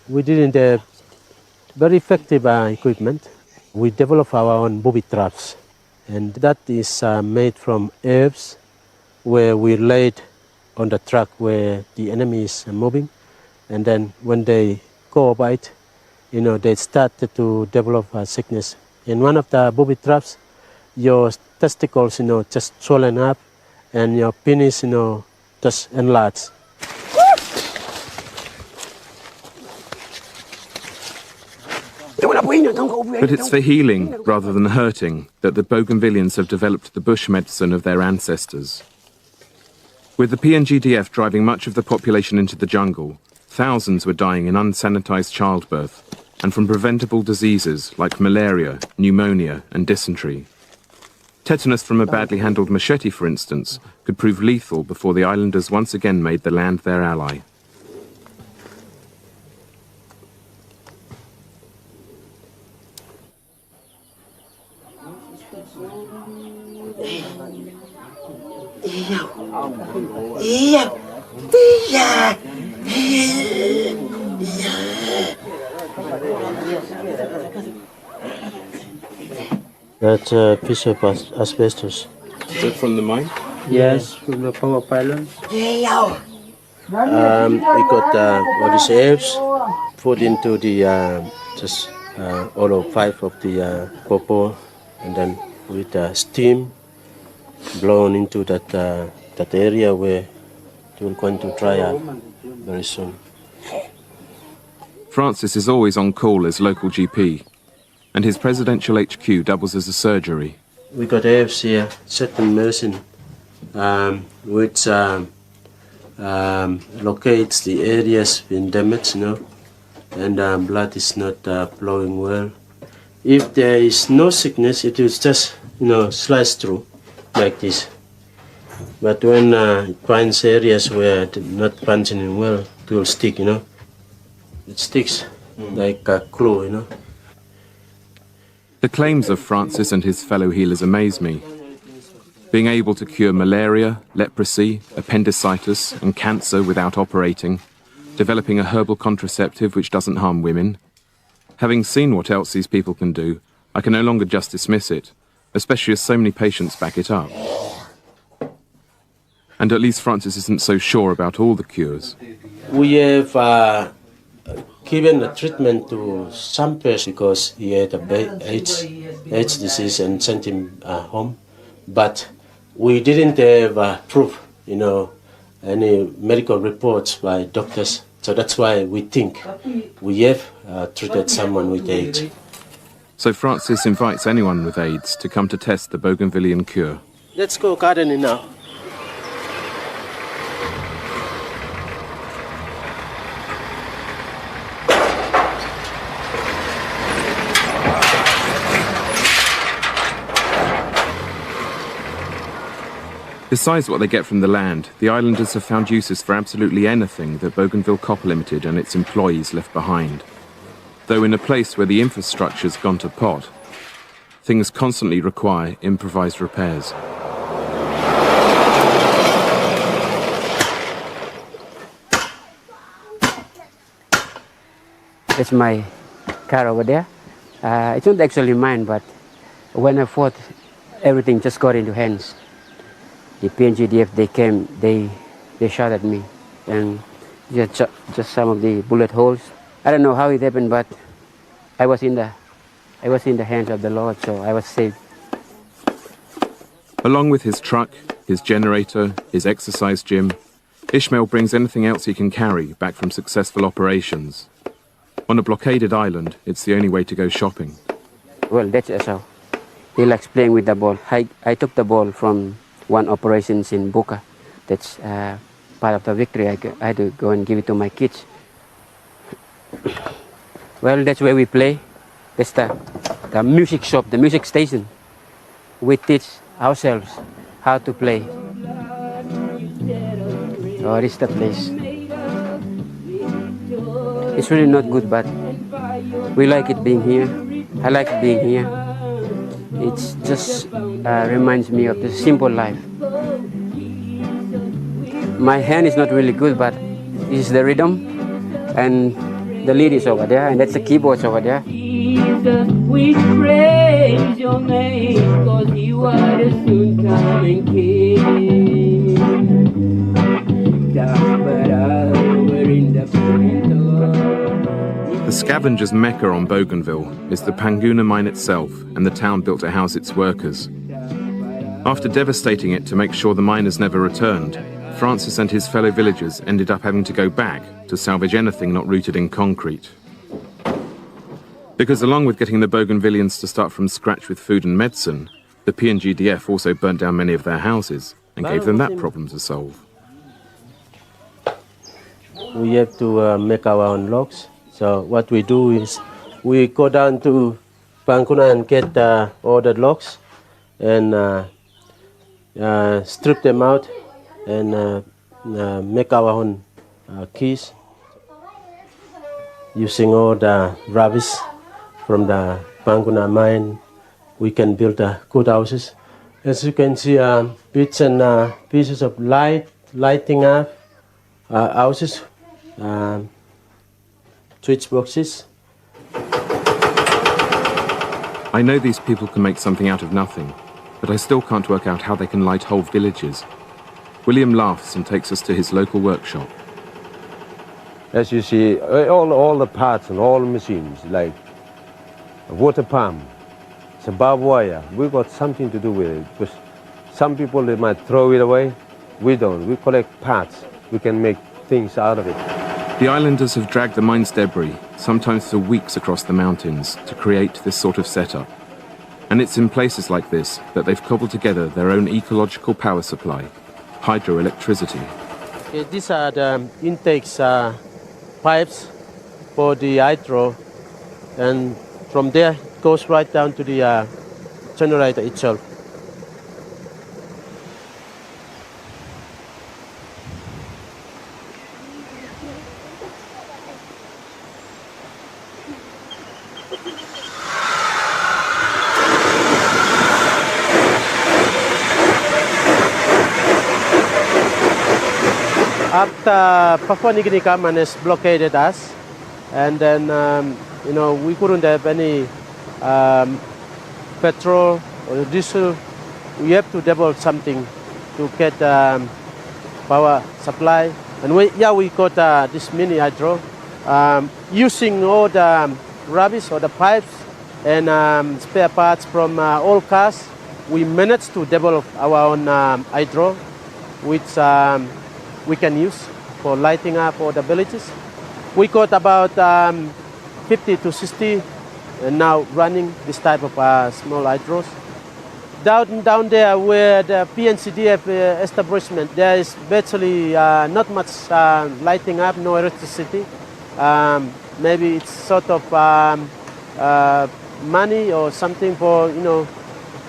we didn't have very effective equipment, we developed our own booby traps. And that is made from herbs where we laid on the track where the enemy is moving. And then when they go by it, they started to develop a sickness. In one of the booby traps, your testicles, just swollen up, and your penis, just enlarged. But it's for healing rather than hurting that the Bougainvilleans have developed the bush medicine of their ancestors. With the PNGDF driving much of the population into the jungle, thousands were dying in unsanitized childbirth and from preventable diseases like malaria, pneumonia and dysentery. Tetanus from a badly handled machete, for instance, could prove lethal before the islanders once again made the land their ally. That's a piece of asbestos. Is it from the mine? Yes, from the power pylon. We got all these herbs put into the all of 5 of the popo, and then with steam blown into that area where it will going to dry up very soon. Francis is always on call as local GP, and his presidential HQ doubles as a surgery. We got herbs here, certain medicine, which locates the areas been damaged, and blood is not flowing well. If there is no sickness, it will just, slice through like this. But when it finds areas where it's not functioning well, it will stick, It sticks like a glue, The claims of Francis and his fellow healers amaze me. Being able to cure malaria, leprosy, appendicitis and cancer without operating, developing a herbal contraceptive which doesn't harm women. Having seen what else these people can do, I can no longer just dismiss it, especially as so many patients back it up. And at least Francis isn't so sure about all the cures. We have given a treatment to some person because he had AIDS disease and sent him home. But we didn't have proof, any medical reports by doctors. So that's why we think we have treated someone with AIDS. So Francis invites anyone with AIDS to come to test the Bougainvillean cure. Let's go gardening now. Besides what they get from the land, the islanders have found uses for absolutely anything that Bougainville Copper Limited and its employees left behind. Though in a place where the infrastructure's gone to pot, things constantly require improvised repairs. That's my car over there. It's not actually mine, but when I fought, everything just got into hands. The PNGDF, they came, they shot at me, and just some of the bullet holes. I don't know how it happened, but I was in the hands of the Lord, so I was saved. Along with his truck, his generator, his exercise gym, Ishmael brings anything else he can carry back from successful operations. On a blockaded island, it's the only way to go shopping. Well, that's how. He likes playing with the ball. I took the ball from one operations in Buka. That's part of the victory. I had to go and give it to my kids. Well, that's where we play. That's the music shop, the music station. We teach ourselves how to play. Oh, this is the place. It's really not good, but we like it being here. I like being here. It just reminds me of the simple life. My hand is not really good, but it's the rhythm, and the lead is over there, and that's the keyboards over there. Jesus, we praise your name, 'cause you are the soon coming King. The scavengers' mecca on Bougainville is the Panguna mine itself and the town built to house its workers. After devastating it to make sure the miners never returned, Francis and his fellow villagers ended up having to go back to salvage anything not rooted in concrete. Because along with getting the Bougainvillians to start from scratch with food and medicine, the PNGDF also burnt down many of their houses and gave them that problem to solve. We have to make our own logs. So what we do is we go down to Panguna and get all the logs and strip them out and make our own keys using all the rubbish from the Panguna mine. We can build good houses. As you can see, bits and pieces of lighting up houses, switch boxes. I know these people can make something out of nothing, but I still can't work out how they can light whole villages. William laughs and takes us to his local workshop. As you see, all the parts and all the machines, like a water pump, it's a barbed wire. We got something to do with it, because some people, they might throw it away. We don't. We collect parts. We can make things out of it. The islanders have dragged the mine's debris, sometimes for weeks across the mountains, to create this sort of setup. And it's in places like this that they've cobbled together their own ecological power supply, hydroelectricity. Okay, these are the intakes pipes for the hydro, and from there it goes right down to the generator itself. After Papua New Guinea government has blockaded us, and then we couldn't have any petrol or diesel. We have to develop something to get power supply, and we got this mini hydro using all the rubbish or the pipes and spare parts from all cars. We managed to develop our own hydro, which we can use for lighting up all the villages. We got about 50 to 60 now running this type of small hydros. Down there where the PNCDF establishment, there is virtually not much lighting up, no electricity. Maybe it's sort of money or something for,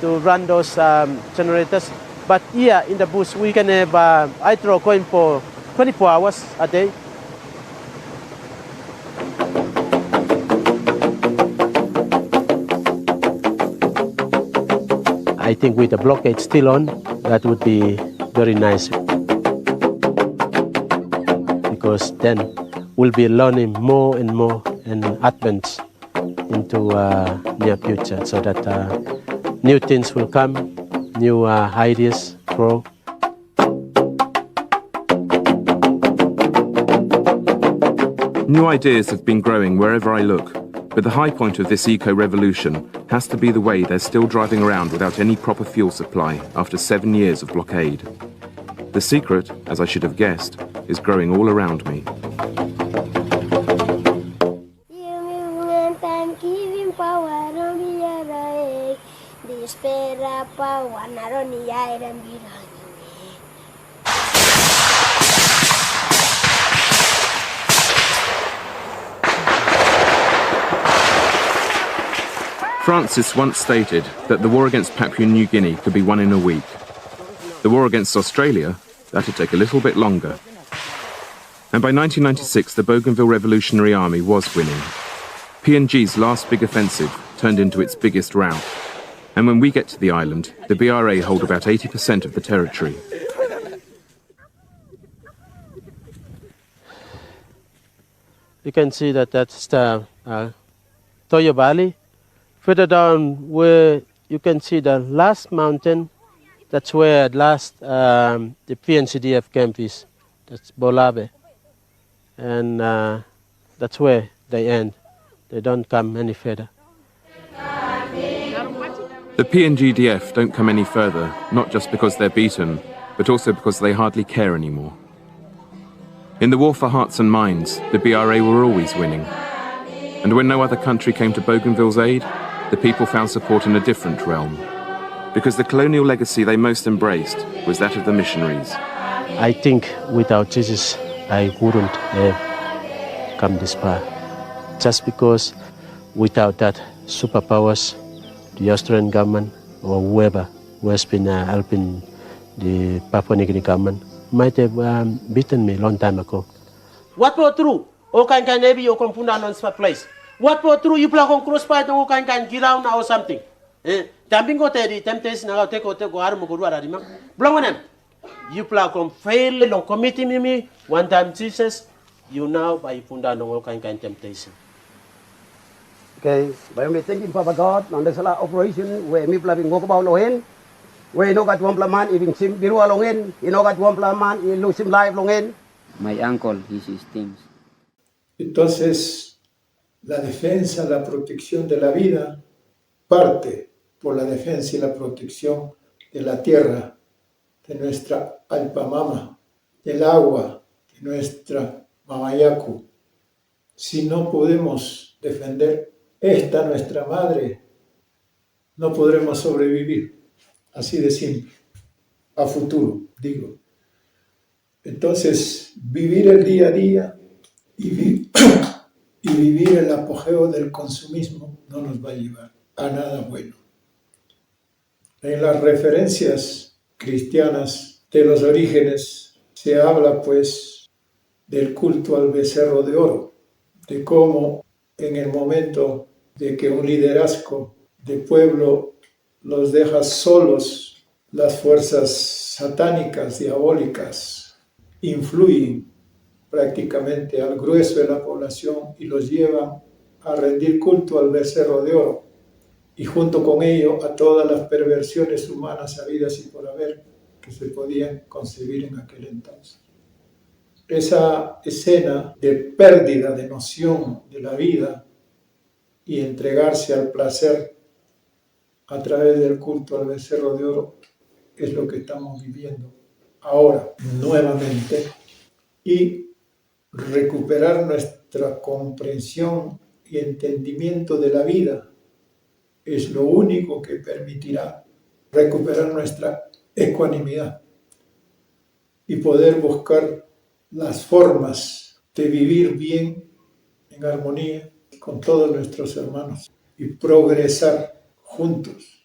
to run those generators. But here in the bush, we can have hydro going for 24 hours a day. I think with the blockade still on, that would be very nice. Because then we'll be learning more and more and advance into near future, so that new things will come. New ideas grow. New ideas have been growing wherever I look, but the high point of this eco-revolution has to be the way they're still driving around without any proper fuel supply after 7 years of blockade. The secret, as I should have guessed, is growing all around me. Francis once stated that the war against Papua New Guinea could be won in a week. The war against Australia, that'd take a little bit longer. And by 1996, the Bougainville Revolutionary Army was winning. PNG's last big offensive turned into its biggest rout. And when we get to the island, the BRA hold about 80% of the territory. You can see that that's the Toyo Valley. Further down where you can see the last mountain, that's where last the PNCDF camp is. That's Bolabe. And that's where they end. They don't come any further. The PNGDF don't come any further, not just because they're beaten, but also because they hardly care anymore. In the war for hearts and minds, the BRA were always winning. And when no other country came to Bougainville's aid, the people found support in a different realm. Because the colonial legacy they most embraced was that of the missionaries. I think without Jesus, I wouldn't have come this far. Just because without that superpowers, the Australian government or whoever who has been helping the Papua New Guinea government might have beaten me a long time ago. What for true? O kan maybe you come punda non place. What for true? You play on crossfire o kan giround or something. Tamping go the temptation na take arm go duara dimang. Blongonem. You play on fail on committee me one time Jesus you now by punda no kan temptation. Okay, by me thanking Papa God on the sala operation where me play go about lohen. Where no got one man even sim biru alongin, you know got one man in lose him life longin. My uncle, his teams. Entonces, la defensa, la protección de la vida parte por la defensa y la protección de la tierra, de nuestra alpamama, del agua, de nuestra mamayacu. Si no podemos defender esta nuestra madre, no podremos sobrevivir. Así de simple, a futuro, digo. Entonces, vivir el día a día y vivir el apogeo del consumismo no nos va a llevar a nada bueno. En las referencias cristianas de los orígenes se habla, pues, del culto al becerro de oro, de cómo en el momento de que un liderazgo de pueblo los deja solos, las fuerzas satánicas, diabólicas, influyen prácticamente al grueso de la población y los llevan a rendir culto al becerro de oro y junto con ello a todas las perversiones humanas habidas y por haber que se podían concebir en aquel entonces. Esa escena de pérdida de noción de la vida y entregarse al placer a través del culto al becerro de oro es lo que estamos viviendo ahora nuevamente, y recuperar nuestra comprensión y entendimiento de la vida es lo único que permitirá recuperar nuestra ecuanimidad y poder buscar las formas de vivir bien en armonía con todos nuestros hermanos y progresar juntos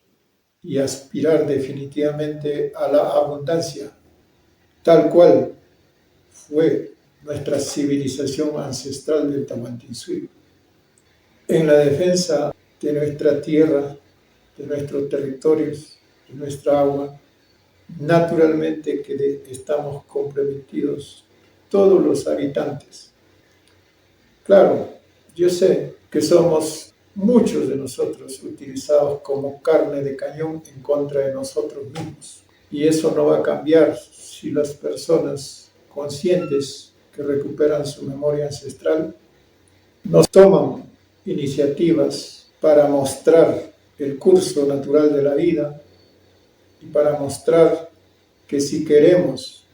y aspirar definitivamente a la abundancia, tal cual fue nuestra civilización ancestral del Tahuantinsuyo. En la defensa de nuestra tierra, de nuestros territorios, de nuestra agua, naturalmente que estamos comprometidos todos los habitantes. Claro, yo sé que somos muchos de nosotros utilizados como carne de cañón en contra de nosotros mismos. Y eso no va a cambiar si las personas conscientes que recuperan su memoria ancestral nos toman iniciativas para mostrar el curso natural de la vida y para mostrar que si queremos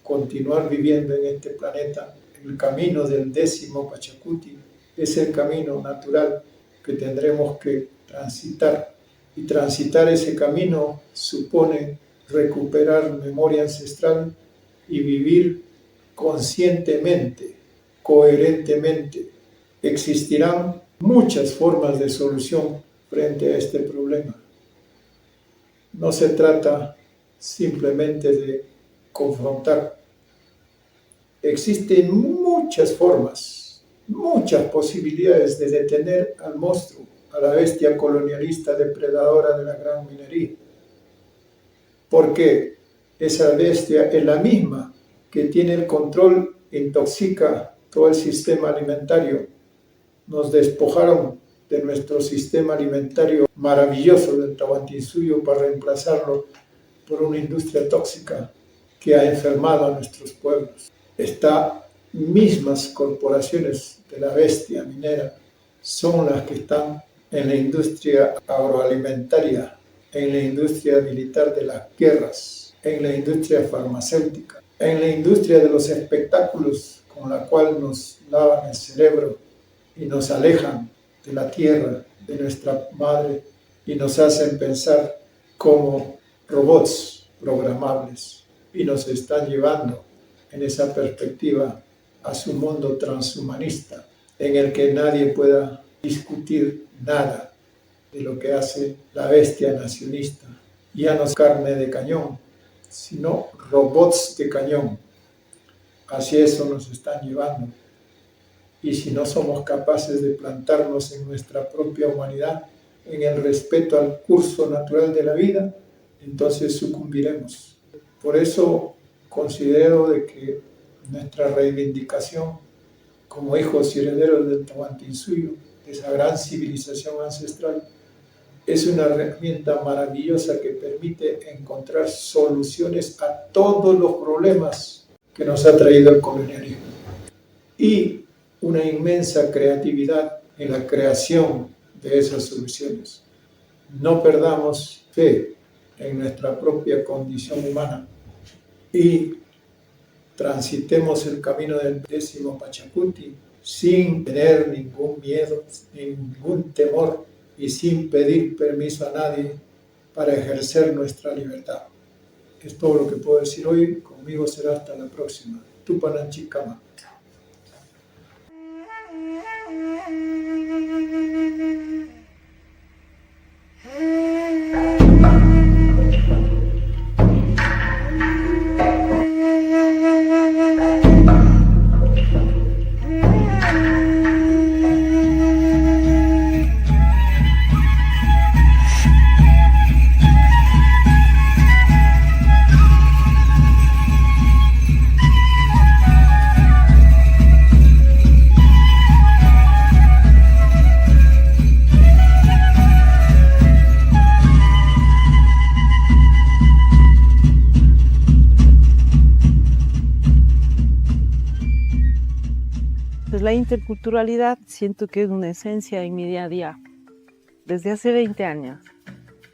continuar viviendo en este planeta, el camino del 10º Pachacuti es el camino natural que tendremos que transitar. Y transitar ese camino supone recuperar memoria ancestral y vivir conscientemente, coherentemente. Existirán muchas formas de solución frente a este problema. No se trata simplemente de confrontar, Existen muchas formas, muchas posibilidades de detener al monstruo, a la bestia colonialista depredadora de la gran minería. Porque esa bestia es la misma que tiene el control, intoxica todo el sistema alimentario. Nos despojaron de nuestro sistema alimentario maravilloso del Tahuantinsuyo para reemplazarlo por una industria tóxica que ha enfermado a nuestros pueblos. Estas mismas corporaciones de la bestia minera son las que están en la industria agroalimentaria, en la industria militar de las guerras, en la industria farmacéutica, en la industria de los espectáculos, con la cual nos lavan el cerebro y nos alejan de la tierra, de nuestra madre, y nos hacen pensar como robots programables, y nos están llevando en esa perspectiva a su mundo transhumanista, en el que nadie pueda discutir nada de lo que hace la bestia nacionista. Ya no es carne de cañón, sino robots de cañón. Hacia eso nos están llevando. Y si no somos capaces de plantarnos en nuestra propia humanidad, en el respeto al curso natural de la vida, entonces sucumbiremos. Por eso considero de que nuestra reivindicación como hijos y herederos del Tahuantinsuyo, de esa gran civilización ancestral, es una herramienta maravillosa que permite encontrar soluciones a todos los problemas que nos ha traído el colonialismo. Y una inmensa creatividad en la creación de esas soluciones. No perdamos fe en nuestra propia condición humana y transitemos el camino del 10º Pachacuti sin tener ningún miedo, ningún temor y sin pedir permiso a nadie para ejercer nuestra libertad. Es todo lo que puedo decir hoy. Conmigo será hasta la próxima. Tupananchikama. La interculturalidad siento que es una esencia en mi día a día, desde hace 20 años.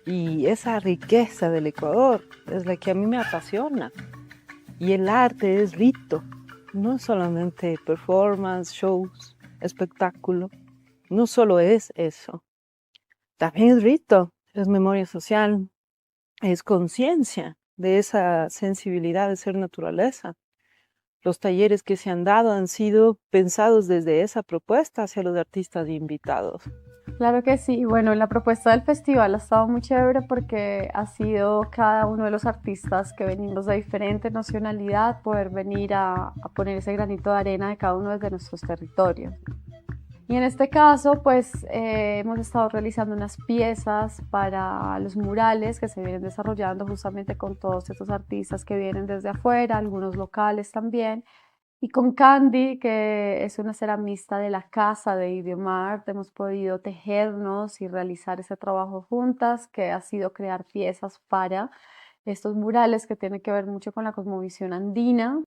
Y esa riqueza del Ecuador es la que a mí me apasiona. Y el arte es rito, no solamente performance, shows, espectáculo. No solo es eso. También es rito, es memoria social, es conciencia de esa sensibilidad de ser naturaleza. Los talleres que se han dado han sido pensados desde esa propuesta hacia los artistas invitados. Claro que sí. Bueno, la propuesta del festival ha estado muy chévere porque ha sido cada uno de los artistas que venimos de diferente nacionalidad poder venir a poner ese granito de arena de cada uno desde nuestros territorios. Y en este caso, pues hemos estado realizando unas piezas para los murales que se vienen desarrollando justamente con todos estos artistas que vienen desde afuera, algunos locales también. Y con Candy, que es una ceramista de la casa de Idiomart, hemos podido tejernos y realizar ese trabajo juntas, que ha sido crear piezas para estos murales que tienen que ver mucho con la cosmovisión andina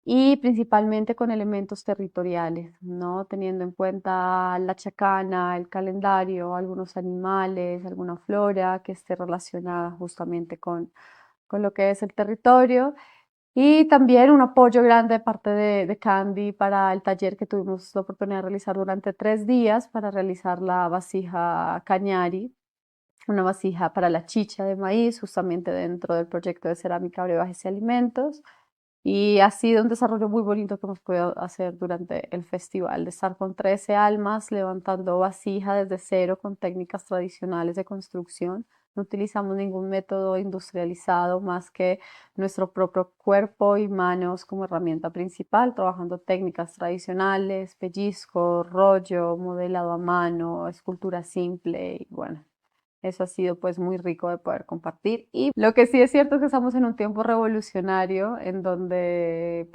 y principalmente con elementos territoriales, ¿no? Teniendo en cuenta la chacana, el calendario, algunos animales, alguna flora que esté relacionada justamente con lo que es el territorio. Y también un apoyo grande de parte de Candy para el taller que tuvimos la oportunidad de realizar durante 3 días para realizar la vasija cañari, una vasija para la chicha de maíz, justamente dentro del proyecto de cerámica Brebajes y Alimentos. Y ha sido un desarrollo muy bonito que hemos podido hacer durante el festival, de estar con 13 almas levantando vasija desde cero con técnicas tradicionales de construcción, No utilizamos ningún método industrializado más que nuestro propio cuerpo y manos como herramienta principal, trabajando técnicas tradicionales, pellizco, rollo, modelado a mano, escultura simple y bueno. Eso ha sido pues muy rico de poder compartir. Y lo que sí es cierto es que estamos en un tiempo revolucionario en donde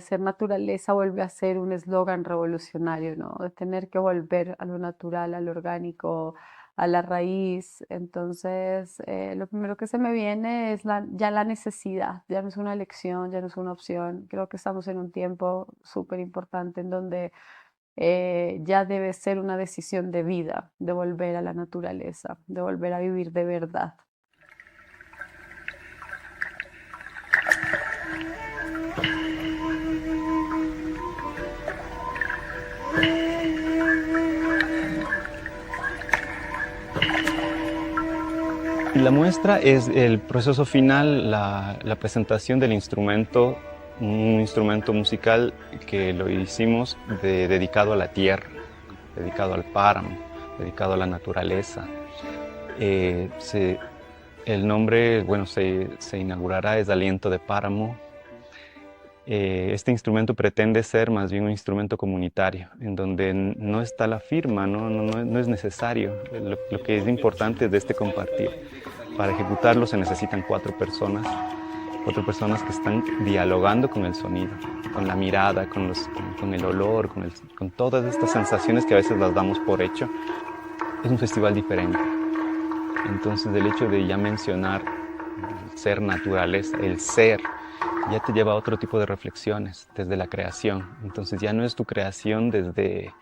ser naturaleza vuelve a ser un eslogan revolucionario, ¿no? De tener que volver a lo natural, a lo orgánico, a la raíz. Entonces, lo primero que se me viene es ya la necesidad, ya no es una elección, ya no es una opción. Creo que estamos en un tiempo súper importante en donde ya debe ser una decisión de vida, de volver a la naturaleza, de volver a vivir de verdad. La muestra es el proceso final, la presentación del instrumento, un instrumento musical que lo hicimos dedicado a la tierra, dedicado al páramo, dedicado a la naturaleza. El nombre, bueno, se inaugurará, es Aliento de Páramo. Este instrumento pretende ser más bien un instrumento comunitario, en donde no está la firma, no es necesario. Lo que es importante es de este compartir. Para ejecutarlo se necesitan 4 personas que están dialogando con el sonido, con la mirada, con el olor, con todas estas sensaciones que a veces las damos por hecho. Es un festival diferente. Entonces el hecho de ya mencionar el ser naturaleza, el ser, ya te lleva a otro tipo de reflexiones desde la creación. Entonces ya no es tu creación desde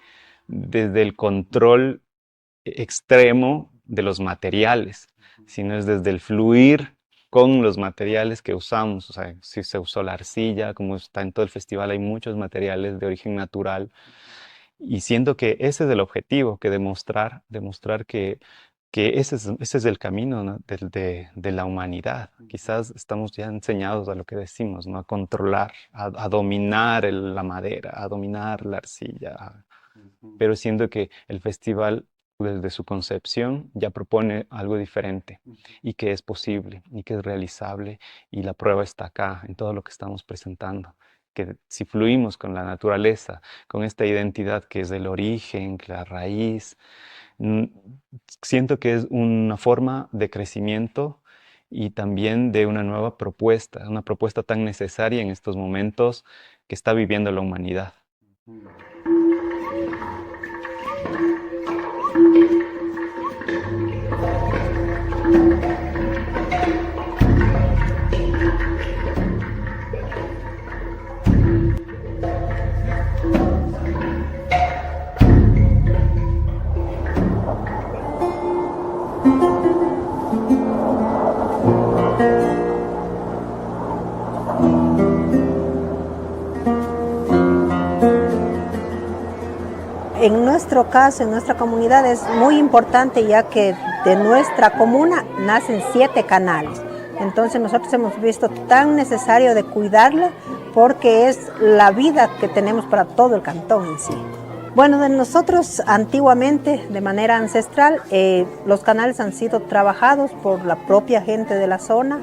el control extremo de los materiales, sino es desde el fluir con los materiales que usamos. O sea, si se usó la arcilla, como está en todo el festival, hay muchos materiales de origen natural. Y siento que ese es el objetivo, que demostrar que ese es el camino, ¿no? de la humanidad. Quizás estamos ya enseñados a lo que decimos, ¿no? A controlar, a dominar la madera, a dominar la arcilla. Pero siento que el festival, desde su concepción, ya propone algo diferente y que es posible y que es realizable, y la prueba está acá en todo lo que estamos presentando, que si fluimos con la naturaleza, con esta identidad que es el origen, la raíz, siento que es una forma de crecimiento y también de una nueva propuesta, una propuesta tan necesaria en estos momentos que está viviendo la humanidad. En nuestro caso, en nuestra comunidad es muy importante, ya que de nuestra comuna nacen 7 canales. Entonces nosotros hemos visto tan necesario de cuidarlo, porque es la vida que tenemos para todo el cantón en sí. Bueno, de nosotros antiguamente, de manera ancestral, los canales han sido trabajados por la propia gente de la zona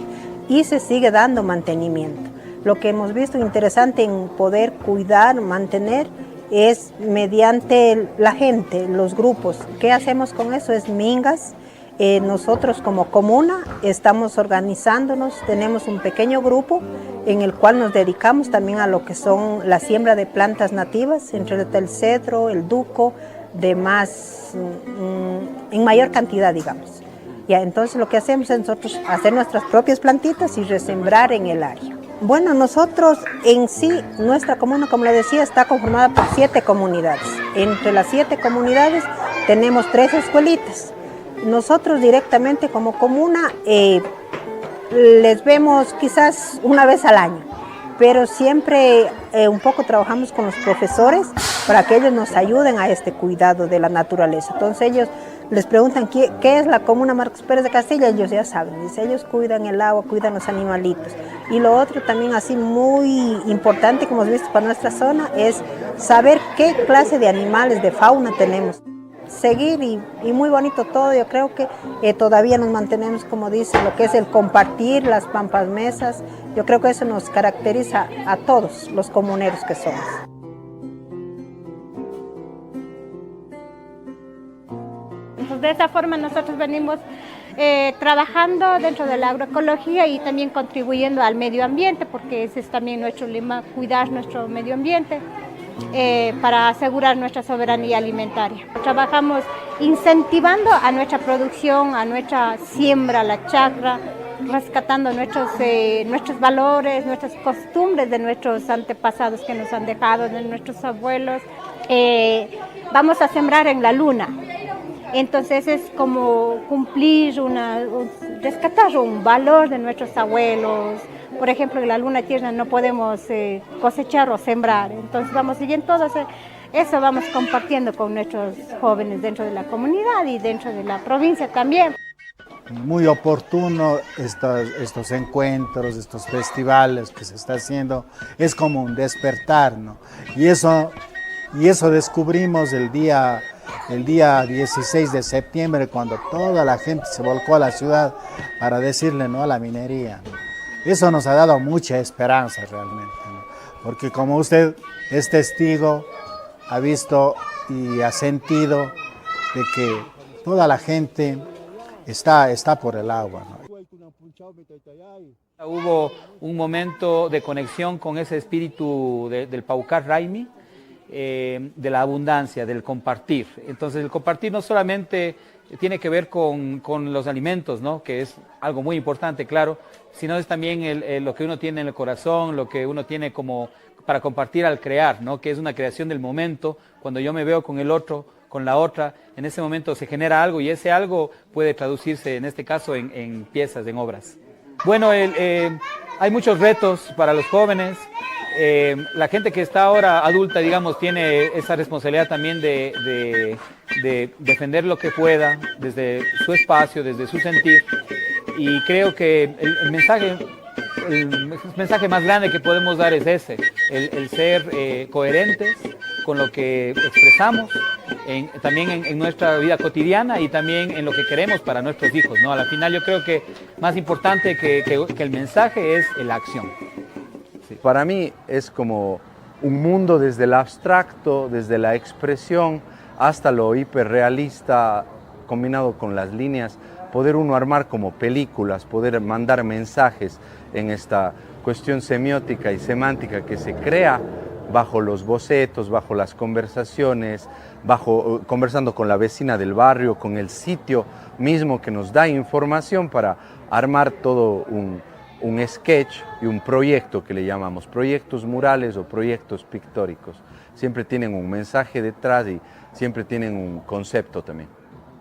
y se sigue dando mantenimiento. Lo que hemos visto interesante en poder cuidar, mantener, es mediante la gente, los grupos. ¿Qué hacemos con eso? Es mingas. Nosotros como comuna estamos organizándonos, tenemos un pequeño grupo en el cual nos dedicamos también a lo que son la siembra de plantas nativas, entre el cedro, el duco, en mayor cantidad, digamos. Ya, entonces lo que hacemos es nosotros hacer nuestras propias plantitas y resembrar en el área. Bueno, nosotros en sí, nuestra comuna, como le decía, está conformada por 7 comunidades. Entre las 7 comunidades tenemos 3 escuelitas. Nosotros directamente como comuna les vemos quizás una vez al año, pero siempre un poco trabajamos con los profesores para que ellos nos ayuden a este cuidado de la naturaleza. Entonces ellos les preguntan qué es la comuna Marcos Pérez de Castilla, ellos ya saben, dice, ellos cuidan el agua, cuidan los animalitos. Y lo otro también así muy importante que hemos visto para nuestra zona es saber qué clase de animales, de fauna tenemos. seguir y muy bonito todo. Yo creo que todavía nos mantenemos, como dice, lo que es el compartir las pampas mesas. Yo creo que eso nos caracteriza a todos los comuneros que somos. Entonces, de esa forma nosotros venimos trabajando dentro de la agroecología y también contribuyendo al medio ambiente, porque ese es también nuestro lema, cuidar nuestro medio ambiente para asegurar nuestra soberanía alimentaria. Trabajamos incentivando a nuestra producción, a nuestra siembra, la chacra, rescatando nuestros valores, nuestras costumbres de nuestros antepasados que nos han dejado, de nuestros abuelos. Vamos a sembrar en la luna. Entonces es como cumplir, rescatar un valor de nuestros abuelos. Por ejemplo, en la luna tierna no podemos cosechar o sembrar. Entonces vamos siguiendo todo eso, vamos compartiendo con nuestros jóvenes dentro de la comunidad y dentro de la provincia también. Muy oportuno estos encuentros, estos festivales que se está haciendo. Es como un despertar, ¿no? Y eso descubrimos el día 16 de septiembre, cuando toda la gente se volcó a la ciudad para decirle no a la minería. Eso nos ha dado mucha esperanza realmente, ¿no? Porque como usted es testigo, ha visto y ha sentido de que toda la gente está por el agua, ¿no? Hubo un momento de conexión con ese espíritu del Paucar Raimi, de la abundancia, del compartir. Entonces el compartir no solamente tiene que ver con los alimentos, ¿no? Que es algo muy importante, claro, sino es también lo que uno tiene en el corazón, lo que uno tiene como para compartir al crear, ¿no? Que es una creación del momento. Cuando yo me veo con el otro, con la otra, en ese momento se genera algo y ese algo puede traducirse, en este caso, en piezas, en obras. Bueno, hay muchos retos para los jóvenes. La gente que está ahora adulta, digamos, tiene esa responsabilidad también de defender lo que pueda desde su espacio, desde su sentir. Y creo que el mensaje más grande que podemos dar es ese, el ser coherentes con lo que expresamos, también en nuestra vida cotidiana y también en lo que queremos para nuestros hijos, ¿no? A la final yo creo que más importante que el mensaje es la acción. Sí. Para mí es como un mundo desde el abstracto, desde la expresión, hasta lo hiperrealista, combinado con las líneas, poder uno armar como películas, poder mandar mensajes en esta cuestión semiótica y semántica que se crea bajo los bocetos, bajo las conversaciones, conversando con la vecina del barrio, con el sitio mismo que nos da información para armar todo un sketch y un proyecto que le llamamos proyectos murales o proyectos pictóricos. Siempre tienen un mensaje detrás y siempre tienen un concepto también.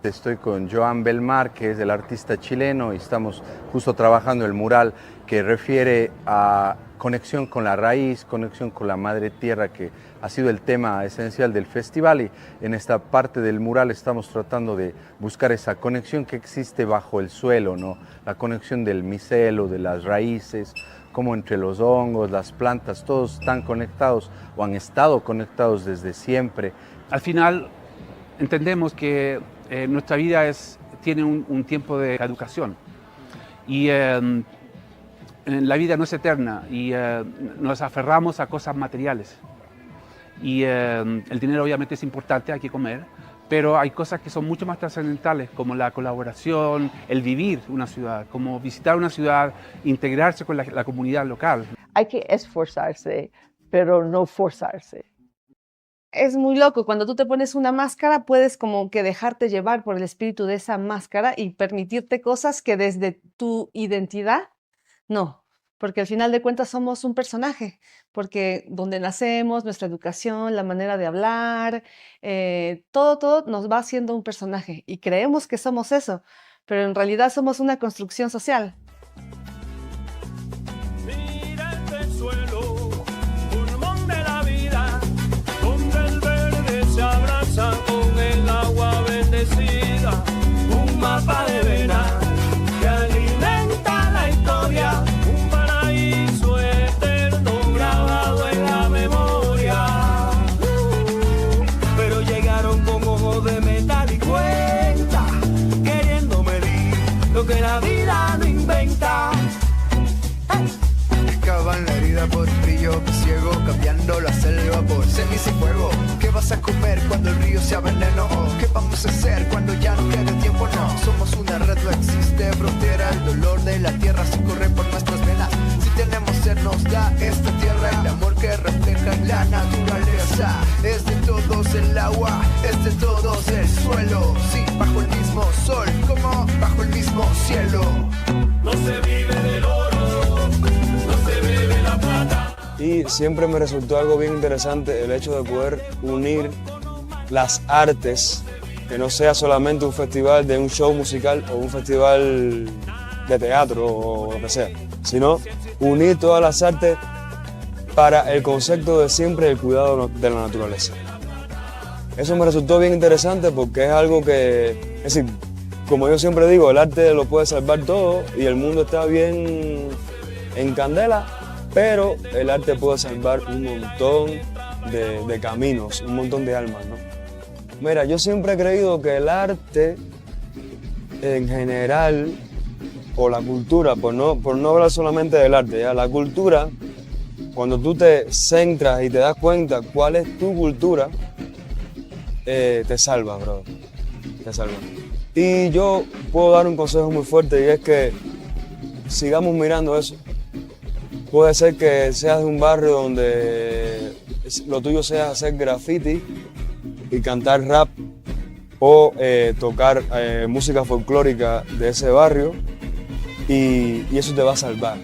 Estoy con Joan Belmar, que es el artista chileno, y estamos justo trabajando el mural que refiere a conexión con la raíz, conexión con la madre tierra, que ha sido el tema esencial del festival, y en esta parte del mural estamos tratando de buscar esa conexión que existe bajo el suelo, ¿no? La conexión del micelo, de las raíces, como entre los hongos, las plantas, todos están conectados o han estado conectados desde siempre. Al final entendemos que nuestra vida tiene un tiempo de caducación y la vida no es eterna y nos aferramos a cosas materiales y el dinero obviamente es importante, hay que comer, pero hay cosas que son mucho más trascendentales, como la colaboración, el vivir una ciudad, como visitar una ciudad, integrarse con la comunidad local. Hay que esforzarse, pero no forzarse. Es muy loco, cuando tú te pones una máscara puedes como que dejarte llevar por el espíritu de esa máscara y permitirte cosas que desde tu identidad, no, porque al final de cuentas somos un personaje, porque donde nacemos, nuestra educación, la manera de hablar, todo nos va haciendo un personaje y creemos que somos eso, pero en realidad somos una construcción social. Con el agua bendecida, un mapa de venas que alimenta la historia, un paraíso eterno grabado en la memoria. Pero llegaron con ojos de metal tierra por río ciego, cambiándolo a selva por ceniza y fuego. ¿Qué vas a comer cuando el río sea veneno? ¿Qué vamos a hacer cuando ya no quede tiempo? No, somos una red, no existe frontera. El dolor de la tierra se corre por nuestras venas. Si tenemos sed nos da esta tierra, el amor que refleja en la naturaleza. Es de todos el agua, es de todos el suelo. Sí, bajo el mismo sol, como bajo el mismo cielo. No se vive del oro, no se bebe la plata. Y siempre me resultó algo bien interesante el hecho de poder unir las artes, que no sea solamente un festival de un show musical o un festival de teatro o lo que sea, sino unir todas las artes para el concepto de siempre el cuidado de la naturaleza. Eso me resultó bien interesante porque es algo que, es decir, como yo siempre digo, el arte lo puede salvar todo y el mundo está bien en candela, pero el arte puede salvar un montón de caminos, un montón de almas, ¿no? Mira, yo siempre he creído que el arte en general, o la cultura, por no hablar solamente del arte, ¿ya? La cultura, cuando tú te centras y te das cuenta cuál es tu cultura, te salva, bro. Te salva. Y yo puedo dar un consejo muy fuerte y es que sigamos mirando eso. Puede ser que seas de un barrio donde lo tuyo sea hacer graffiti y cantar rap o tocar música folclórica de ese barrio y eso te va a salvar.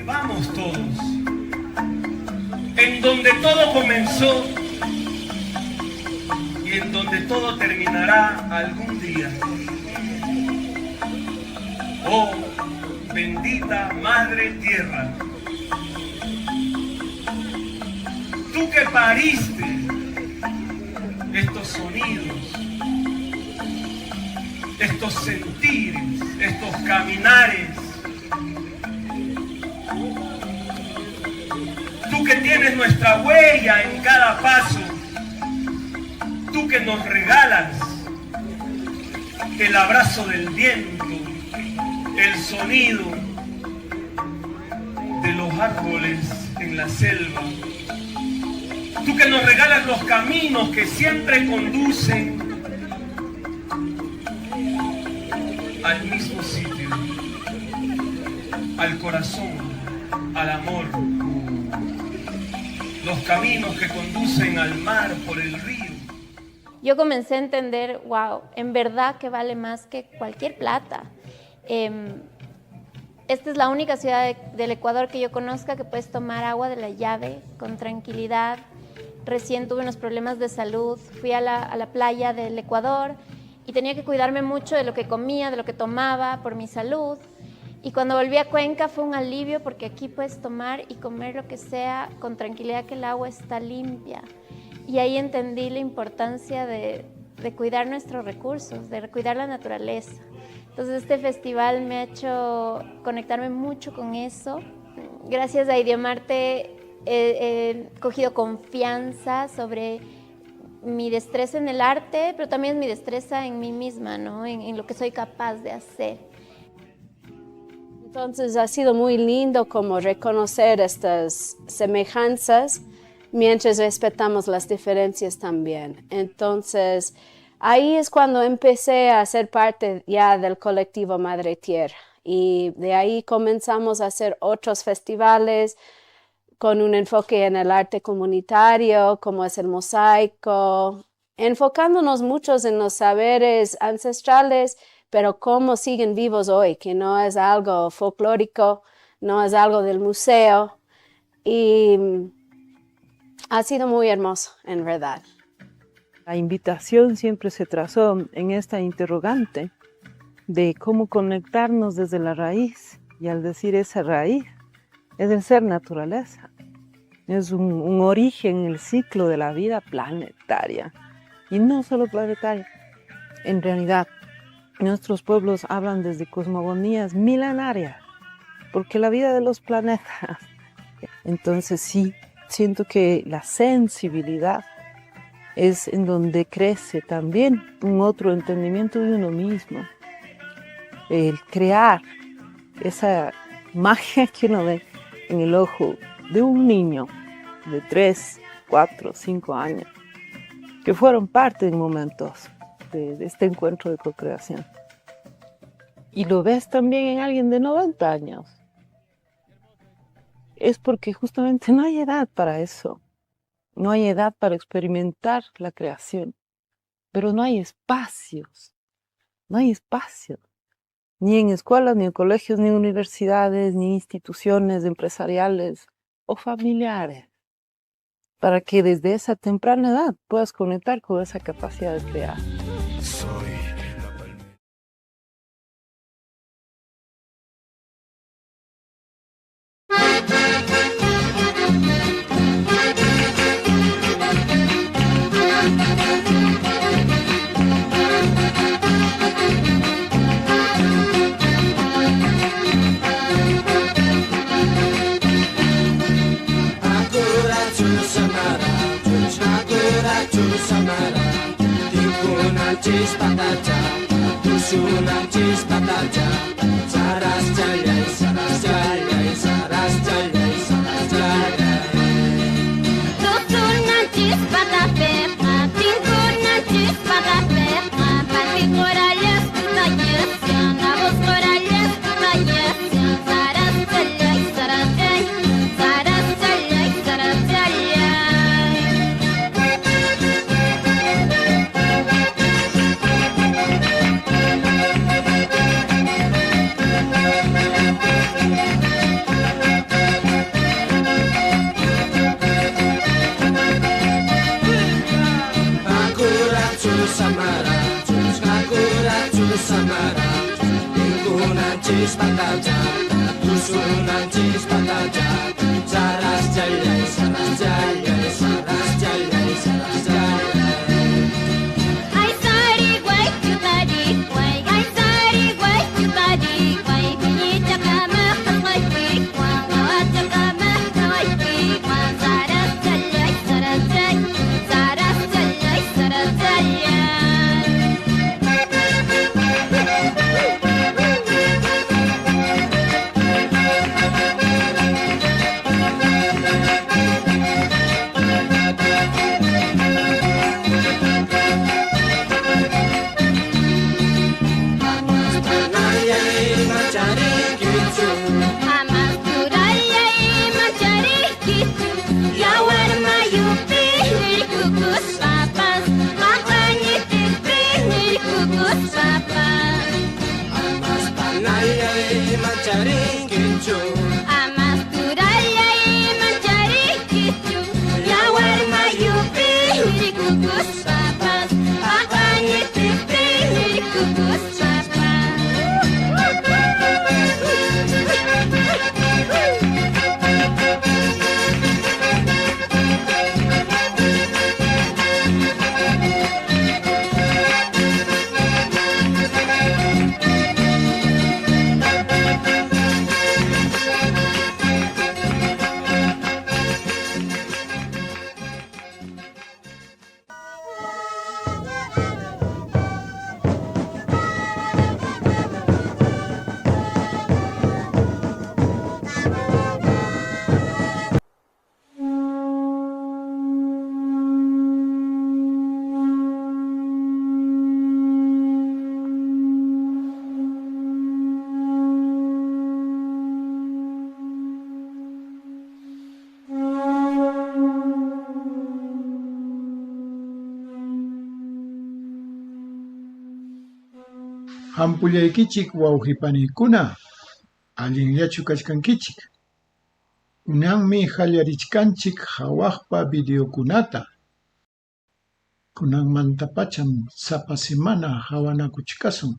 Vamos todos, en donde todo comenzó y en donde todo terminará algún día. Oh, bendita Madre Tierra, tú que pariste estos sonidos, estos sentires, estos caminares, tú que tienes nuestra huella en cada paso, tú que nos regalas el abrazo del viento, el sonido de los árboles en la selva, tú que nos regalas los caminos que siempre conducen al mismo sitio, al corazón, al amor. Los caminos que conducen al mar por el río. Yo comencé a entender, wow, en verdad que vale más que cualquier plata. esta es la única ciudad del Ecuador que yo conozca que puedes tomar agua de la llave con tranquilidad. Recién tuve unos problemas de salud, fui a la playa del Ecuador y tenía que cuidarme mucho de lo que comía, de lo que tomaba por mi salud. Y cuando volví a Cuenca fue un alivio porque aquí puedes tomar y comer lo que sea con tranquilidad, que el agua está limpia. Y ahí entendí la importancia de cuidar nuestros recursos, de cuidar la naturaleza. Entonces este festival me ha hecho conectarme mucho con eso. Gracias a Idiomarte he cogido confianza sobre mi destreza en el arte, pero también mi destreza en mí misma, ¿no? En lo que soy capaz de hacer. Entonces ha sido muy lindo como reconocer estas semejanzas mientras respetamos las diferencias también. Entonces ahí es cuando empecé a ser parte ya del colectivo Madre Tierra y de ahí comenzamos a hacer otros festivales con un enfoque en el arte comunitario, como es el mosaico, enfocándonos muchos en los saberes ancestrales, pero cómo siguen vivos hoy, que no es algo folclórico, no es algo del museo, y ha sido muy hermoso, en verdad. La invitación siempre se trazó en esta interrogante de cómo conectarnos desde la raíz, y al decir esa raíz, es el ser naturaleza, es un origen en el ciclo de la vida planetaria, y no solo planetaria. En realidad, nuestros pueblos hablan desde cosmogonías milenarias, porque la vida de los planetas. Entonces sí, siento que la sensibilidad es en donde crece también un otro entendimiento de uno mismo. El crear esa magia que uno ve en el ojo de un niño de 3, 4, 5 años, que fueron parte de momentos de este encuentro de co-creación. Y lo ves también en alguien de 90 años. Es porque justamente no hay edad para eso. No hay edad para experimentar la creación. Pero no hay espacios. No hay espacios. Ni en escuelas, ni en colegios, ni en universidades, ni instituciones empresariales o familiares. Para que desde esa temprana edad puedas conectar con esa capacidad de crear. Hampullaykichik wawqipanikuna, allinllachu kachkankichik. Kunanmi hallarichkanchik hawaqpa videokunata. Kunanmantapacham sapa semana hawanakuchkasun.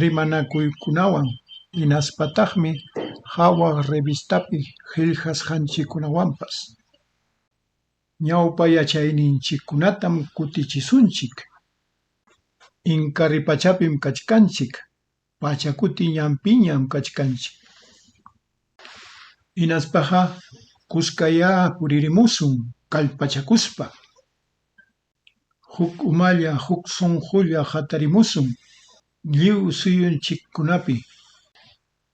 Rimanakuykunawan hinaspataqmi hawaq revistapi qillqasqanchikkunawanpas. Ñawpa yachayninchikkunatam kutichisunchik. Inka ripachapim kachkanchik, pachakuti ñampiñam kachkanchik. Hinaspaqa kuskaya puririmusun kallpachakuspa. Huk umalla huk sunqulla hatarimusun lliw suyunchikkunapi.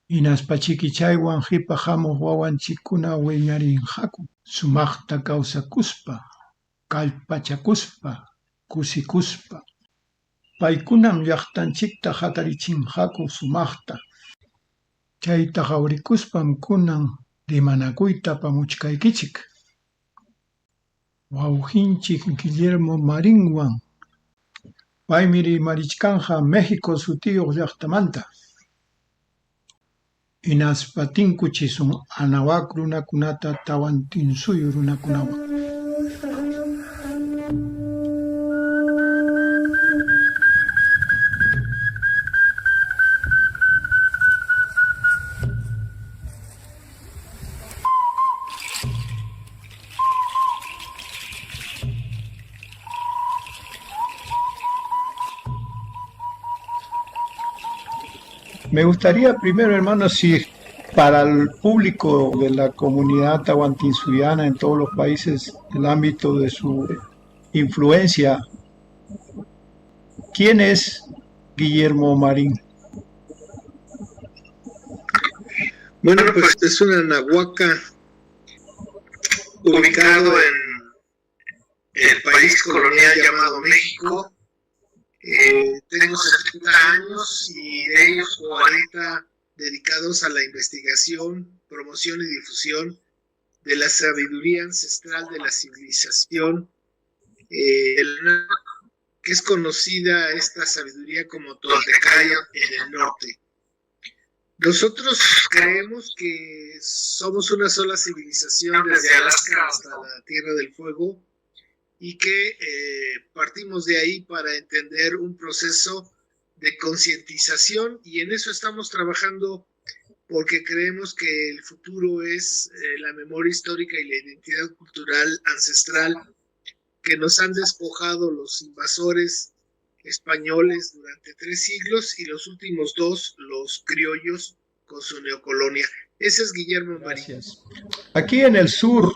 Hinaspa chikichaywan hipa hamuq wawanchikkuna wiñarinqaku. Sumaqta kawsakuspa, kallpachakuspa, kusikuspa. Paykunam llaqtanchikta hatarichinqaku sumaqta. Chayta qawrikuspam kunan rimanakuyta apamuchkaykichik. Wawqinchik Guillermo Marinwan. Paymi rimarichkanqa México sutiyuq llaqtamanta. Hinaspa tinkuchisun Anahuac runakunata Tawantinsuyo runakunawan. Me gustaría primero, hermano, si para el público de la comunidad tahuantinsuyana en todos los países, el ámbito de su influencia, ¿quién es Guillermo Marín? Bueno, pues es un anahuaca ubicado en el país colonial llamado México. Tengo 70 años y de ellos 40 dedicados a la investigación, promoción y difusión de la sabiduría ancestral de la civilización, que es conocida esta sabiduría como Toltecayo en el norte. Nosotros creemos que somos una sola civilización desde Alaska hasta la Tierra del Fuego, y que partimos de ahí para entender un proceso de concientización, y en eso estamos trabajando porque creemos que el futuro es la memoria histórica y la identidad cultural ancestral que nos han despojado los invasores españoles durante 3 siglos y los últimos 2 los criollos con su neocolonia. Ese es Guillermo Marín. Aquí en el sur,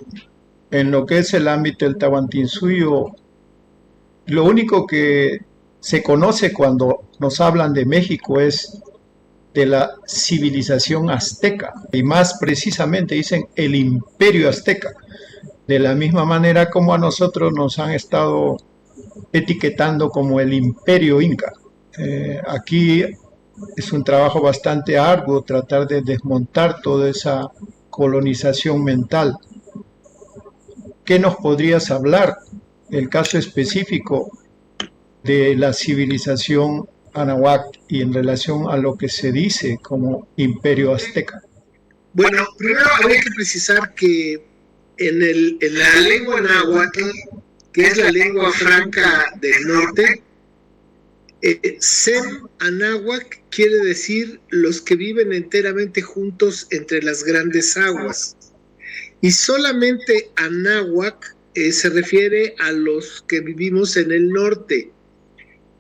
en lo que es el ámbito del Tahuantinsuyo, lo único que se conoce cuando nos hablan de México es de la civilización azteca, y más precisamente dicen el imperio azteca, de la misma manera como a nosotros nos han estado etiquetando como el imperio inca. Aquí es un trabajo bastante arduo tratar de desmontar toda esa colonización mental. ¿Qué nos podrías hablar del caso específico de la civilización Anahuac y en relación a lo que se dice como imperio azteca? Bueno, primero habría que precisar que en la lengua náhuatl, que es la lengua franca del norte, Sem Anáhuac quiere decir los que viven enteramente juntos entre las grandes aguas. Y solamente Anáhuac se refiere a los que vivimos en el norte,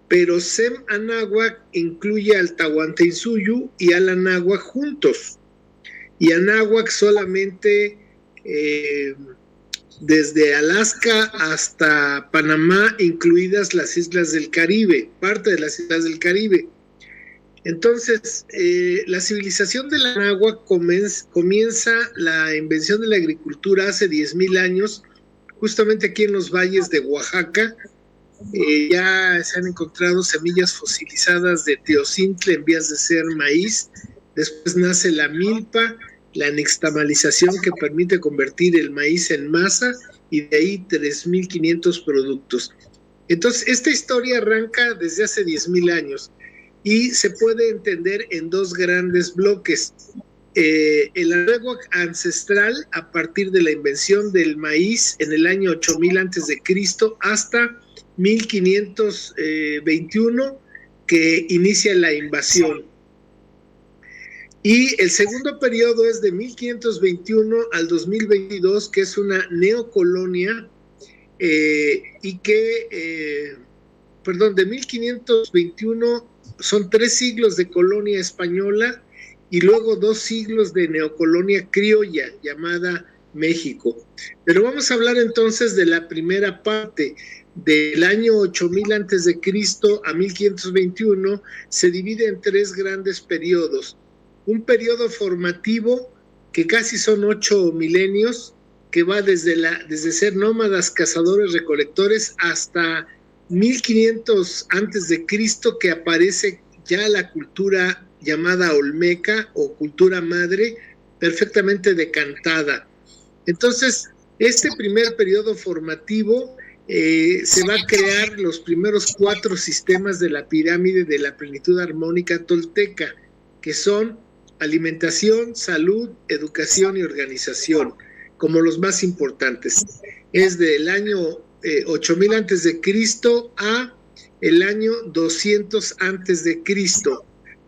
pero Sem Anáhuac incluye al Tahuantinsuyo y al Anáhuac juntos. Y Anáhuac solamente desde Alaska hasta Panamá, incluidas las islas del Caribe, parte de las islas del Caribe. Entonces, la civilización del Anáhuac comienza la invención de la agricultura hace 10,000 años, justamente aquí en los valles de Oaxaca. Ya se han encontrado semillas fosilizadas de teocintle en vías de ser maíz. Después nace la milpa, la nixtamalización que permite convertir el maíz en masa, y de ahí 3,500 productos. Entonces, esta historia arranca desde hace 10,000 años. y se puede entender en dos grandes bloques. El anáhuac ancestral, a partir de la invención del maíz en el año 8000 a.C. hasta 1521, que inicia la invasión. Y el segundo periodo es de 1521 al 2022, que es una neocolonia, y que, de 1521 son 3 siglos de colonia española y luego 2 siglos de neocolonia criolla llamada México. Pero vamos a hablar entonces de la primera parte. Del año 8000 a.C. a 1521 se divide en 3 grandes periodos. Un periodo formativo que casi son 8 milenios, que va desde ser nómadas, cazadores, recolectores hasta 1500 a.C., que aparece ya la cultura llamada olmeca o cultura madre, perfectamente decantada. Entonces, este primer periodo formativo se va a crear los primeros 4 sistemas de la pirámide de la plenitud armónica tolteca, que son alimentación, salud, educación y organización, como los más importantes. Es del año 8000 a.C. a el año 200 a.C.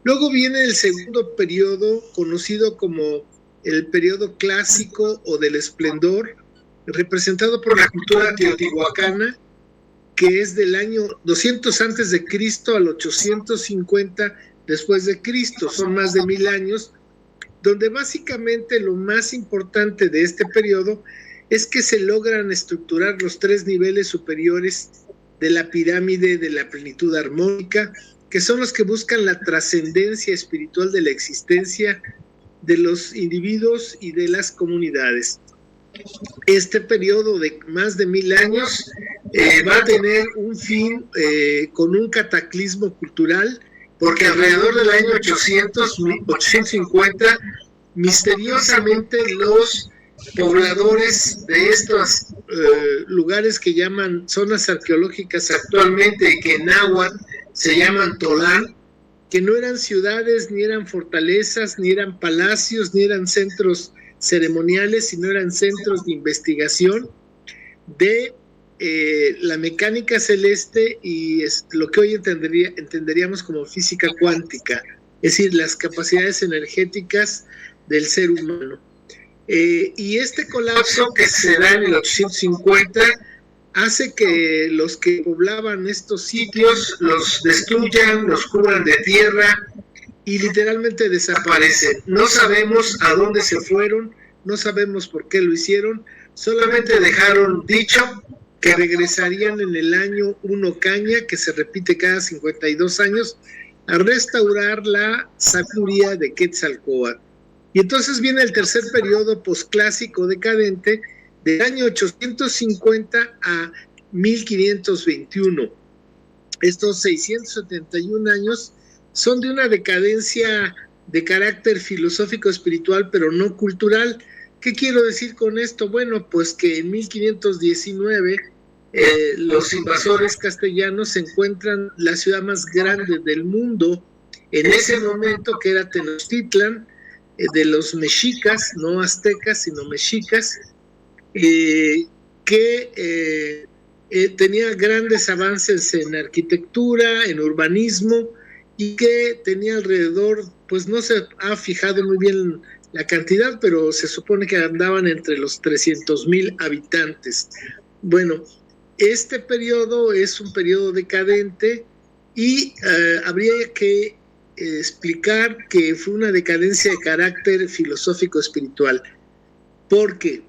Luego viene el segundo periodo, conocido como el periodo clásico o del esplendor, representado por la cultura teotihuacana, que es del año 200 a.C. al 850 después de Cristo. Son más de 1000 años, donde básicamente lo más importante de este periodo es que se logran estructurar los 3 niveles superiores de la pirámide de la plenitud armónica, que son los que buscan la trascendencia espiritual de la existencia de los individuos y de las comunidades. Este periodo de más de 1000 años va a tener un fin con un cataclismo cultural, porque alrededor del año 850, misteriosamente los pobladores de estos lugares que llaman zonas arqueológicas actualmente y que en náhuatl se llaman Tolán, que no eran ciudades, ni eran fortalezas, ni eran palacios, ni eran centros ceremoniales, sino eran centros de investigación de la mecánica celeste y lo que hoy entenderíamos como física cuántica, es decir, las capacidades energéticas del ser humano. Y este colapso que se da en el 850 hace que los que poblaban estos sitios los destruyan, los cubran de tierra y literalmente desaparecen. No sabemos a dónde se fueron, no sabemos por qué lo hicieron, solamente dejaron dicho que regresarían en el año 1 Caña, que se repite cada 52 años, a restaurar la sabiduría de Quetzalcóatl. Y entonces viene el tercer periodo posclásico decadente del año 850 a 1521. Estos 671 años son de una decadencia de carácter filosófico espiritual, pero no cultural. ¿Qué quiero decir con esto? Bueno, pues que en 1519 los invasores castellanos encuentran la ciudad más grande del mundo en ese momento, que era Tenochtitlan, de los mexicas, no aztecas, sino mexicas, que tenía grandes avances en arquitectura, en urbanismo, y que tenía alrededor, pues no se ha fijado muy bien la cantidad, pero se supone que andaban entre los 300,000 habitantes. Bueno, este periodo es un periodo decadente y habría que explicar que fue una decadencia de carácter filosófico espiritual, porque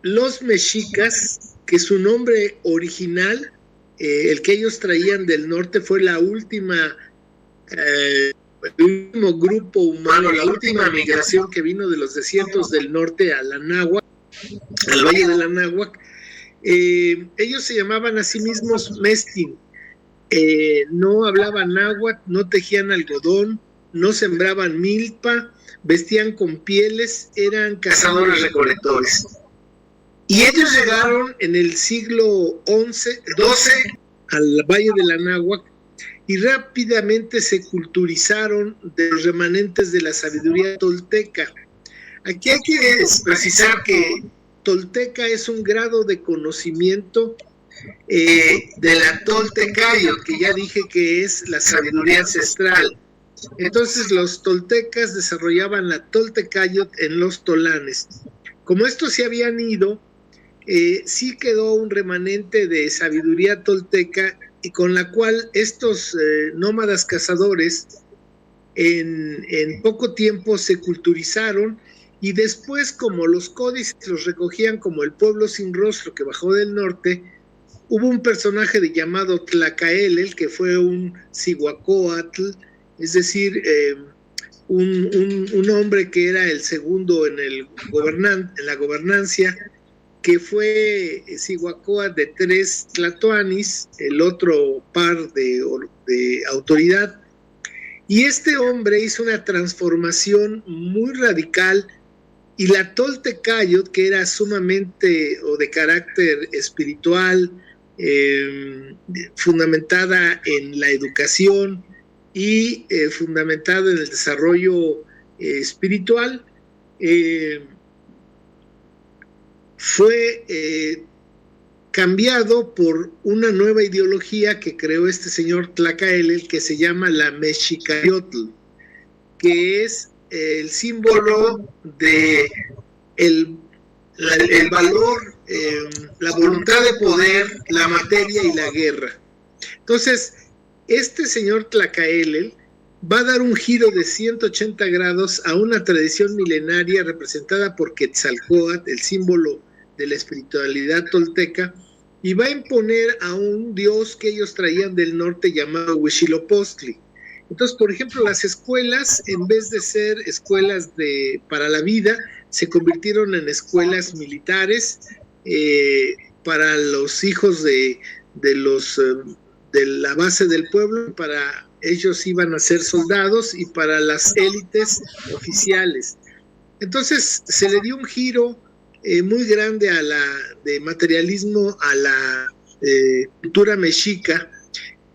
los mexicas, que su nombre original, el que ellos traían del norte, fue el último grupo humano, la última migración que vino de los desiertos del norte a la náhuatl, al valle de la náhuatl. Ellos se llamaban a sí mismos Mestin. No hablaban náhuatl, no tejían algodón, no sembraban milpa, vestían con pieles, eran cazadores recolectores. Y ellos llegaron en el siglo XII al valle de la náhuatl y rápidamente se culturizaron de los remanentes de la sabiduría tolteca. Aquí hay que precisar que tolteca es un grado de conocimiento de la Toltecayot, que ya dije que es la sabiduría ancestral. Entonces los toltecas desarrollaban la Toltecayot en los tolanes. Como estos se habían ido, sí quedó un remanente de sabiduría tolteca, y con la cual estos nómadas cazadores en poco tiempo se culturizaron, y después, como los códices los recogían como el pueblo sin rostro que bajó del norte, hubo un personaje llamado Tlacaelel, que fue un Cihuacóatl, es decir, un hombre que era el segundo en la gobernancia, que fue Cihuacóatl de 3 tlatoanis, el otro par de autoridad. Y este hombre hizo una transformación muy radical, y la Toltecayot, que era sumamente o de carácter espiritual, fundamentada en la educación y fundamentada en el desarrollo espiritual, fue cambiado por una nueva ideología que creó este señor Tlacaelel, que se llama la Mexicayotl, que es el símbolo de el valor, la voluntad de poder, la materia y la guerra. Entonces, este señor Tlacaelel va a dar un giro de 180 grados a una tradición milenaria representada por Quetzalcóatl, el símbolo de la espiritualidad tolteca, y va a imponer a un dios que ellos traían del norte llamado Huitzilopochtli. Entonces, por ejemplo, las escuelas, en vez de ser escuelas para la vida, se convirtieron en escuelas militares para los hijos de la base del pueblo. Para ellos iban a ser soldados, y para las élites oficiales. Entonces se le dio un giro muy grande de materialismo a la cultura mexica,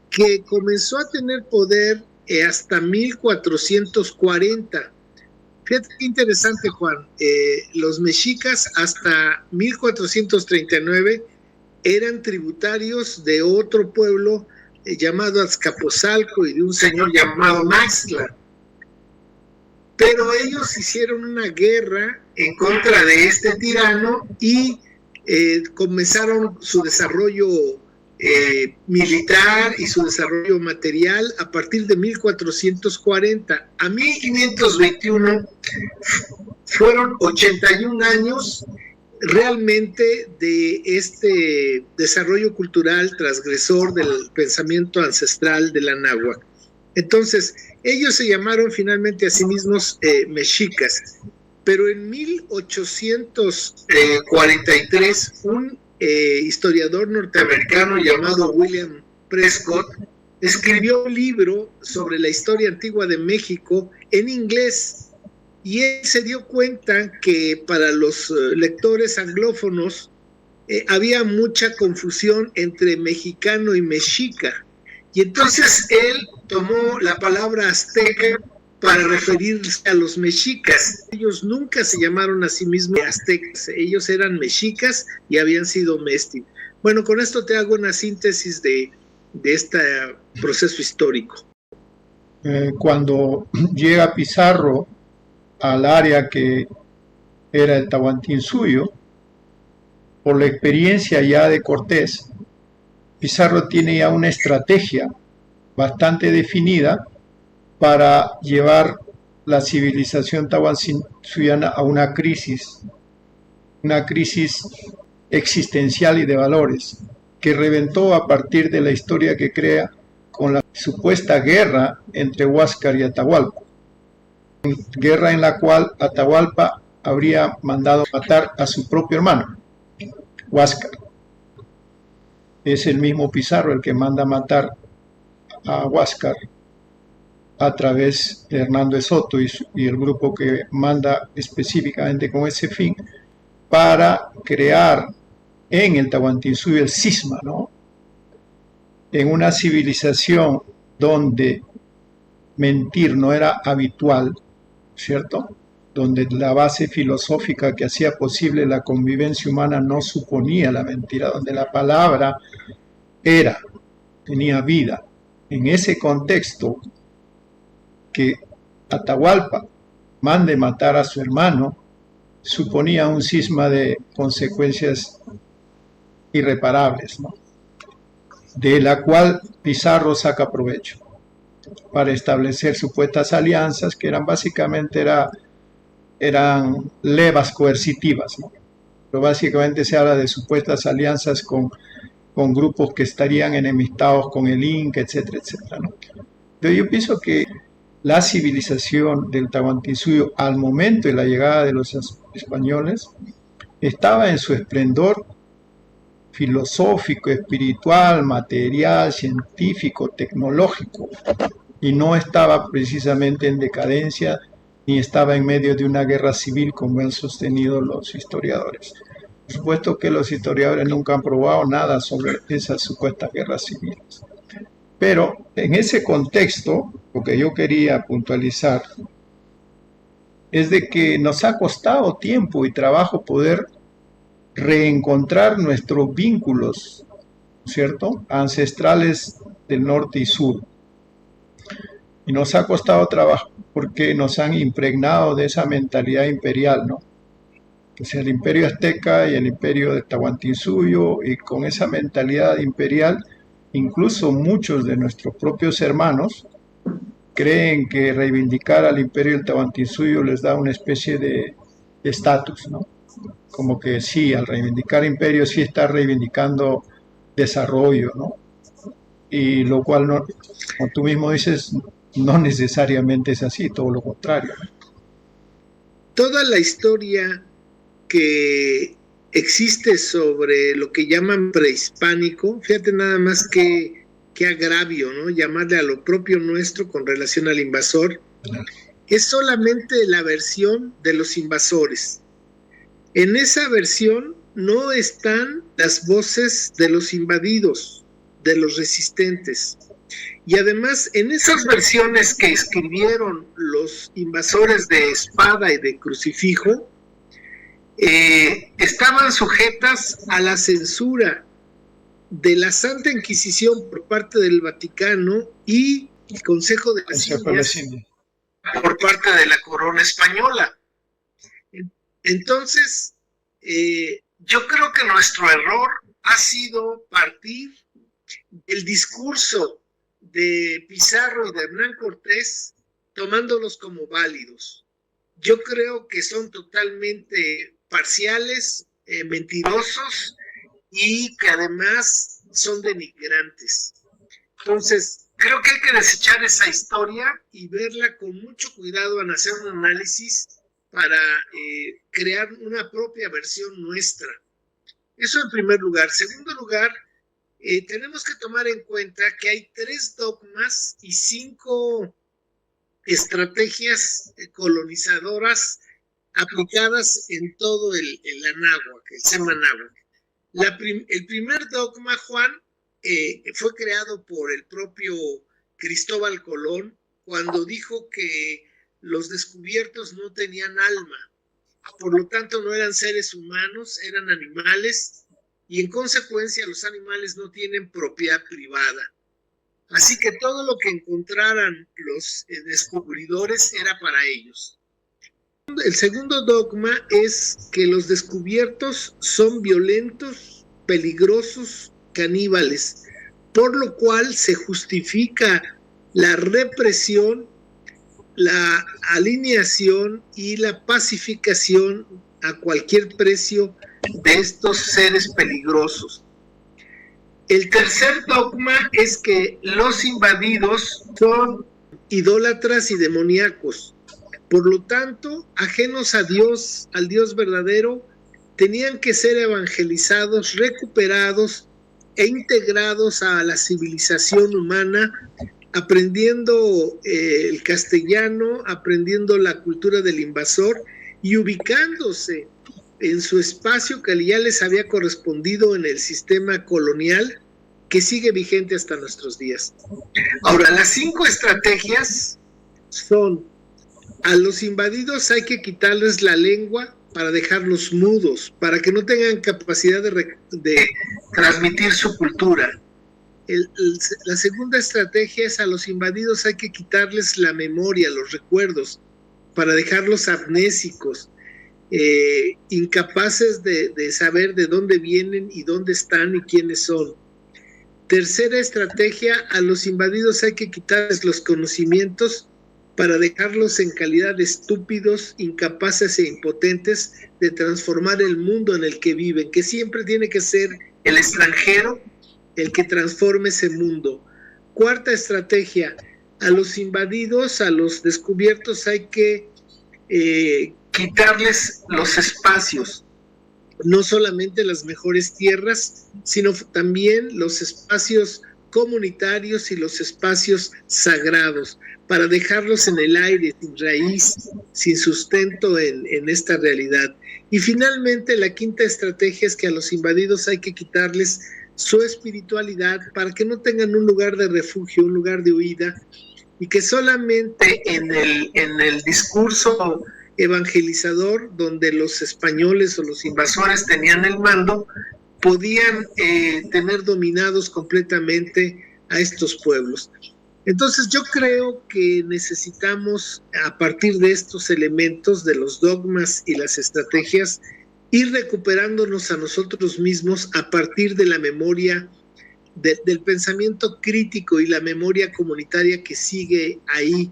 que comenzó a tener poder hasta 1440. Fíjate qué interesante, Juan. Los mexicas hasta 1439 eran tributarios de otro pueblo llamado Azcapotzalco y de un señor llamado Maxtla. Pero ellos hicieron una guerra en contra de este tirano y comenzaron su desarrollo militar y su desarrollo material a partir de 1440. A 1521 fueron 81 años realmente de este desarrollo cultural transgresor del pensamiento ancestral de la náhuatl. Entonces, ellos se llamaron finalmente a sí mismos mexicas, pero en 1843 un historiador norteamericano llamado William Prescott escribió un libro sobre la historia antigua de México en inglés, y él se dio cuenta que para los lectores anglófonos había mucha confusión entre mexicano y mexica, y entonces él tomó la palabra azteca para referirse a los mexicas. Ellos nunca se llamaron a sí mismos aztecas, ellos eran mexicas y habían sido mestiz. Bueno, con esto te hago una síntesis de este proceso histórico. Cuando llega Pizarro al área que era el Tahuantinsuyo, por la experiencia ya de Cortés, Pizarro tiene ya una estrategia bastante definida para llevar la civilización tahuantinsuyana a una crisis existencial y de valores, que reventó a partir de la historia que crea con la supuesta guerra entre Huáscar y Atahualpa, guerra en la cual Atahualpa habría mandado matar a su propio hermano, Huáscar. Es el mismo Pizarro el que manda matar a Huáscar a través de Hernando de Soto y el grupo que manda específicamente con ese fin, para crear en el Tahuantinsuyo el cisma, ¿no? En una civilización donde mentir no era habitual, ¿cierto? Donde la base filosófica que hacía posible la convivencia humana no suponía la mentira, donde la palabra tenía vida. En ese contexto, que Atahualpa mande matar a su hermano suponía un cisma de consecuencias irreparables, ¿no? De la cual Pizarro saca provecho para establecer supuestas alianzas que básicamente eran levas coercitivas, ¿no? Pero básicamente se habla de supuestas alianzas con grupos que estarían enemistados con el Inca, etcétera, etcétera, ¿no? Pero yo pienso que la civilización del Tahuantinsuyo al momento de la llegada de los españoles estaba en su esplendor filosófico, espiritual, material, científico, tecnológico, y no estaba precisamente en decadencia ni estaba en medio de una guerra civil como han sostenido los historiadores. Por supuesto que los historiadores nunca han probado nada sobre esas supuestas guerras civiles. Pero en ese contexto, lo que yo quería puntualizar es de que nos ha costado tiempo y trabajo poder reencontrar nuestros vínculos, ¿cierto?, ancestrales del norte y sur. Y nos ha costado trabajo porque nos han impregnado de esa mentalidad imperial, ¿no? O sea, el imperio azteca y el imperio de Tahuantinsuyo, y con esa mentalidad imperial, incluso muchos de nuestros propios hermanos creen que reivindicar al imperio del Tahuantinsuyo les da una especie de estatus, ¿no? Como que sí, al reivindicar imperio sí está reivindicando desarrollo, ¿no? Y lo cual, no, como tú mismo dices, no necesariamente es así, todo lo contrario. Toda la historia que existe sobre lo que llaman prehispánico, fíjate nada más que agravio, ¿no? Llamarle a lo propio nuestro con relación al invasor, es solamente la versión de los invasores. En esa versión no están las voces de los invadidos, de los resistentes. Y además, en esas versiones que escribieron los invasores de espada y de crucifijo, estaban sujetas a la censura de la Santa Inquisición por parte del Vaticano y el Consejo de las Indias por parte de la corona española. Entonces, yo creo que nuestro error ha sido partir del discurso de Pizarro y de Hernán Cortés, tomándolos como válidos. Yo creo que son totalmente parciales, mentirosos, y que además son denigrantes. Entonces, creo que hay que desechar esa historia y verla con mucho cuidado, en hacer un análisis para crear una propia versión nuestra. Eso en primer lugar. Segundo lugar, tenemos que tomar en cuenta que hay 3 dogmas y 5 estrategias colonizadoras aplicadas en todo el Anáhuac, el Semanáhuac. El primer dogma, Juan, fue creado por el propio Cristóbal Colón cuando dijo que los descubiertos no tenían alma, por lo tanto no eran seres humanos, eran animales, y en consecuencia los animales no tienen propiedad privada. Así que todo lo que encontraran los descubridores era para ellos. El segundo dogma es que los descubiertos son violentos, peligrosos, caníbales, por lo cual se justifica la represión, la alineación y la pacificación a cualquier precio de estos seres peligrosos. El tercer dogma es que los invadidos son idólatras y demoníacos. Por lo tanto, ajenos a Dios, al Dios verdadero, tenían que ser evangelizados, recuperados e integrados a la civilización humana, aprendiendo el castellano, aprendiendo la cultura del invasor y ubicándose en su espacio que ya les había correspondido en el sistema colonial, que sigue vigente hasta nuestros días. Ahora, las 5 estrategias son: a los invadidos hay que quitarles la lengua para dejarlos mudos, para que no tengan capacidad de transmitir su cultura. La segunda estrategia es: a los invadidos hay que quitarles la memoria, los recuerdos, para dejarlos amnésicos, incapaces de saber de dónde vienen y dónde están y quiénes son. Tercera estrategia: a los invadidos hay que quitarles los conocimientos para dejarlos en calidad de estúpidos, incapaces e impotentes de transformar el mundo en el que viven, que siempre tiene que ser el extranjero el que transforme ese mundo. Cuarta estrategia: a los invadidos, a los descubiertos hay que quitarles los espacios, no solamente las mejores tierras, sino también los espacios comunitarios y los espacios sagrados, para dejarlos en el aire, sin raíz, sin sustento en esta realidad. Y finalmente, la quinta estrategia es que a los invadidos hay que quitarles su espiritualidad para que no tengan un lugar de refugio, un lugar de huida, y que solamente en el discurso evangelizador, donde los españoles o los invasores tenían el mando, podían tener dominados completamente a estos pueblos. Entonces yo creo que necesitamos, a partir de estos elementos, de los dogmas y las estrategias, ir recuperándonos a nosotros mismos a partir de la memoria, del pensamiento crítico y la memoria comunitaria que sigue ahí,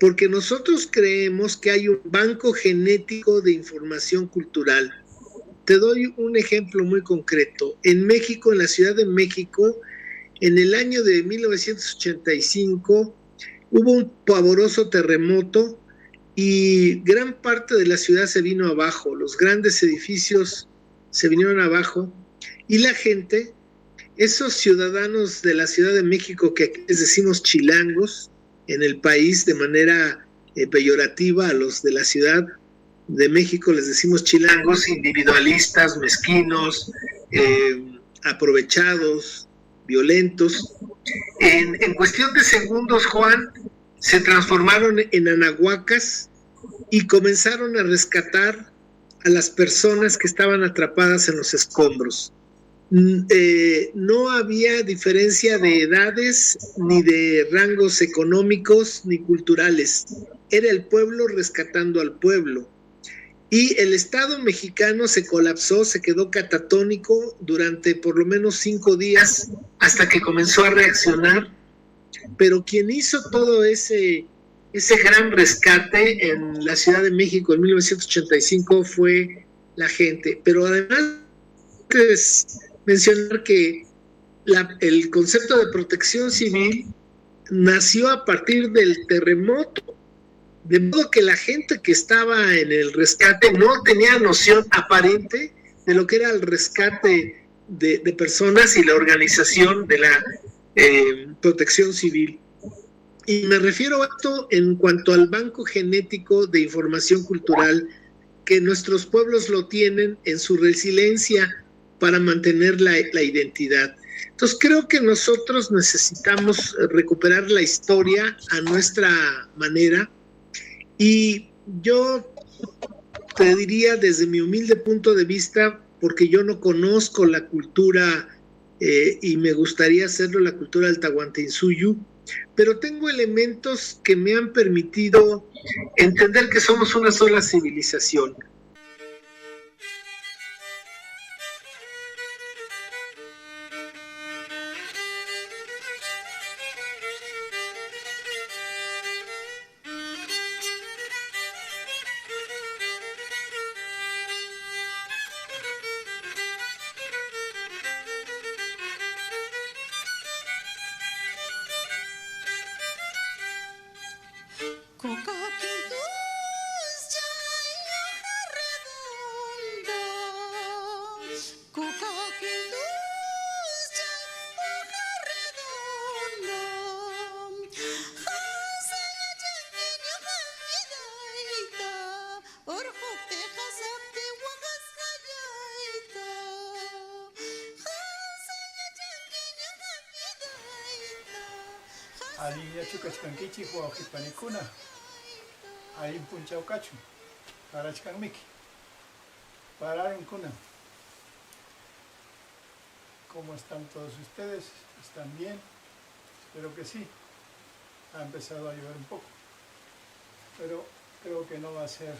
porque nosotros creemos que hay un banco genético de información cultural. Te doy un ejemplo muy concreto. En México, en la Ciudad de México, en el año de 1985, hubo un pavoroso terremoto y gran parte de la ciudad se vino abajo, los grandes edificios se vinieron abajo, y la gente, esos ciudadanos de la Ciudad de México, que aquí les decimos chilangos en el país de manera peyorativa, a los de la Ciudad de México les decimos chilangos, individualistas, mezquinos, aprovechados, violentos. En cuestión de segundos, Juan, se transformaron en anahuacas y comenzaron a rescatar a las personas que estaban atrapadas en los escombros. No había diferencia de edades, ni de rangos económicos, ni culturales. Era el pueblo rescatando al pueblo. Y el Estado mexicano se colapsó, se quedó catatónico durante por lo menos 5 días hasta que comenzó a reaccionar. Pero quien hizo todo ese gran rescate en la Ciudad de México en 1985 fue la gente. Pero además, es mencionar que el concepto de protección civil nació a partir del terremoto. De modo que la gente que estaba en el rescate no tenía noción aparente de lo que era el rescate de personas y la organización de la protección civil. Y me refiero a esto en cuanto al banco genético de información cultural, que nuestros pueblos lo tienen en su resiliencia para mantener la identidad. Entonces creo que nosotros necesitamos recuperar la historia a nuestra manera. Y yo te diría, desde mi humilde punto de vista, porque yo no conozco la cultura y me gustaría hacerlo, la cultura del Tahuantinsuyo, pero tengo elementos que me han permitido entender que somos una sola civilización. Aliña chukachkankichi huawjipanikuna. Ahí punchaucachu. Parachkanmiki. Pararon kuna. ¿Cómo están todos ustedes? ¿Están bien? Espero que sí. Ha empezado a llover un poco. Pero creo que no va a ser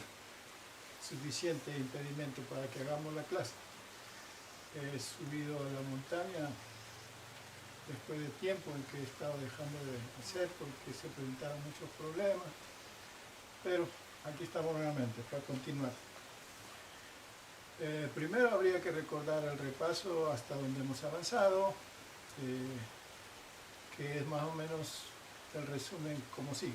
suficiente impedimento para que hagamos la clase. He subido a la montaña después de tiempo en que he estado dejando de hacer porque se presentaron muchos problemas. Pero aquí estamos nuevamente para continuar. Primero habría que recordar el repaso hasta donde hemos avanzado, que es más o menos el resumen como sigue.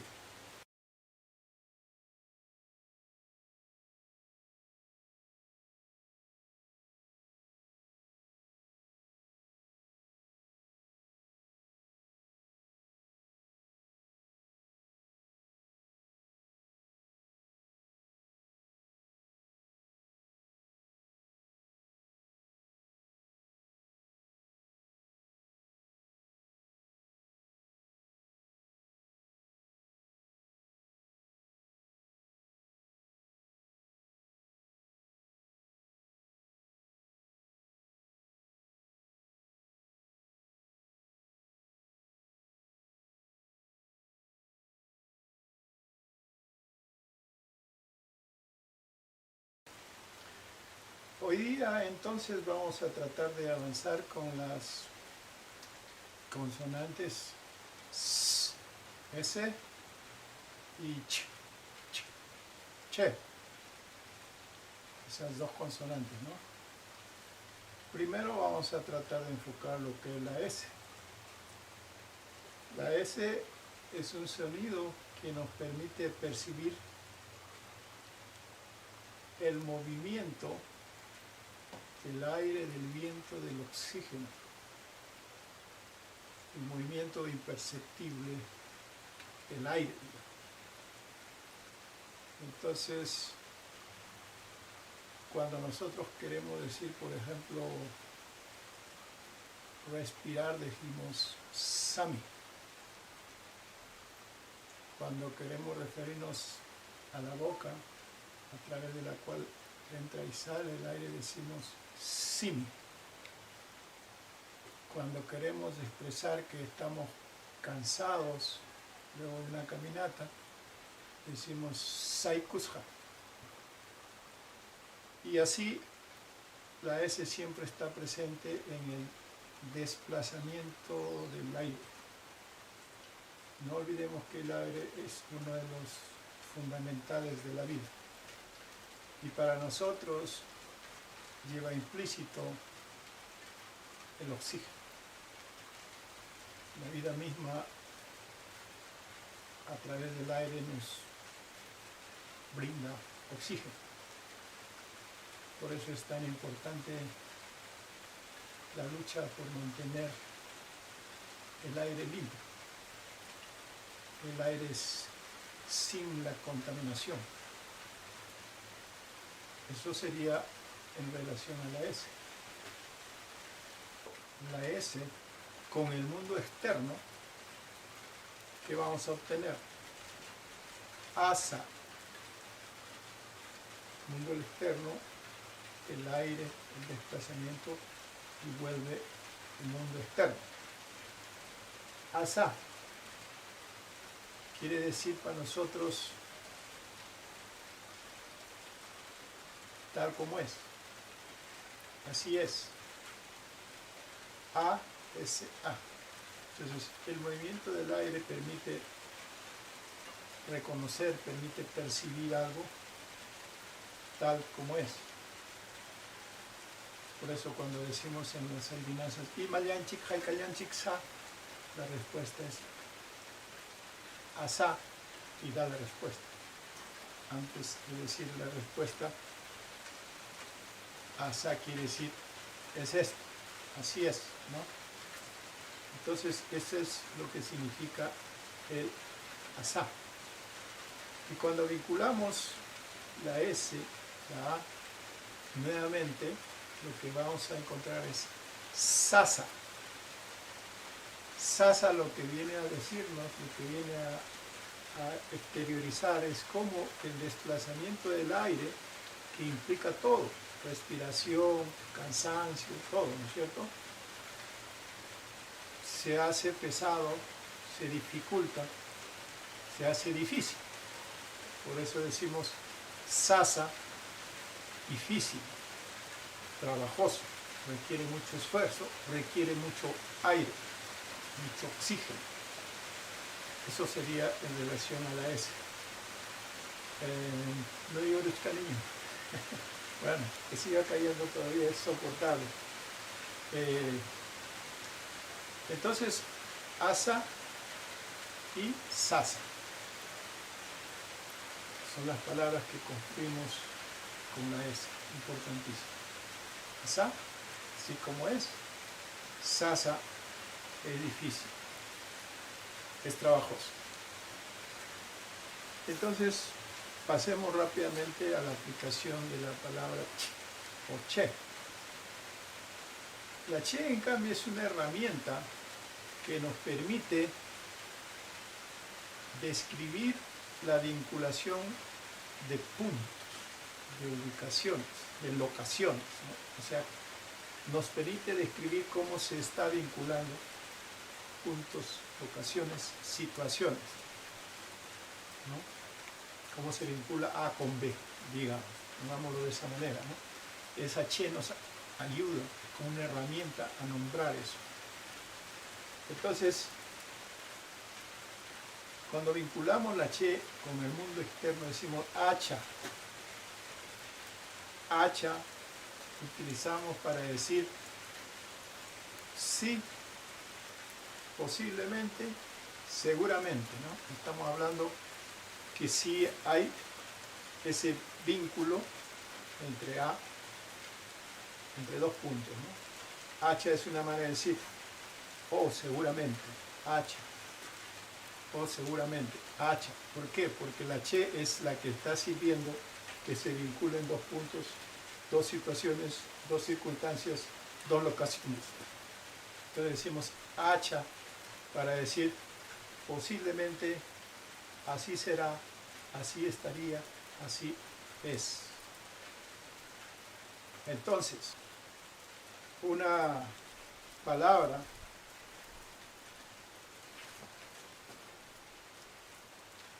Hoy día entonces vamos a tratar de avanzar con las consonantes S y Che. Esas dos consonantes, ¿no? Primero vamos a tratar de enfocar lo que es la S. La S es un sonido que nos permite percibir el movimiento del aire, del viento, del oxígeno. El movimiento imperceptible del aire. Entonces, cuando nosotros queremos decir, por ejemplo, respirar, decimos sami. Cuando queremos referirnos a la boca, a través de la cual entra y sale el aire, decimos simi. Cuando queremos expresar que estamos cansados luego de una caminata, decimos saikusha. Y así la S siempre está presente en el desplazamiento del aire. No olvidemos que el aire es uno de los fundamentales de la vida. Y para nosotros lleva implícito el oxígeno. La vida misma a través del aire nos brinda oxígeno. Por eso es tan importante la lucha por mantener el aire limpio. El aire es sin la contaminación. Eso sería en relación a la S. La S con el mundo externo, ¿qué vamos a obtener? Asa. Mundo externo, el aire, el desplazamiento y vuelve el mundo externo. Asa quiere decir para nosotros tal como es. Así es. A, S, A. Entonces, el movimiento del aire permite reconocer, permite percibir algo tal como es. Por eso cuando decimos en las adivinanzas, Imayanchik, Haikayanchik, Sa, la respuesta es Asa y da la respuesta. Antes de decir la respuesta, Asa quiere decir es esto, así es, ¿no? Entonces, eso es lo que significa el Asa. Y cuando vinculamos la S, la A, nuevamente lo que vamos a encontrar es Sasa. Sasa lo que viene a decirnos, lo que viene a exteriorizar es como el desplazamiento del aire, que implica todo, respiración, cansancio, todo, ¿no es cierto? Se hace pesado, se dificulta, se hace difícil. Por eso decimos sasa, difícil, trabajoso, requiere mucho esfuerzo, requiere mucho aire, mucho oxígeno. Eso sería en relación a la S. No digo cariño. Bueno, que siga cayendo todavía es soportable. Entonces, asa y sasa son las palabras que construimos con la S, importantísimo. Asa, así como es. Sasa es difícil, es trabajoso. Entonces, pasemos rápidamente a la aplicación de la palabra ch o che. La che, en cambio, es una herramienta que nos permite describir la vinculación de puntos, de ubicaciones, de locaciones, ¿no? O sea, nos permite describir cómo se está vinculando puntos, locaciones, situaciones, ¿no? Cómo se vincula A con B, digamos, pongámoslo de esa manera, ¿no? Esa che nos ayuda como una herramienta a nombrar eso. Entonces, cuando vinculamos la che con el mundo externo decimos hacha. Hacha utilizamos para decir sí, posiblemente, seguramente, ¿no? Estamos hablando que sí hay ese vínculo entre A, entre dos puntos, ¿no? Hacha es una manera de decir, oh, seguramente, hacha. O seguramente, hacha. ¿Por qué? Porque la che es la que está sirviendo que se vinculen dos puntos, dos situaciones, dos circunstancias, dos locaciones. Entonces decimos hacha para decir posiblemente así será, así estaría, así es. Entonces, una palabra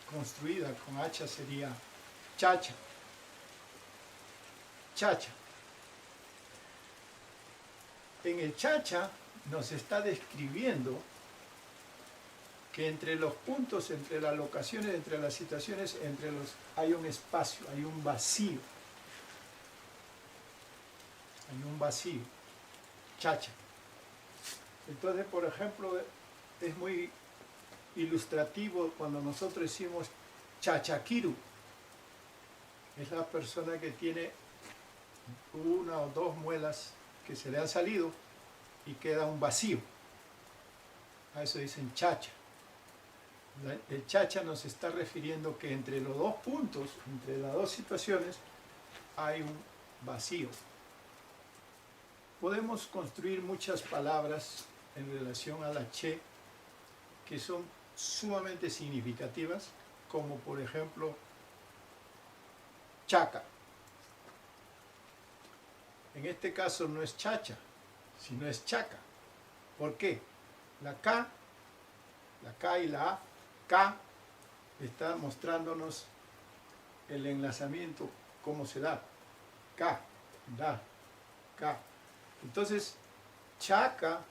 construida con hacha sería chacha. Chacha. En el chacha nos está describiendo que entre los puntos, entre las locaciones, entre las situaciones, hay un espacio, hay un vacío. Hay un vacío. Chacha. Entonces, por ejemplo, es muy ilustrativo cuando nosotros decimos chachakiru. Es la persona que tiene una o dos muelas que se le han salido y queda un vacío. A eso dicen chacha. El chacha nos está refiriendo que entre los dos puntos, entre las dos situaciones, hay un vacío. Podemos construir muchas palabras en relación a la che que son sumamente significativas, como por ejemplo chaca. En este caso no es chacha, sino es chaca. ¿Por qué? La K y la A, K está mostrándonos el enlazamiento, cómo se da. K, da, K. Entonces, chaca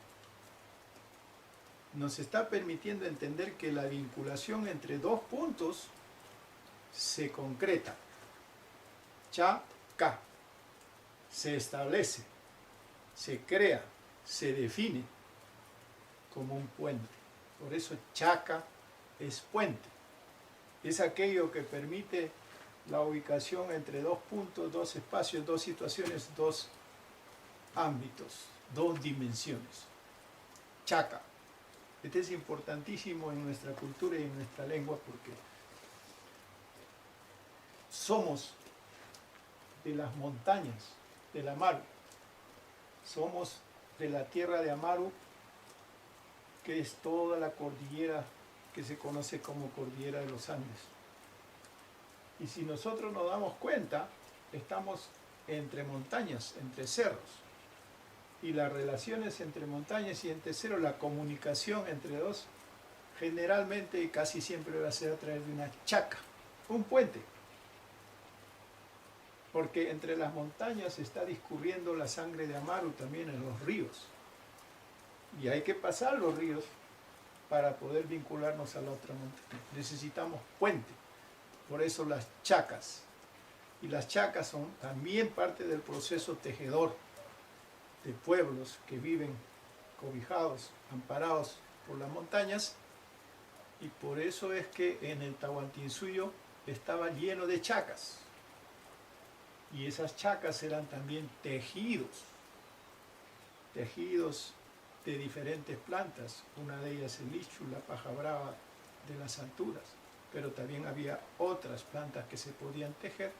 nos está permitiendo entender que la vinculación entre dos puntos se concreta. Chaca. Se establece, se crea, se define como un puente. Por eso chaca es puente. Es aquello que permite la ubicación entre dos puntos, dos espacios, dos situaciones, dos ámbitos, dos dimensiones. Chaca. Este es importantísimo en nuestra cultura y en nuestra lengua porque somos de las montañas del Amaru. Somos de la tierra de Amaru que es toda la cordillera que se conoce como Cordillera de los Andes. Y si nosotros nos damos cuenta, estamos entre montañas, entre cerros. Y las relaciones entre montañas y entre cerros, la comunicación entre dos, generalmente y casi siempre va a ser a través de una chaca, un puente. Porque entre las montañas está discurriendo la sangre de Amaru también en los ríos. Y hay que pasar los ríos para poder vincularnos a la otra montaña. Necesitamos puente. Por eso las chacas. Y las chacas son también parte del proceso tejedor de pueblos que viven cobijados, amparados por las montañas. Y por eso es que en el Tahuantinsuyo estaba lleno de chacas. Y esas chacas eran también tejidos de diferentes plantas. Una de ellas el lichu, la paja brava de las alturas. Pero también había otras plantas que se podían tejer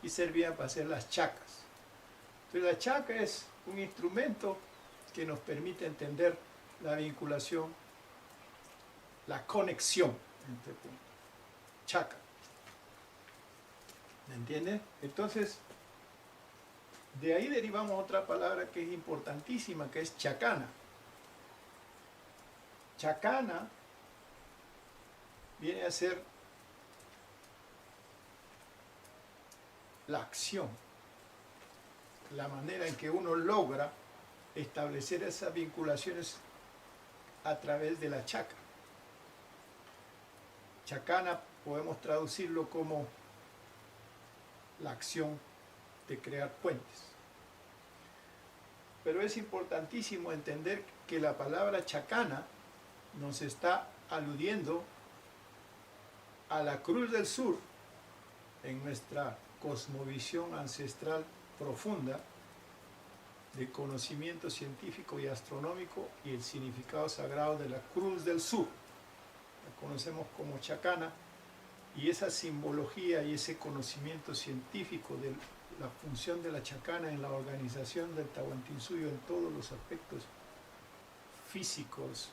y servían para hacer las chacas. Entonces la chaca es un instrumento que nos permite entender la vinculación, la conexión entre puntos. Chaca. ¿Me entiendes? Entonces, de ahí derivamos otra palabra que es importantísima, que es chacana. Chacana viene a ser la acción, la manera en que uno logra establecer esas vinculaciones a través de la chaca. Chacana podemos traducirlo como la acción de crear puentes. Pero es importantísimo entender que la palabra chacana nos está aludiendo a la Cruz del Sur en nuestra cosmovisión ancestral profunda de conocimiento científico y astronómico y el significado sagrado de la Cruz del Sur. La conocemos como chacana, y esa simbología y ese conocimiento científico de la función de la chacana en la organización del Tahuantinsuyo en todos los aspectos físicos,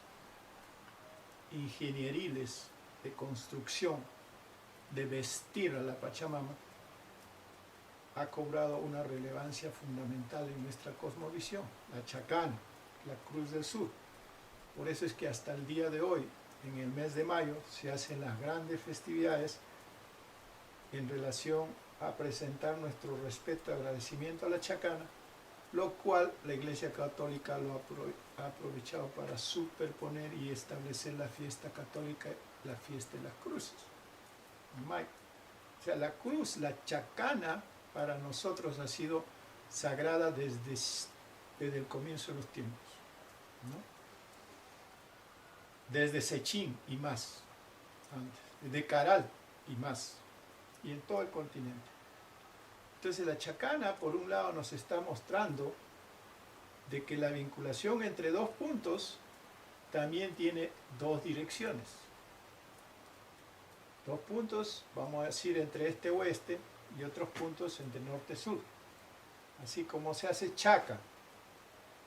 ingenieriles, de construcción, de vestir a la Pachamama, ha cobrado una relevancia fundamental en nuestra cosmovisión, la chacana, la Cruz del Sur. Por eso es que hasta el día de hoy, en el mes de mayo, se hacen las grandes festividades en relación a presentar nuestro respeto y agradecimiento a la chacana, lo cual la Iglesia Católica lo ha aprovechado para superponer y establecer la fiesta católica, la fiesta de las cruces. O sea, la cruz, la chacana, para nosotros ha sido sagrada desde el comienzo de los tiempos, ¿no? Desde Sechín y más, antes, de Caral y más, y en todo el continente. Entonces la chacana, por un lado, nos está mostrando de que la vinculación entre dos puntos también tiene dos direcciones. Dos puntos, vamos a decir, entre este-oeste y otros puntos entre norte-sur. Así como se hace chaca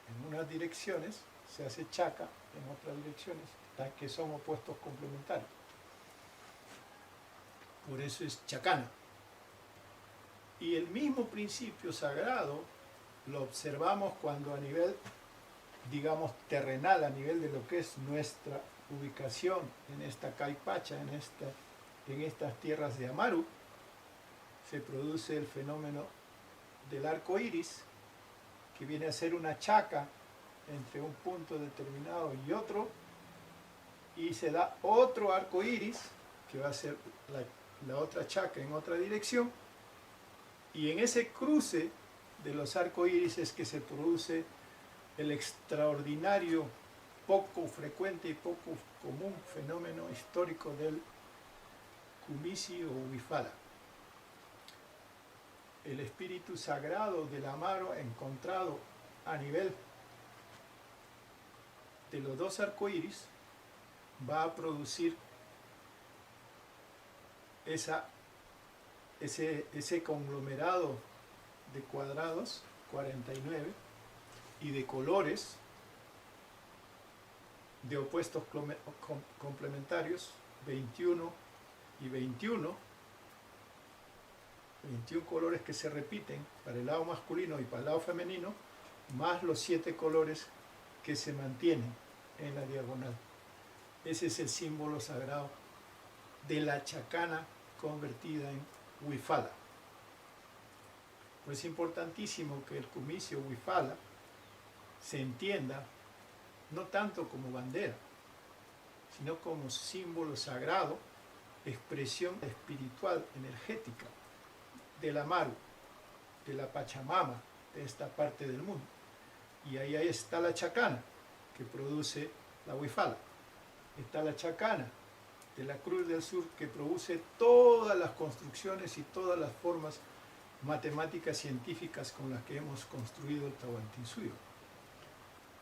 en unas direcciones, se hace chaca en otras direcciones, que son opuestos complementarios. Por eso es chacana. Y el mismo principio sagrado lo observamos cuando a nivel, digamos, terrenal, a nivel de lo que es nuestra ubicación en esta caipacha, en estas tierras de Amaru, se produce el fenómeno del arco iris, que viene a ser una chaca entre un punto determinado y otro, y se da otro arco iris, que va a ser la otra chaca en otra dirección, y en ese cruce de los arco iris es que se produce el extraordinario, poco frecuente y poco común fenómeno histórico del Kumisi o Huifala. El espíritu sagrado del Amaro encontrado a nivel de los dos arcoíris va a producir ese conglomerado de cuadrados, 49, y de colores de opuestos complementarios, 21 y 21, 21 colores que se repiten para el lado masculino y para el lado femenino, más los 7 colores que se mantienen en la diagonal. Ese es el símbolo sagrado de la chacana convertida en huifala. Pues es importantísimo que el cumicio huifala se entienda no tanto como bandera, sino como símbolo sagrado, expresión espiritual, energética del Amaru, de la Pachamama, de esta parte del mundo. Y ahí está la chacana, que produce la huifala. Está la chacana de la Cruz del Sur, que produce todas las construcciones y todas las formas matemáticas científicas con las que hemos construido el Tahuantinsuyo.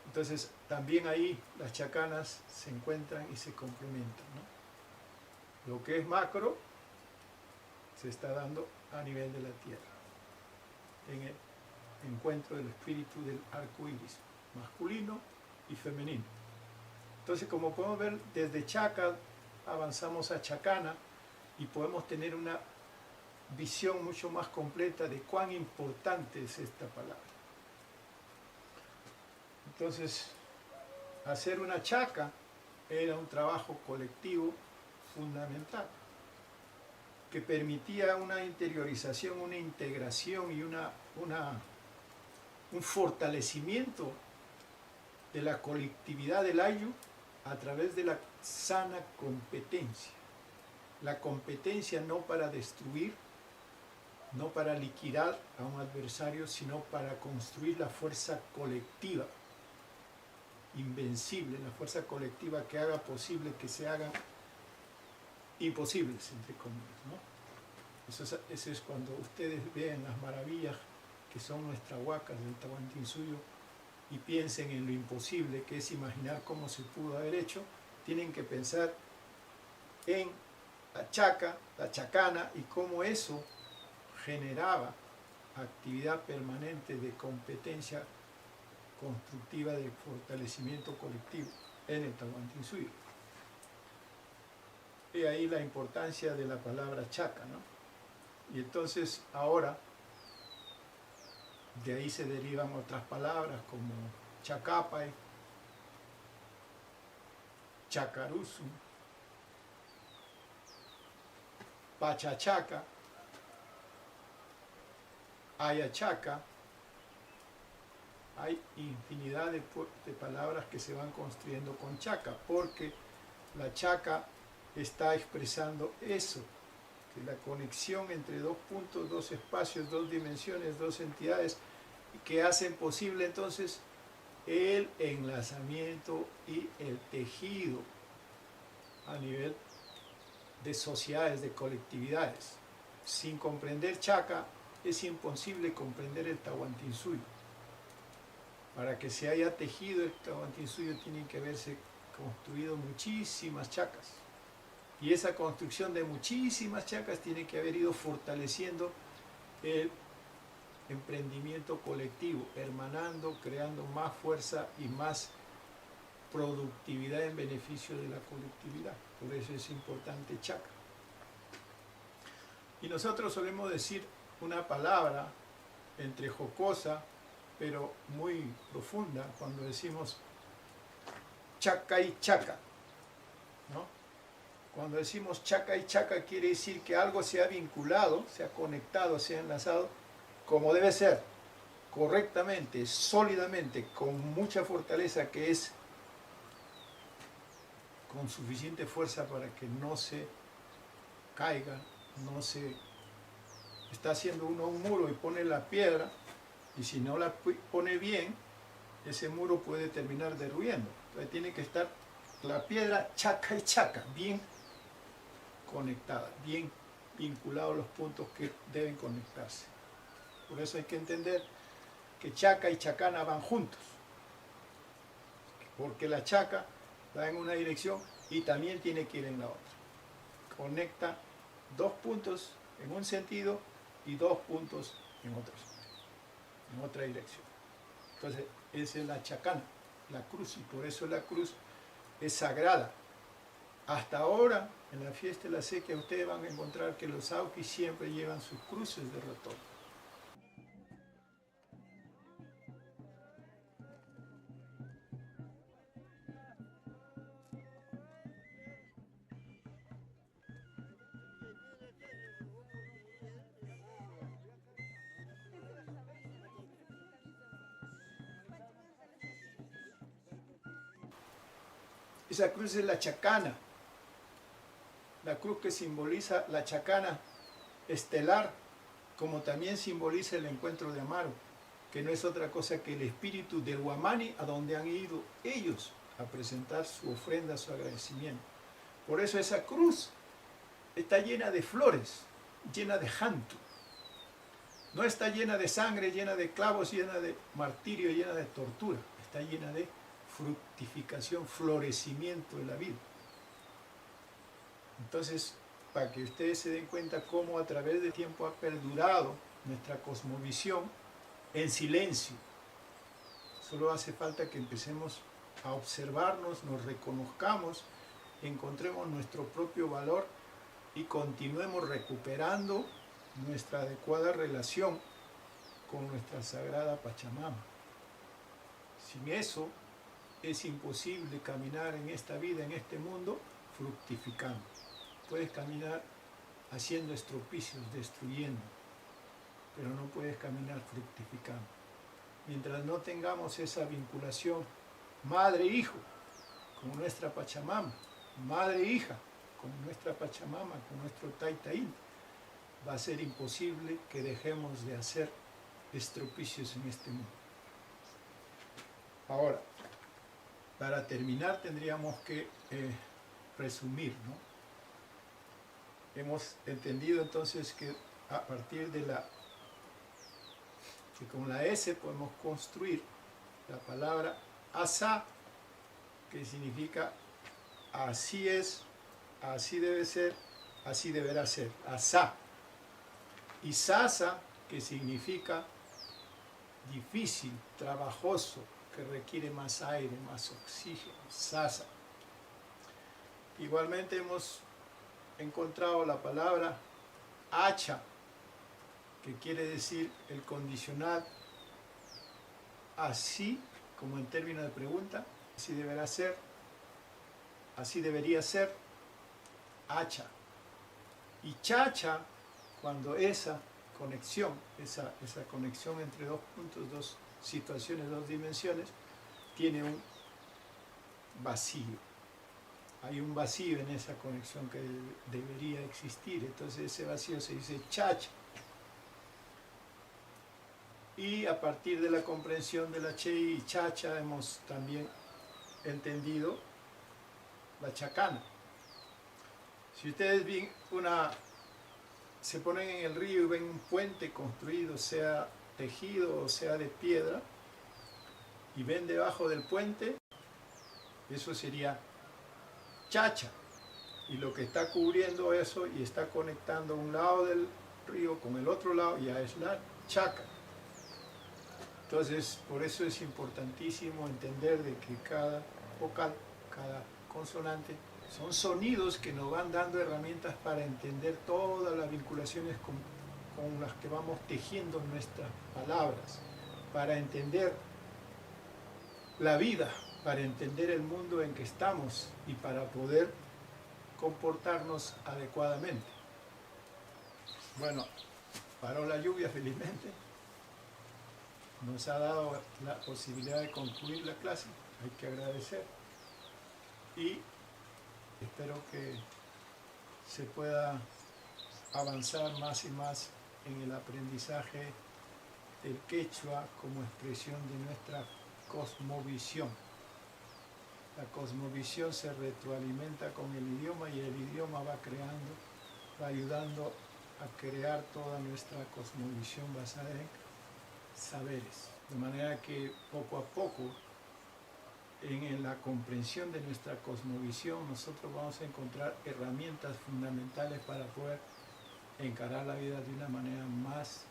Entonces, también ahí las chacanas se encuentran y se complementan, ¿no? Lo que es macro se está dando a nivel de la Tierra, en el encuentro del espíritu del arco iris, masculino y femenino. Entonces, como podemos ver, desde chaca avanzamos a chacana y podemos tener una visión mucho más completa de cuán importante es esta palabra. Entonces, hacer una chaca era un trabajo colectivo fundamental, que permitía una interiorización, una integración y un fortalecimiento de la colectividad del Ayu a través de la sana competencia. La competencia no para destruir, no para liquidar a un adversario, sino para construir la fuerza colectiva, invencible, la fuerza colectiva que haga posible que se hagan imposibles, entre comillas, ¿no? Eso es cuando ustedes vean las maravillas que son nuestras huacas del Tahuantinsuyo y piensen en lo imposible que es imaginar cómo se pudo haber hecho, tienen que pensar en la chaca, la chacana y cómo eso generaba actividad permanente de competencia constructiva de fortalecimiento colectivo en el Tahuantinsuyo. Y ahí la importancia de la palabra chaca, ¿no? Y entonces ahora de ahí se derivan otras palabras como chacapay, chacaruzu, pachachaca, ayachaca. Hay infinidad de palabras que se van construyendo con chaca, porque la chaca está expresando eso, que la conexión entre dos puntos, dos espacios, dos dimensiones, dos entidades, que hacen posible entonces el enlazamiento y el tejido a nivel de sociedades, de colectividades. Sin comprender chaca, es imposible comprender el Tahuantinsuyo. Para que se haya tejido el Tahuantinsuyo tienen que haberse construido muchísimas chacas. Y esa construcción de muchísimas chacas tiene que haber ido fortaleciendo el emprendimiento colectivo, hermanando, creando más fuerza y más productividad en beneficio de la colectividad. Por eso es importante chaca. Y nosotros solemos decir una palabra entre jocosa, pero muy profunda, cuando decimos chaca y chaca, ¿no? Cuando decimos chaca y chaca quiere decir que algo se ha vinculado, se ha conectado, se ha enlazado como debe ser, correctamente, sólidamente, con mucha fortaleza, que es con suficiente fuerza para que no se caiga, no se... Está haciendo uno un muro y pone la piedra, y si no la pone bien, ese muro puede terminar derruyendo. Entonces tiene que estar la piedra chaca y chaca, bien conectada, bien vinculados los puntos que deben conectarse. Por eso hay que entender que chaca y chacana van juntos, porque la chaca va en una dirección y también tiene que ir en la otra. Conecta dos puntos en un sentido y dos puntos en otro sentido, en otra dirección. Entonces esa es la chacana, la cruz, y por eso la cruz es sagrada. Hasta ahora, en la fiesta de la sequía, ustedes van a encontrar que los auquis siempre llevan sus cruces de retorno. Esa cruz es la chacana, la cruz que simboliza la chacana estelar, como también simboliza el encuentro de Amaro, que no es otra cosa que el espíritu del Huamani, a donde han ido ellos a presentar su ofrenda, su agradecimiento. Por eso esa cruz está llena de flores, llena de jantu. No está llena de sangre, llena de clavos, llena de martirio, llena de tortura. Está llena de fructificación, florecimiento de la vida. Entonces, para que ustedes se den cuenta cómo a través del tiempo ha perdurado nuestra cosmovisión en silencio. Solo hace falta que empecemos a observarnos, nos reconozcamos, encontremos nuestro propio valor y continuemos recuperando nuestra adecuada relación con nuestra sagrada Pachamama. Sin eso, es imposible caminar en esta vida, en este mundo, fructificando. Puedes caminar haciendo estropicios, destruyendo, pero no puedes caminar fructificando. Mientras no tengamos esa vinculación madre-hijo con nuestra Pachamama, madre-hija con nuestra Pachamama, con nuestro Taitaín, va a ser imposible que dejemos de hacer estropicios en este mundo. Ahora, para terminar tendríamos que resumir, ¿no? Hemos entendido entonces que a partir de que con la S podemos construir la palabra asa, que significa así es, así debe ser, así deberá ser, asa. Y sasa, que significa difícil, trabajoso, que requiere más aire, más oxígeno, sasa. Igualmente hemos encontrado la palabra hacha, que quiere decir el condicional así, como en términos de pregunta, así deberá ser, así debería ser, hacha. Y chacha, cuando esa conexión, esa conexión entre dos puntos, dos situaciones, dos dimensiones, tiene un vacío. Hay un vacío en esa conexión que debería existir, entonces ese vacío se dice chacha. Y a partir de la comprensión de la Chei y Chacha hemos también entendido la chacana. Si ustedes ven se ponen en el río y ven un puente construido, sea tejido o sea de piedra, y ven debajo del puente, eso sería chacha. Y lo que está cubriendo eso y está conectando un lado del río con el otro lado ya es la chaca. Entonces, por eso es importantísimo entender de que cada vocal, cada consonante, son sonidos que nos van dando herramientas para entender todas las vinculaciones con las que vamos tejiendo nuestras palabras, para entender la vida, para entender el mundo en que estamos y para poder comportarnos adecuadamente. Bueno, paró la lluvia felizmente, nos ha dado la posibilidad de concluir la clase, hay que agradecer y espero que se pueda avanzar más y más en el aprendizaje del quechua como expresión de nuestra cosmovisión. La cosmovisión se retroalimenta con el idioma y el idioma va creando, va ayudando a crear toda nuestra cosmovisión basada en saberes. De manera que poco a poco, en la comprensión de nuestra cosmovisión, nosotros vamos a encontrar herramientas fundamentales para poder encarar la vida de una manera más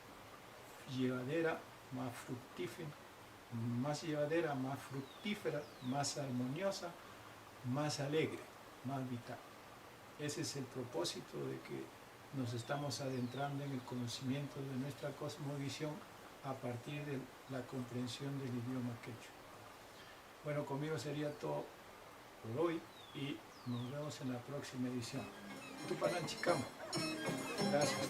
llevadera, más fructífera, más armoniosa más alegre, más vital. Ese es el propósito de que nos estamos adentrando en el conocimiento de nuestra cosmovisión a partir de la comprensión del idioma quechua. Bueno, conmigo sería todo por hoy y nos vemos en la próxima edición. Tupananchikama. Gracias.